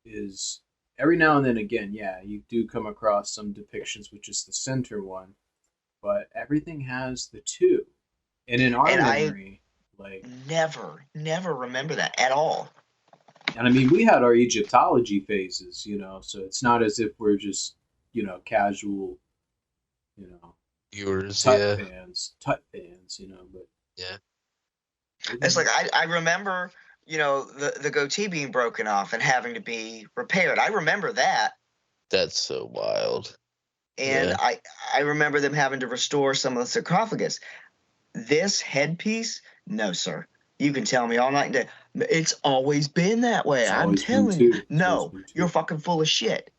is every now and then again, yeah, you do come across some depictions with just the center one, but everything has the two. And in our memory, like never remember that at all. And I mean, we had our Egyptology phases, so it's not as if we're just, casual, viewers, Tut fans, but yeah. It's like I remember, the goatee being broken off and having to be repaired. I remember that. That's so wild. And I remember them having to restore some of the sarcophagus. This headpiece, no, sir. You can tell me all night and day. It's always been that way. I'm telling you. No, you're fucking full of shit.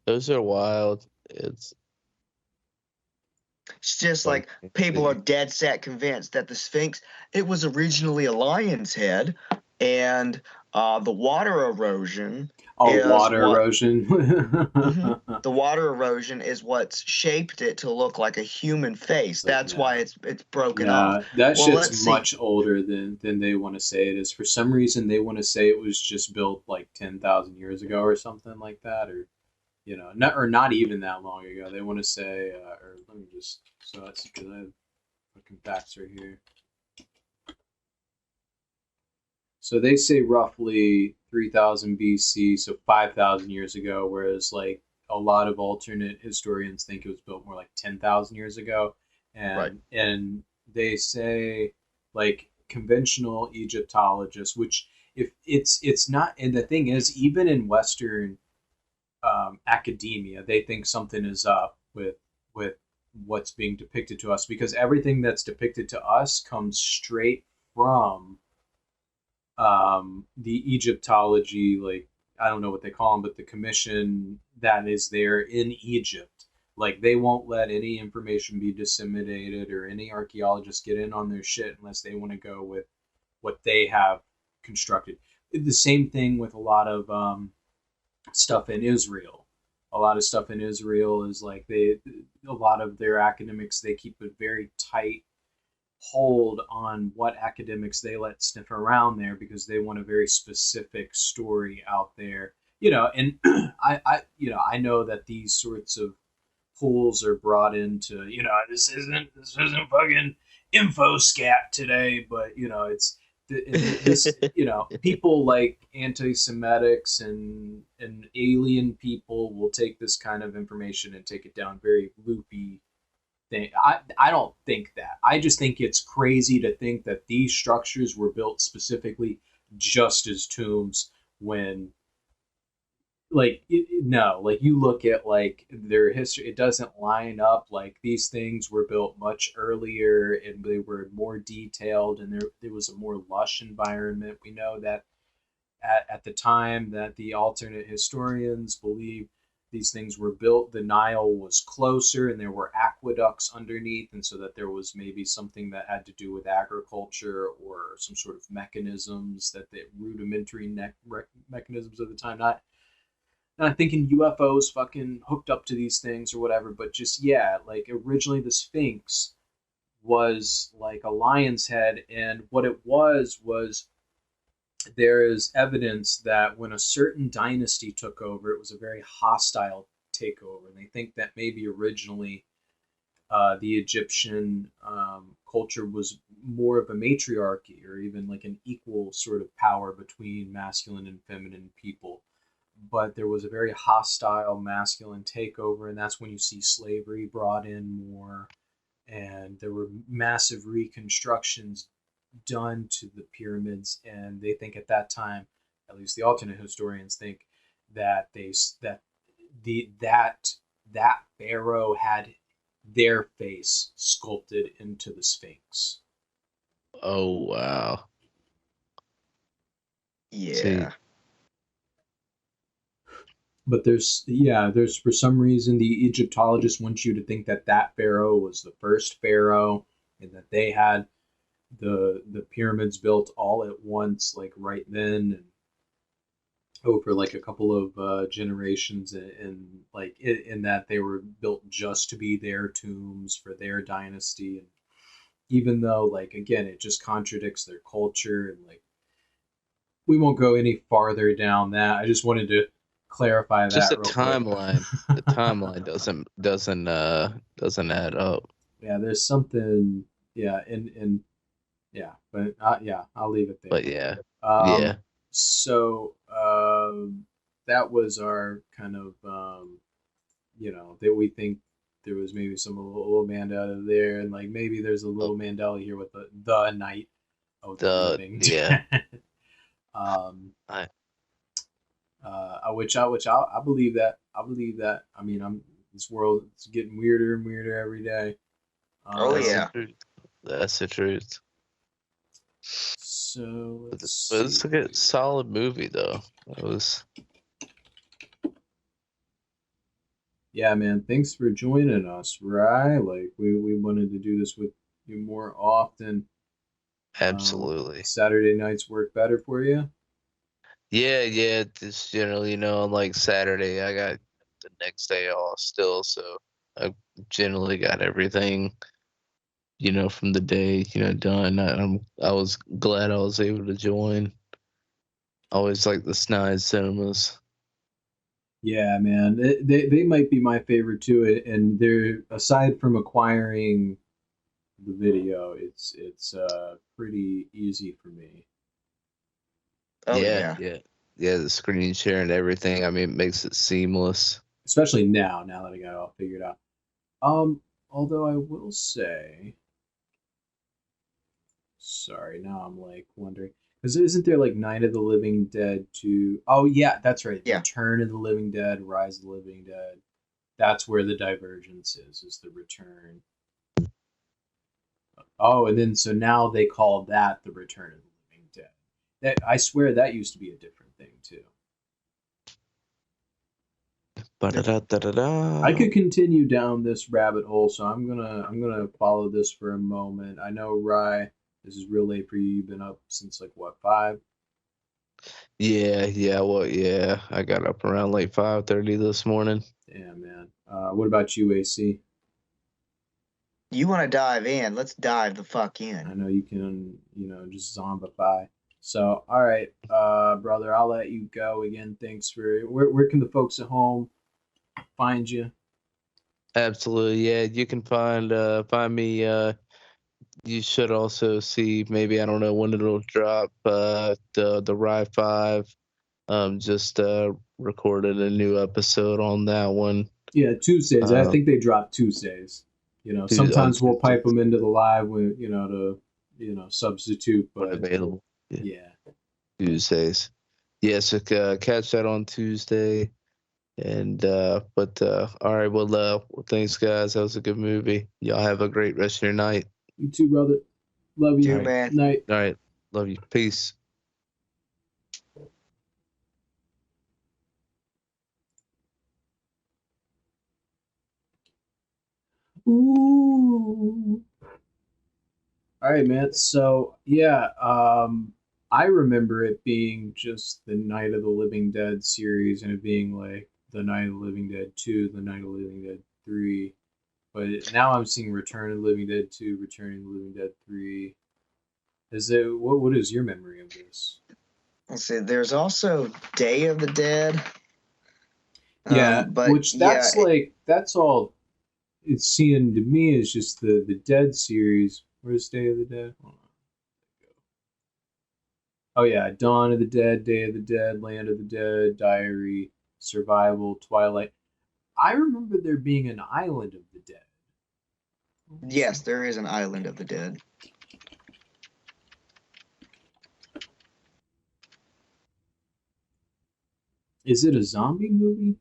Those are wild. It's just like people are dead set convinced that the Sphinx, it was originally a lion's head, and the water erosion. Erosion. The water erosion is what's shaped it to look like a human face. That's why it's broken off. That shit's much older than they want to say it is. For some reason, they want to say it was just built like 10,000 years ago or something like that, or not even that long ago. They want to say, or let me just that's because I have fucking facts right here. So they say roughly 3,000 BC, so 5,000 years ago, whereas like a lot of alternate historians think it was built more like 10,000 years ago, and they say like conventional Egyptologists, which if it's not, and the thing is, even in Western academia, they think something is up with what's being depicted to us, because everything that's depicted to us comes straight from the Egyptology, like I don't know what they call them, but the commission that is there in Egypt. Like they won't let any information be disseminated or any archaeologists get in on their shit unless they want to go with what they have constructed. The same thing with a lot of stuff in Israel. A lot of stuff in Israel is like a lot of their academics, they keep a very tight hold on what academics they let sniff around there because they want a very specific story out there. And I know that these sorts of pools are brought into, this isn't fucking info scat today, but it's this, people like anti-Semitics and alien people will take this kind of information and take it down very loopy thing. I don't think that. I just think it's crazy to think that these structures were built specifically just as tombs when, like, no, like you look at like their history, it doesn't line up. Like these things were built much earlier and they were more detailed, and there was a more lush environment. We know that at the time that the alternate historians believe these things were built, the Nile was closer and there were aqueducts underneath, and so that there was maybe something that had to do with agriculture or some sort of mechanisms, that the rudimentary mechanisms of the time. Not thinking UFOs fucking hooked up to these things or whatever, but just, yeah, like originally the Sphinx was like a lion's head, and what it was there is evidence that when a certain dynasty took over, it was a very hostile takeover. And they think that maybe originally the Egyptian culture was more of a matriarchy, or even like an equal sort of power between masculine and feminine people. But there was a very hostile masculine takeover, and that's when you see slavery brought in more. And there were massive reconstructions done to the pyramids, and they think at that time, at least the alternate historians think, that that pharaoh had their face sculpted into the Sphinx. Oh wow. Yeah. See. But there's for some reason the Egyptologists want you to think that that pharaoh was the first pharaoh, and that they had the pyramids built all at once, like right then, and over like a couple of generations, and like in that they were built just to be their tombs for their dynasty. And even though, like, again, it just contradicts their culture, and like we won't go any farther down that. I just wanted to clarify that. Just the timeline. The timeline doesn't add up. Yeah, there's something. Yeah, and yeah, but yeah, I'll leave it there. But yeah, yeah. So that was our kind of that we think there was maybe some little Mandela there, and like maybe there's a little Mandela here with the Night of the Living. Yeah. Which I believe that. I believe that. I mean, this world is getting weirder and weirder every day. Oh yeah, that's the truth. So it's a good, solid movie though. It was. Yeah, man. Thanks for joining us, right? Like we wanted to do this with you more often. Absolutely. Saturday nights work better for you? Yeah. Just generally, like Saturday, I got the next day off still, so I generally got everything, from the day, done. I was glad I was able to join. Always like the Snide Cinemas. Yeah, man. They might be my favorite too, and they're, aside from acquiring the video, it's pretty easy for me. Oh yeah. The screen share and everything. I mean, it makes it seamless. especially now that I got it all figured out. Although I will say, sorry, now I'm like wondering, because isn't there like Night of the Living Dead 2? Oh yeah, that's right. Yeah. Return of the Living Dead, Rise of the Living Dead. That's where the divergence is the return. Oh, and then so now they call that the Return of the Living Dead. That I swear that used to be a different thing too. Ba-da-da-da-da-da. I could continue down this rabbit hole, so I'm gonna follow this for a moment. I know, Rye, this is real late for you. You've been up since like what, 5? Yeah, well, yeah. I got up around like 5:30 this morning. Yeah, man. What about you, AC? You want to dive in? Let's dive the fuck I in. know you can, just zombify. So, all right, brother, I'll let you go again. Thanks for where can the folks at home find you? Absolutely, yeah. You can find me. You should also see, maybe, I don't know when it'll drop. The Rye 5. Just recorded a new episode on that one. Yeah, Tuesdays. I Um, think they drop Tuesdays. on Sometimes we'll pipe Tuesdays them into the live when to substitute, when but available. Yeah, yeah. Tuesdays. Yeah, so catch that on Tuesday. And all right, well, thanks guys. That was a good movie. Y'all have a great rest of your night. You too, brother. Love you. All Dude, right, man. Night. all right. Love you. Peace. Ooh. All right, man. So yeah, I remember it being just the Night of the Living Dead series, and it being like the Night of the Living Dead 2, the Night of the Living Dead 3. But now I'm seeing Return of the Living Dead 2, Return of the Living Dead 3. Is it what is your memory of this? Let's see. There's also Day of the Dead. Yeah, But which yeah, that's all it's seeing to me is just the Dead series. Where's Day of the Dead? Hold on. Oh yeah, Dawn of the Dead, Day of the Dead, Land of the Dead, Diary, Survival, Twilight. I remember there being an Island of the Dead. yes, there is an Island of the Dead. Is it a zombie movie?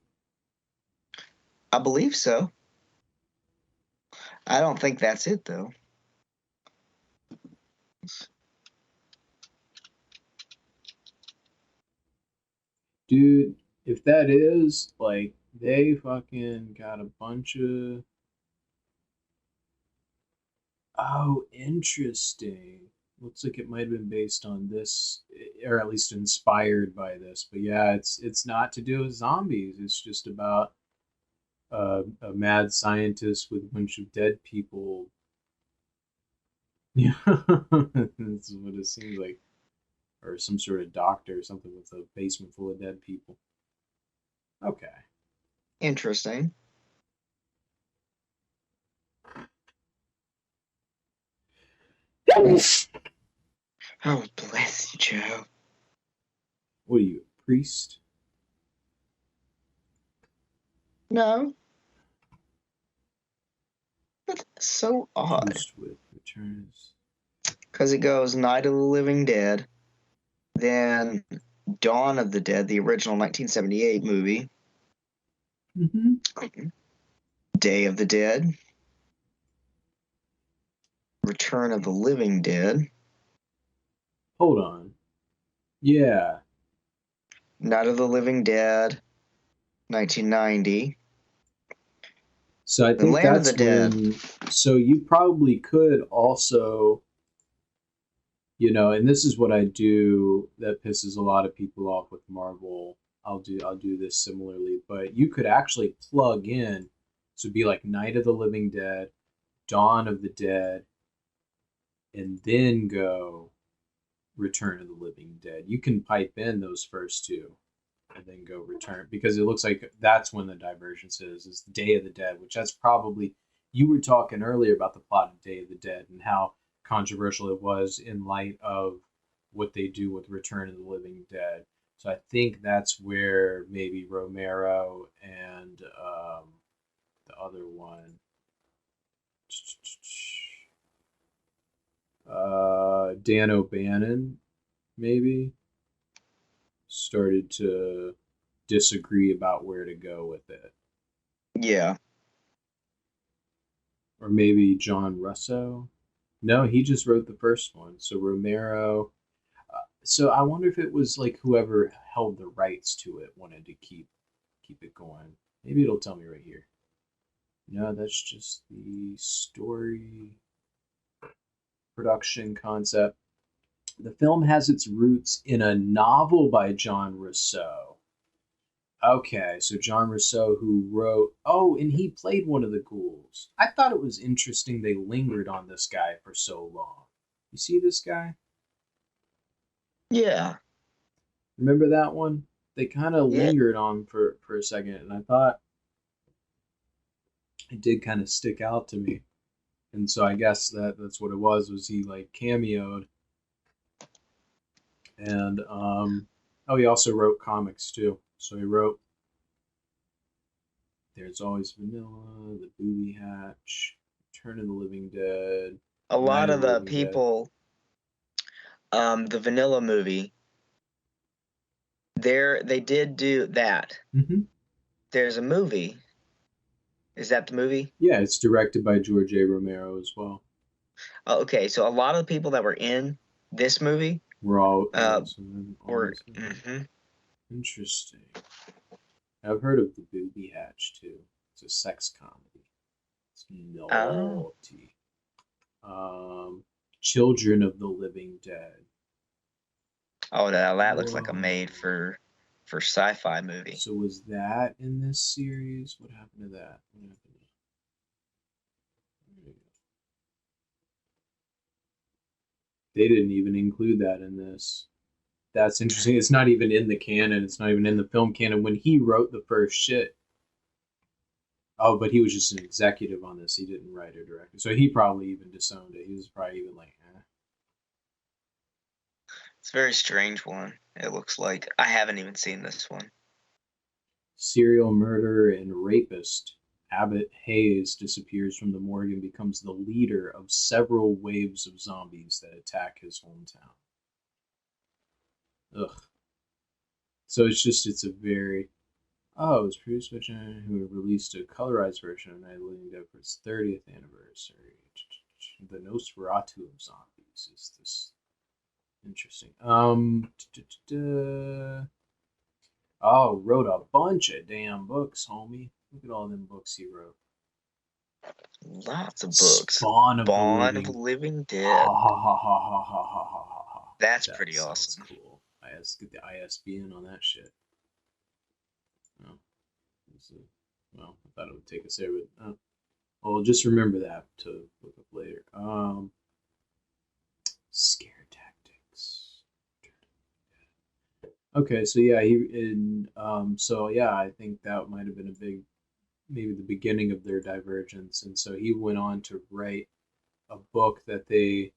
I believe so. I don't think that's it though. Dude, if that is, like, they fucking got a bunch of. Oh, interesting. Looks like it might have been based on this, or at least inspired by this. But yeah, it's not to do with zombies. It's just about a mad scientist with a bunch of dead people. Yeah, that's what it seems like, or some sort of doctor or something with a basement full of dead people. Okay. Interesting. Oh, bless you, Joe. What are you, a priest? No. That's so odd. Juiced with returns. Because it goes Night of the Living Dead, then Dawn of the Dead, the original 1978 movie, Mm-hmm. Day of the Dead, Return of the Living Dead, Hold on. Yeah. Night of the Living Dead, 1990, So I The think Land of the that's Dead. when. So you probably could also, and this is what I do that pisses a lot of people off with Marvel. I'll do this similarly, but you could actually plug in. So it'd be like Night of the Living Dead, Dawn of the Dead, and then go Return of the Living Dead. You can pipe in those first two and then go Return because it looks like that's when the divergence is Day of the Dead, which that's probably you were talking earlier about the plot of Day of the Dead and how controversial it was in light of what they do with Return of the Living Dead. So I think that's where maybe Romero and the other one, Dan O'Bannon, maybe, started to disagree about where to go with it. Yeah. Or maybe John Russo. No, he just wrote the first one. So Romero. So I wonder if it was like whoever held the rights to it wanted to keep it going. Maybe it'll tell me right here. No, that's just the story production concept. The film has its roots in a novel by John Rousseau. Okay, so John Rousseau, who wrote. Oh, and he played one of the ghouls. I thought it was interesting they lingered on this guy for so long. You see this guy? Yeah. Remember that one? They kind of Yeah. lingered on for a second, and I thought it did kind of stick out to me. And so I guess that's what it was he like cameoed. And oh, he also wrote comics too. So he wrote There's Always Vanilla, The Booby Hatch, Return of the Living Dead, A Night lot of of the the Living Dead. people, the Vanilla movie, they did do that. Mm-hmm. There's a movie. Is that the movie? Yeah, it's directed by George A. Romero as well. Oh, okay, so a lot of the people that were in this movie We're all were. Mm-hmm. Interesting. I've heard of The Booby Hatch too. It's a sex comedy. It's Oh. naughty. Children of the Living Dead. Oh, that looks like a Whoa. made for sci-fi movie. So was that in this series? What happened to that? What happened to... They didn't even include that in this. That's interesting. It's not even in the canon. It's not even in the film canon. When he wrote the first shit. Oh, but he was just an executive on this. He didn't write or direct it. So he probably even disowned it. He was probably even like, eh. It's a very strange one. It looks like I haven't even seen this one. Serial murderer and rapist Abbott Hayes disappears from the morgue and becomes the leader of several waves of zombies that attack his hometown. Ugh. So it's a very... Oh, it was produced by China, who released a colorized version of Night of the Living Dead for its 30th anniversary. The Nosferatu of zombies is this interesting. Oh, wrote a bunch of damn books, homie. Look at all them books he wrote. Lots of books. Spawn of Spawn the of the Living Dead. Ha ha ha ha ha ha ha ha ha. That's That pretty sounds awesome. cool. Get the ISBN on that shit. Oh, well, I thought it would take us there, but well, just remember that to look up later. Scare tactics. Okay, so yeah, I think that might have been maybe the beginning of their divergence, and so he went on to write a book that they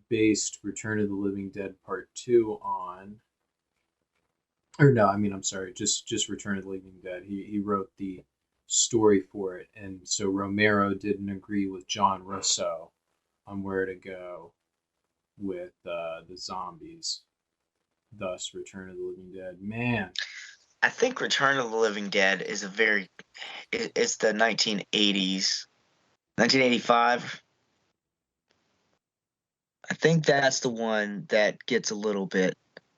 based Return of the Living Dead Part 2 on. Or no, I mean, I'm sorry, just Return of the Living Dead. He wrote the story for it, and so Romero didn't agree with John Russo on where to go with the zombies. Thus, Return of the Living Dead. Man, I think Return of the Living Dead is it's the 1980s, 1985. I think that's the one that gets a little bit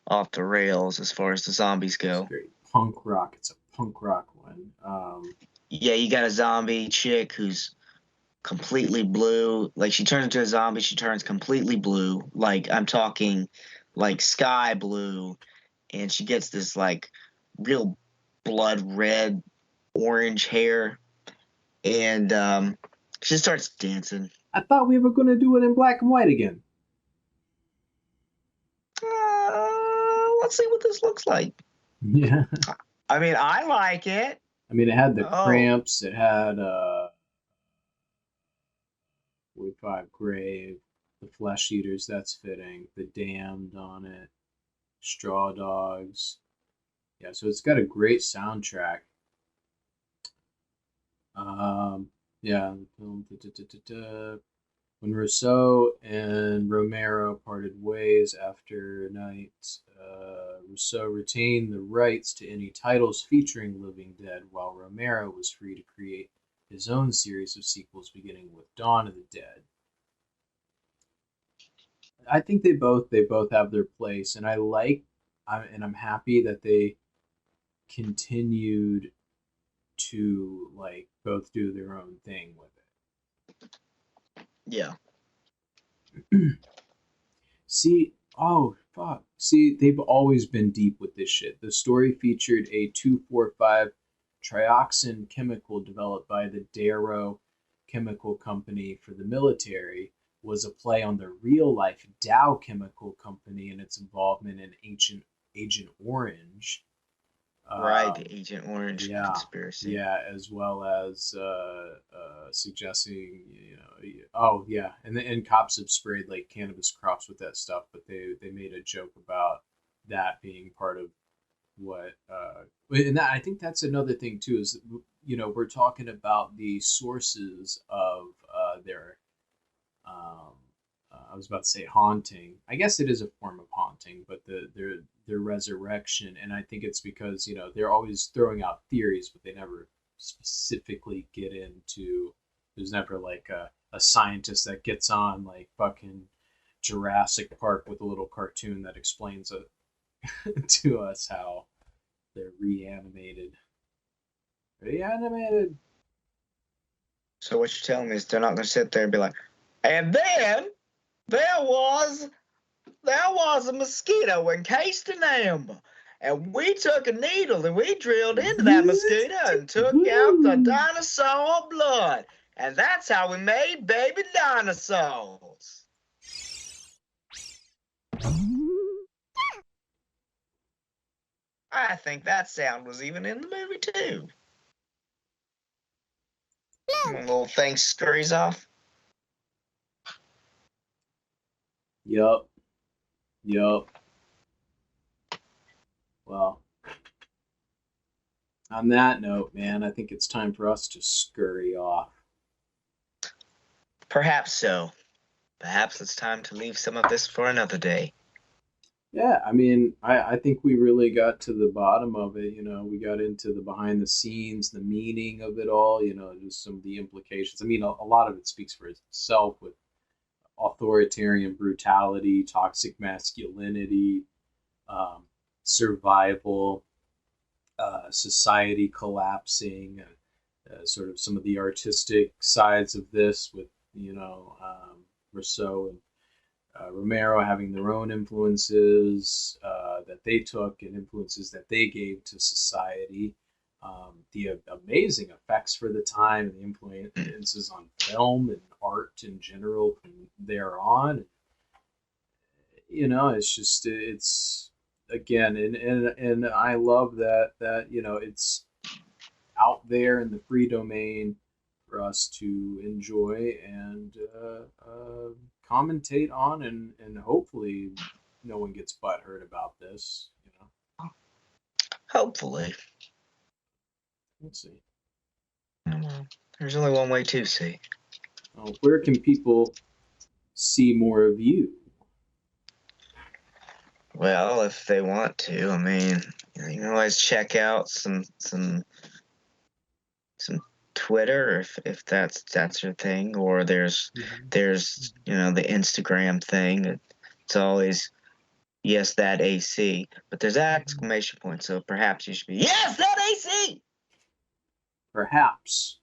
off the rails as far as the zombies it's go. very punk rock. It's a punk rock one. Yeah, you got a zombie chick who's completely blue. Like she turns into a zombie, she turns completely blue. Like I'm talking like sky blue, and she gets this like real blood red orange hair, and she starts dancing. I thought we were gonna do it in black and white again. Let's see what this looks like. Yeah. I mean, I like it. I mean, it had the Oh. Cramps. It had 45 Grave, the Flesh Eaters. That's fitting. The Damned on it. Straw Dogs. Yeah, so it's got a great soundtrack. Yeah, the film. When Rousseau and Romero parted ways after Night, Rousseau retained the rights to any titles featuring Living Dead, while Romero was free to create his own series of sequels, beginning with Dawn of the Dead. I think they both have their place, and I'm happy that they continued to like both do their own thing with Yeah. it. See, oh fuck. See, they've always been deep with this shit. The story featured a 2,4,5 trioxin chemical developed by the Darrow Chemical Company for the military, was a play on the real life Dow Chemical Company and its involvement in ancient Agent Orange. Right, Um, the Agent Orange yeah, conspiracy. yeah, as well as suggesting, oh yeah, and cops have sprayed like cannabis crops with that stuff, but they made a joke about that being part of what, and that I think that's another thing too is we're talking about the sources of their um, I was about to say haunting. I guess it is a form of haunting, but their resurrection, and I think it's because they're always throwing out theories, but they never specifically get into. There's never like a scientist that gets on like fucking Jurassic Park with a little cartoon that explains it to us how they're reanimated. Reanimated. So what you're telling me is they're not going to sit there and be like, and then there was a mosquito encased in amber. And we took a needle and we drilled into that mosquito and took out the dinosaur blood. And that's how we made baby dinosaurs. I think that sound was even in the movie too. When little thing scurries off. Yup. Yup. Well, on that note, man, I think it's time for us to scurry off. Perhaps so. Perhaps it's time to leave some of this for another day. Yeah, I mean, I think we really got to the bottom of it. We got into the behind the scenes, the meaning of it all, just some of the implications. I mean, a lot of it speaks for itself with authoritarian brutality, toxic masculinity, um, survival, society collapsing, sort of some of the artistic sides of this with, Rousseau and Romero having their own influences that they took and influences that they gave to society. The amazing effects for the time and the influences on film and art in general from there on. It's again, and I love that it's out there in the free domain for us to enjoy and commentate on, and hopefully no one gets butthurt about this. Hopefully. We'll see. There's only one way to see. Where can people see more of you? Well, if they want to, I mean, you can always check out some Twitter if that's your thing, or there's the Instagram thing. It's always yes that AC, but there's exclamation point, so perhaps you should be yes that AC. Perhaps.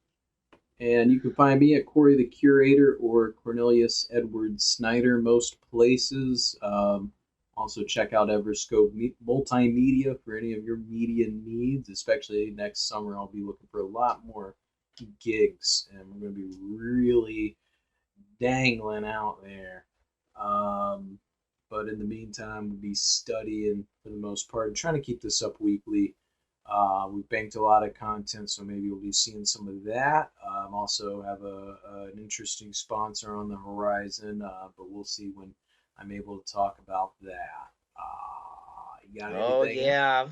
And you can find me at Corey the Curator or Cornelius Edward Snyder most places. Also, check out Everscope Multimedia for any of your media needs, especially next summer. I'll be looking for a lot more gigs, and we're going to be really dangling out there. But in the meantime, we'll be studying for the most part, and trying to keep this up weekly. We've banked a lot of content, so maybe we'll be seeing some of that. Also have an interesting sponsor on the horizon, but we'll see when I'm able to talk about that. You got Oh anything? yeah,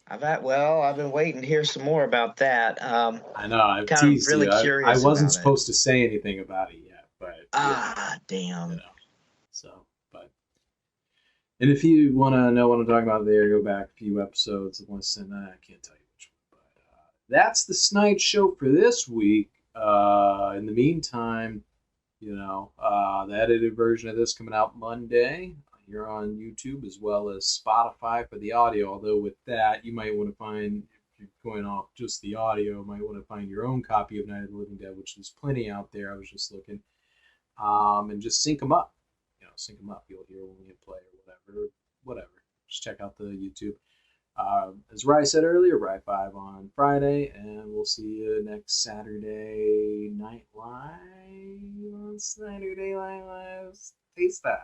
I've been waiting to hear some more about that. I know I've Kind of teased really you. I curious wasn't about it. supposed to say anything about it yet, but Ah, you damn. know. So, but and if you want to know what I'm talking about, there, go back a few episodes and listen. I can't tell you which one, but that's the Snide Show for this week. In the meantime, the edited version of this coming out Monday here on YouTube as well as Spotify for the audio. Although with that, you might want to find, if you're going off just the audio, might want to find your own copy of Night of the Living Dead, which there's plenty out there. I was just looking, and just sync them up. Sync them up. You'll hear when we hit play or whatever. Just check out the YouTube. As Rye said earlier, Rye 5 on Friday, and we'll see you next Saturday Night Live on Saturday Night Live. Stay style.